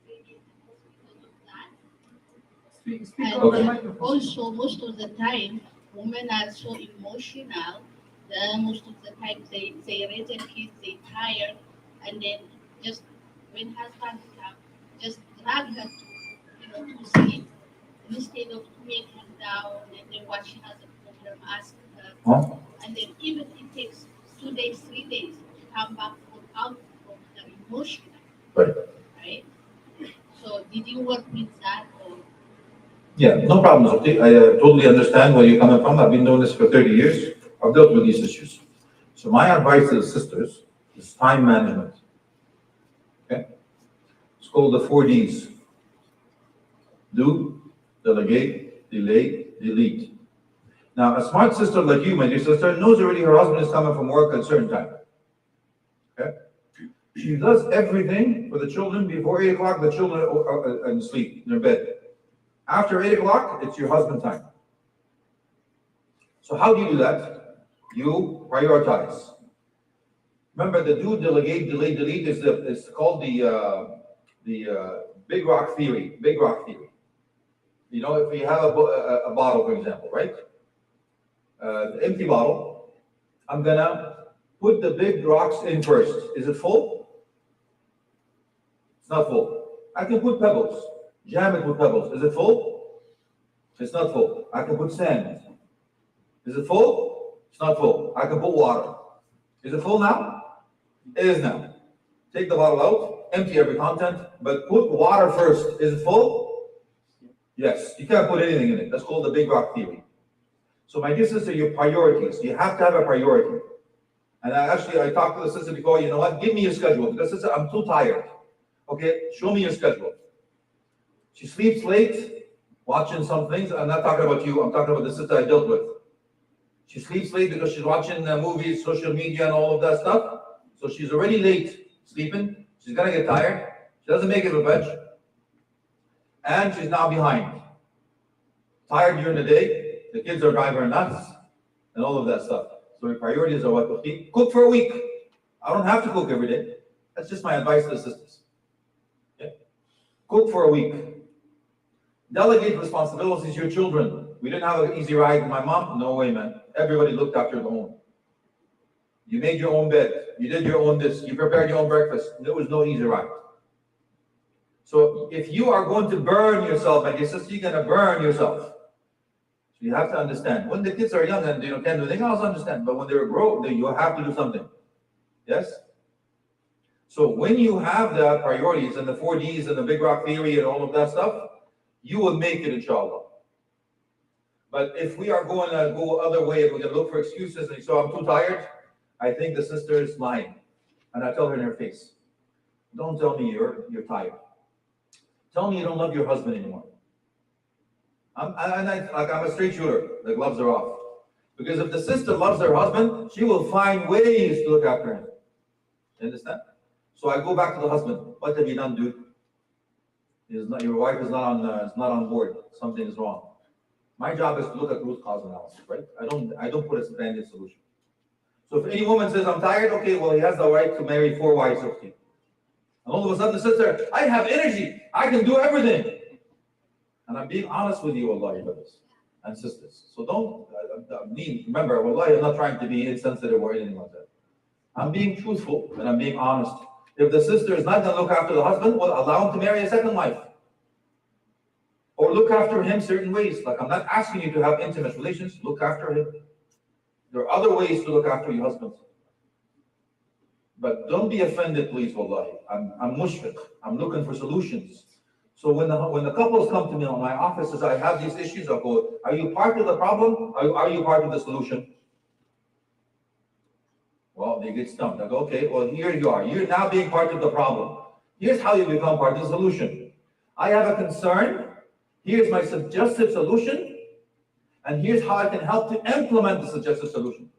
because of that? Speak And on the microphone. also, most of the time, women are so emotional that most of the time they raise their kids, they tired, and then just when husband comes, just drag her to sleep instead of make her down and then what she has a problem, ask her. Huh? And then even it takes 2 days, 3 days to come back out from her emotional, Right. right? So did you work with that or? Yeah, no problem, Zuhti. I totally understand where you're coming from. I've been doing this for 30 years. I've dealt with these issues. So my advice to the sisters is time management. Okay? It's called the 4 Ds. Do, delegate, delay, delete. Now, a smart sister like you, my dear sister, knows already her husband is coming from work at a certain time. Okay? She does everything for the children before 8 o'clock. The children are asleep in their bed. After 8 o'clock, it's your husband time. So how do you do that? You prioritize. Remember, the do, delegate, delay, delete is called the big rock theory. Big rock theory. You know, if you have a bottle, for example, right? The empty bottle, I'm gonna put the big rocks in first. Is it full? It's not full. I can put pebbles. Jam it with pebbles. Is it full? It's not full. I can put sand. Is it full? It's not full. I can put water. Is it full now? It is now. Take the bottle out, empty every content, but put water first. Is it full? Yes. You can't put anything in it. That's called the big rock theory. So my dear sister, your priorities. You have to have a priority. And I talked to the sister before, you know what? Give me your schedule. Because sister, I'm too tired. Okay, show me your schedule. She sleeps late, watching some things. I'm not talking about you. I'm talking about the sister I dealt with. She sleeps late because she's watching movies, social media, and all of that stuff. So she's already late sleeping. She's gonna get tired. She doesn't make it to bed. And she's now behind. Tired during the day. The kids are driving her nuts, and all of that stuff. So your priorities are what? Cook for a week. I don't have to cook every day. That's just my advice to the sisters. Yeah? Cook for a week. Delegate responsibilities to your children. We didn't have an easy ride with my mom. No way, man. Everybody looked after their own. You made your own bed. You did your own this. You prepared your own breakfast. There was no easy ride. So if you are going to burn yourself, my dear sister, you're going to burn yourself. So you have to understand. When the kids are young and can't do anything else, understand. But when they're grown, you have to do something. Yes? So when you have the priorities and the 4 Ds and the big rock theory and all of that stuff, you will make it, inshallah. But if we are going to go other way, if we're going to look for excuses and so I'm too tired, I think the sister is lying. And I tell her in her face, don't tell me you're tired. Tell me you don't love your husband anymore. I'm a straight shooter. The gloves are off. Because if the sister loves her husband, she will find ways to look after him. You understand? So I go back to the husband. What have you done, dude? Your wife is not on board. Something is wrong. My job is to look at root cause analysis, right? I don't put a band-aid solution. So if any woman says, I'm tired, okay, well, he has the right to marry 4 wives or 3. And all of a sudden the sister, I have energy. I can do everything. And I'm being honest with you, Wallahi, brothers and sisters. So don't, remember, Wallahi, I'm not trying to be insensitive or anything like that. I'm being truthful and I'm being honest. If the sister is not going to look after the husband, well, allow him to marry a second wife. Or look after him certain ways. Like, I'm not asking you to have intimate relations. Look after him. There are other ways to look after your husband. But don't be offended, please, wallahi. I'm mushfiq. I'm looking for solutions. So when the couples come to me in my office and say, I have these issues, I go, are you part of the problem? Are you part of the solution? Well, they get stumped. I go, okay, well, here you are. You're now being part of the problem. Here's how you become part of the solution. I have a concern, here's my suggested solution, and here's how I can help to implement the suggested solution.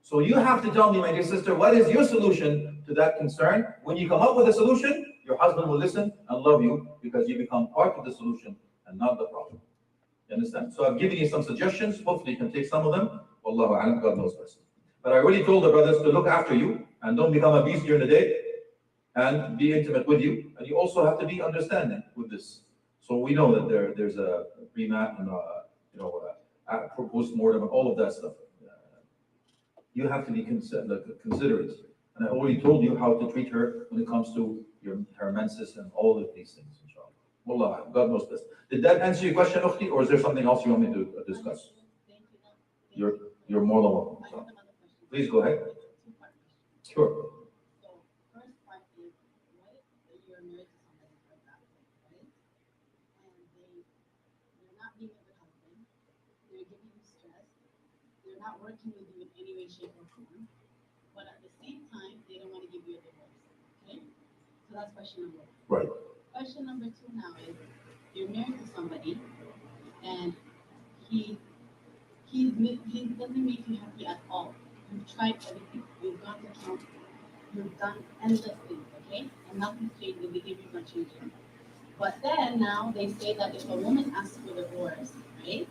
So you have to tell me, my dear sister, what is your solution to that concern? When you come up with a solution, your husband will listen and love you because you become part of the solution and not the problem. You understand? So I've given you some suggestions. Hopefully you can take some of them. Wallahu a'lam, God knows best. But I already told the brothers to look after you and don't become a beast during the day and be intimate with you. And you also have to be understanding with this. So we know that there's a pre-mat and post-mortem and all of that stuff. You have to be considerate. And I already told you how to treat her when it comes to her menses and all of these things, inshallah. Wallah, God knows best. Did that answer your question, Ukhti, or is there something else you want me to discuss? You're more than welcome. So, please go ahead. Sure. Not working with you in any way, shape, or form, but at the same time, they don't want to give you a divorce. Okay? So that's question number one. Right. Question number two now is you're married to somebody and he doesn't make you happy at all. You've tried everything. You've gone to counseling. You've done endless things, okay? And nothing's changed, the behavior's not changing. But then now they say that if a woman asks for divorce, right?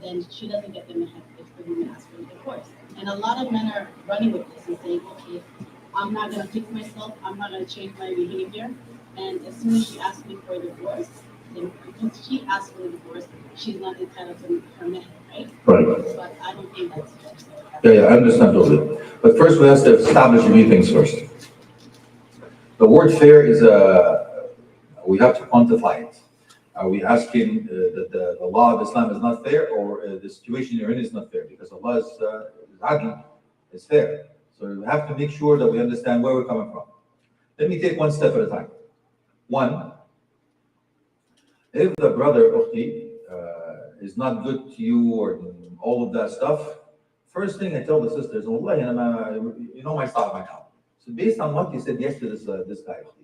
Then she doesn't get the meher if the woman asks for a divorce. And a lot of men are running with this and saying, okay, I'm not going to fix myself, I'm not going to change my behavior. And as soon as she asks me for a divorce, then because she asks for a divorce, she's not entitled to her meher, right? Right. But I don't think that's fair. Yeah, I understand totally. But first we have to establish a few things first. The word fair is we have to quantify it. Are we asking that the law of Islam is not fair, or the situation you're in is not fair? Because Allah is adl, is fair. So we have to make sure that we understand where we're coming from. Let me take one step at a time. One, if the brother, Ukhti, is not good to you or all of that stuff, first thing I tell the sisters, Wallahi, you know my style by now. So based on what you said yes to this guy, Ukhti.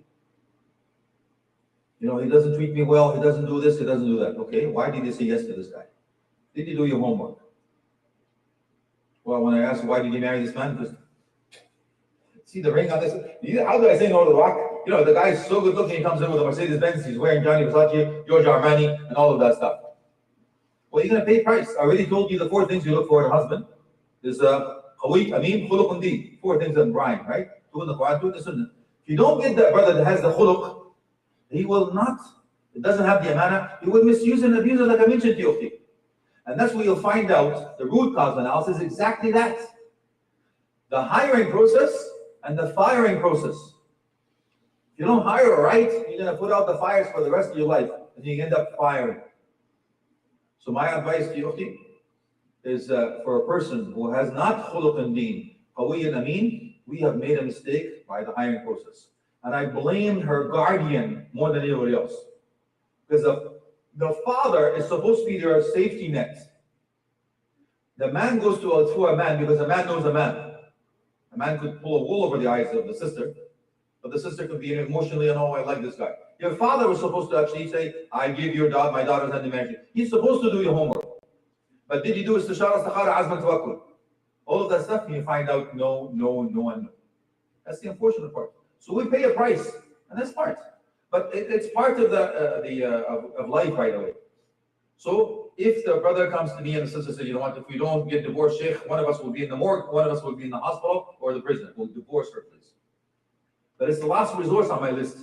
You know, he doesn't treat me well, he doesn't do this, he doesn't do that. Okay, why did you say yes to this guy? Did you do your homework? Well, when I asked why did you marry this man, because see the ring on this, how do I say no to the rock? You know, the guy is so good looking, he comes in with a Mercedes Benz, he's wearing Gianni Versace, Giorgio Armani, and all of that stuff. Well, you're going to pay price. I already told you the 4 things you look for in a husband. There's qawi, amin, khuluq, and deen. 4 things in Brian, right? 2 in the Quran, 2 in the Sunnah. If you don't get that brother that has the khuluq, he will not, it doesn't have the amana, he will misuse and abuse it like I mentioned to you. And that's where you'll find out the root cause analysis is exactly that. The hiring process and the firing process. If you don't hire right, you're going to put out the fires for the rest of your life and you end up firing. So my advice to you is for a person who has not khuluq and deen, qawi and ameen, we have made a mistake by the hiring process. And I blamed her guardian more than anybody else. Because the father is supposed to be their safety net. The man goes to a man because a man knows a man. A man could pull a wool over the eyes of the sister, but the sister could be emotionally, I like this guy. Your father was supposed to actually say, I give my daughter's hand in marriage. He's supposed to do your homework. But did you do istishara, istikhara, azman, tawakkul? All of that stuff, and you find out no, and no. That's the unfortunate part. So we pay a price, and that's part. But it's part of of life, by the way. So if the brother comes to me and the sister says, you know what, if we don't get divorced, Shaykh, one of us will be in the morgue, one of us will be in the hospital or the prison. We'll divorce her, please. But it's the last resource on my list.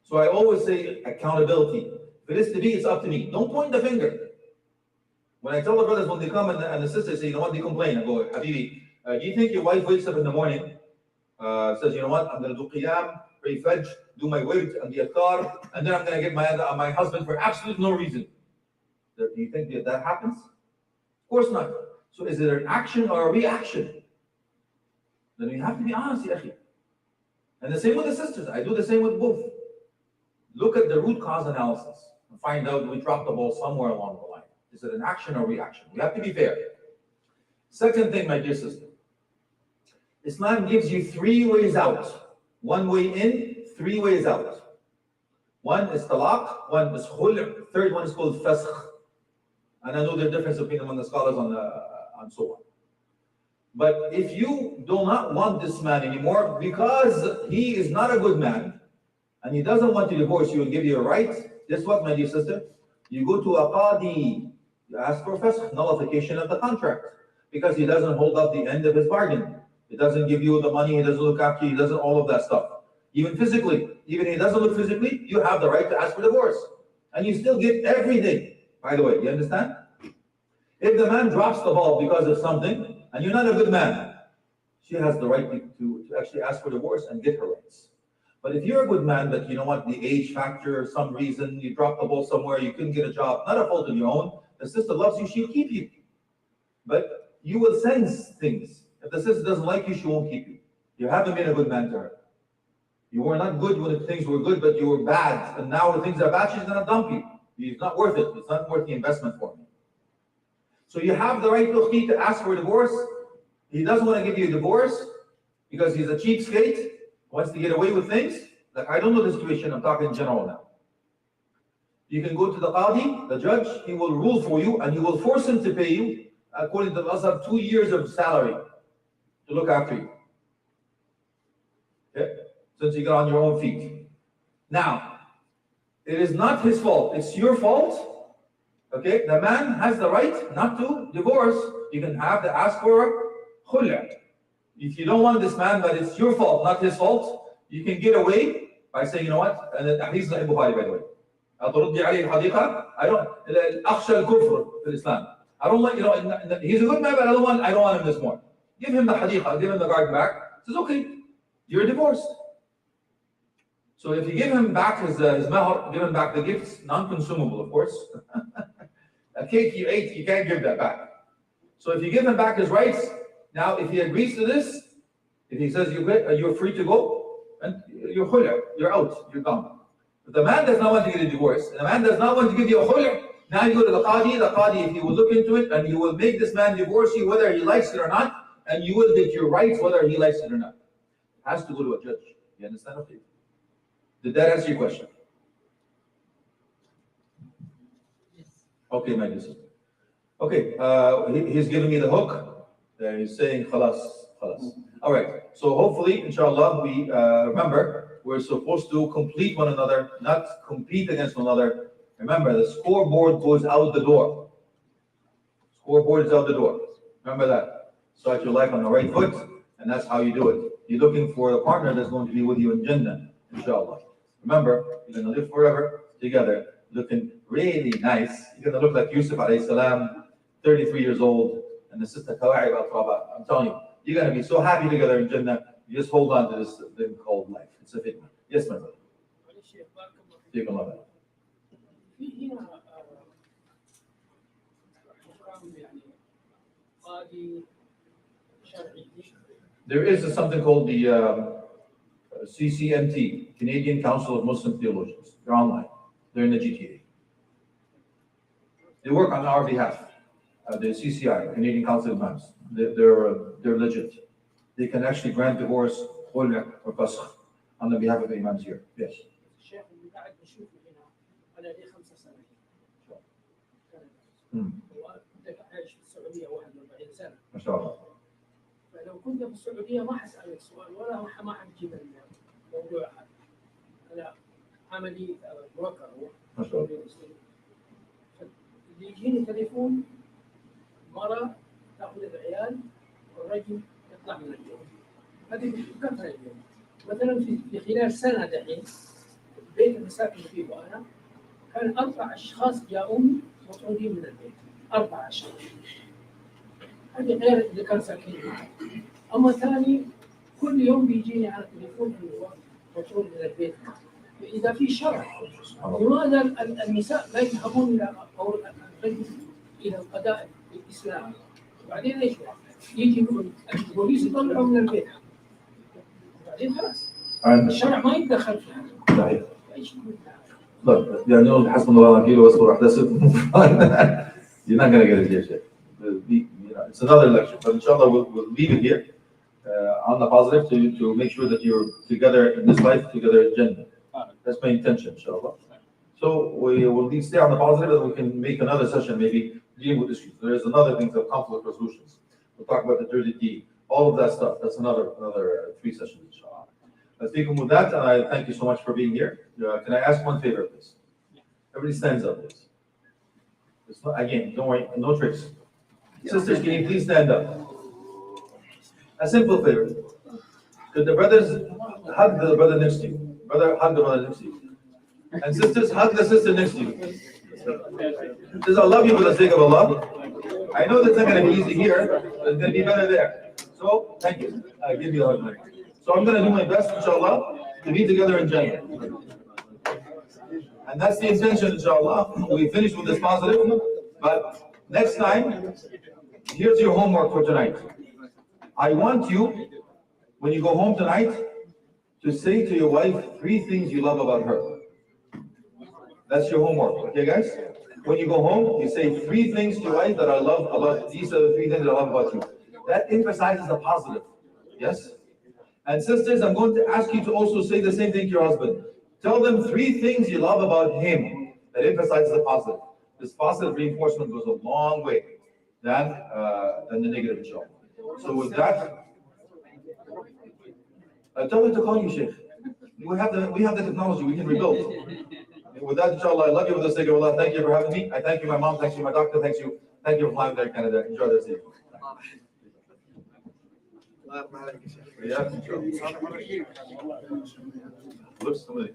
So I always say accountability. If it is to be, it's up to me. Don't point the finger. When I tell the brothers when they come and the sisters say, you know what, they complain. I go, Habibi, do you think your wife wakes up in the morning, says, you know what, I'm going to do qiyam, pray fajr, do my wird and the adhkar, and then I'm going to get my husband for absolute no reason. Do you think that happens? Of course not. So is it an action or a reaction? Then you have to be honest, ya akhi. And the same with the sisters. I do the same with both. Look at the root cause analysis and find out we dropped the ball somewhere along the line. Is it an action or reaction? We have to be fair. Second thing, my dear sister, Islam gives you 3 ways out. 1 way in, 3 ways out. One is talaq, one is khul', third one is called fasakh. And I know the difference between among the scholars on so on. But if you do not want this man anymore because he is not a good man and he doesn't want to divorce you and give you a right, guess what, my dear sister? You go to a qadi, you ask for fasakh, nullification of the contract, because he doesn't hold up the end of his bargain. He doesn't give you the money, he doesn't look after you, he doesn't all of that stuff. Even physically, even if he doesn't look physically, you have the right to ask for divorce. And you still get everything, by the way, you understand? If the man drops the ball because of something, and you're not a good man, she has the right to actually ask for divorce and get her rights. But if you're a good man, but you know what, the age factor, some reason, you dropped the ball somewhere, you couldn't get a job, not a fault of your own, the sister loves you, she'll keep you. But you will sense things. If the sister doesn't like you, she won't keep you. You haven't been a good man to her. You were not good when things were good, but you were bad. And now when things are bad, she's going to dump you. It's not worth it. It's not worth the investment for me. So you have the right to ask for a divorce. He doesn't want to give you a divorce because he's a cheapskate, wants to get away with things. Like, I don't know the situation, I'm talking in general now. You can go to the qadi, the judge, he will rule for you and he will force him to pay you, according to the Azhar, 2 years of salary to look after you. Okay? Since you get on your own feet. Now, it is not his fault, it's your fault. Okay, the man has the right not to divorce. You can have to ask for khul'a. If you don't want this man, but it's your fault, not his fault, you can get away by saying, you know what, and the hadith is Sahih Bukhari, by the way. أتردي عليه الحديقة. I don't, أخشى الكفر في الإسلام. I don't like, you know, he's a good man, but I don't want him this morning. Give him the hadith, give him the garden back. He says, okay, you're divorced. So if you give him back his mahar, give him back the gifts, non-consumable, of course. A cake you ate, you can't give that back. So if you give him back his rights, now if he agrees to this, if he says you're free to go, and you're khul'a, you're out, you're gone. If the man does not want to get a divorce, and the man does not want to give you a khul'a, now you go to the qadi, if he will look into it, and he will make this man divorce you whether he likes it or not, and you will get your rights whether he likes it or not. It has to go to a judge. You understand? Okay. Did that answer your question? Okay, my dear sister. Okay, he's giving me the hook. He's saying khalas, khalas. All right, so hopefully, inshallah, we remember, we're supposed to complete one another, not compete against one another. Remember, the scoreboard goes out the door. Scoreboard is out the door. Remember that. Start your life on the right foot, and that's how you do it. You're looking for a partner that's going to be with you in Jannah, inshallah. Remember, you're going to live forever together, looking really nice. You're going to look like Yusuf alayhi salam, 33 years old, and the sister Kawa'ib al-Traba. I'm telling you, you're going to be so happy together in Jannah. You just hold on to this thing called life. It's a fitna. Yes, my brother. Take a love it. There is something called the CCMT, Canadian Council of Muslim Theologians. They're online. They're in the GTA. They work on our behalf. The CCI, Canadian Council of Imams. They're legit. They can actually grant divorce, khul'a, or fasakh on the behalf of the imams here. Yes. الشيخ اللي قاعد بشوفه هنا انا لي 5 سنوات. وكنت عايش في السعوديه 41 سنه. ما شاء الله. فلو كنت في السعوديه ما حسألك سؤال ولا ما حنجيب الموضوع هذا. انا عملي بروكر ما شاء الله. اللي يجيني تليفون مرة تاخذ العيال والرجل يطلع من اليوم. هذه كثرة اليوم. مثلا في خلال سنة دحين البيت اللي ساكن فيه وانا كان 4 أشخاص جاؤوني مطرودين من البيت. 4 أشخاص. هذه غير اللي كان ساكنين معي. أما ثاني كل يوم بيجيني على التليفون انه مطرود من البيت. إذا في شرع لماذا النساء لا يذهبون إلى أو الرجل إلى القضاء الإسلامي؟ وبعدين ايش يجي البوليس يطلعه من البيت. بعدين خلاص الشرع ما يتدخل في هذا. صحيح. طيب يعني نقول حسبنا الله ونعم الوكيل واصبر واحتسب. You're not going to get it here, Shaykh. It's another lecture, but inshallah we'll leave it here on the positive to make sure that you're together in this life, together in Jannah. That's my intention, inshallah. So we will stay on the positive, and we can make another session maybe dealing with issues. There's another thing of conflict resolutions. We'll talk about the dirty deed, all of that stuff. That's another 3 sessions, inshallah. Let's take with that, and I thank you so much for being here. Can I ask one favor, please? Everybody stands up, please. It's not, again, don't worry, no tricks. Sisters, can you please stand up? A simple favor. Could the brothers hug the brother next to you? Brother, hug the brother next to you. And sisters, hug the sister next to you. Says, I love you for the sake of Allah. I know that's not going to be easy here, but it's going to be better there. So, thank you. I give you a hug. So I'm going to do my best, inshallah, to be together in Jannah. And that's the intention, inshallah. We finish with this positive, but next time, here's your homework for tonight. I want you, when you go home tonight, to say to your wife 3 things you love about her. That's your homework, okay, guys? When you go home, you say 3 things to your wife that I love about, these are the 3 things that I love about you. That emphasizes the positive, yes? And sisters, I'm going to ask you to also say the same thing to your husband. Tell them 3 things you love about him that emphasizes the positive. This positive reinforcement goes a long way than the negative, inshallah. So with that, tell her to call you, Shaykh. We have the technology, we can rebuild. With that, inshallah, I love you for the sake of Allah. Thank you for having me. I thank you, my mom. Thank you, my doctor. Thank you for flying there, Canada. Enjoy this evening. Yeah, inshallah.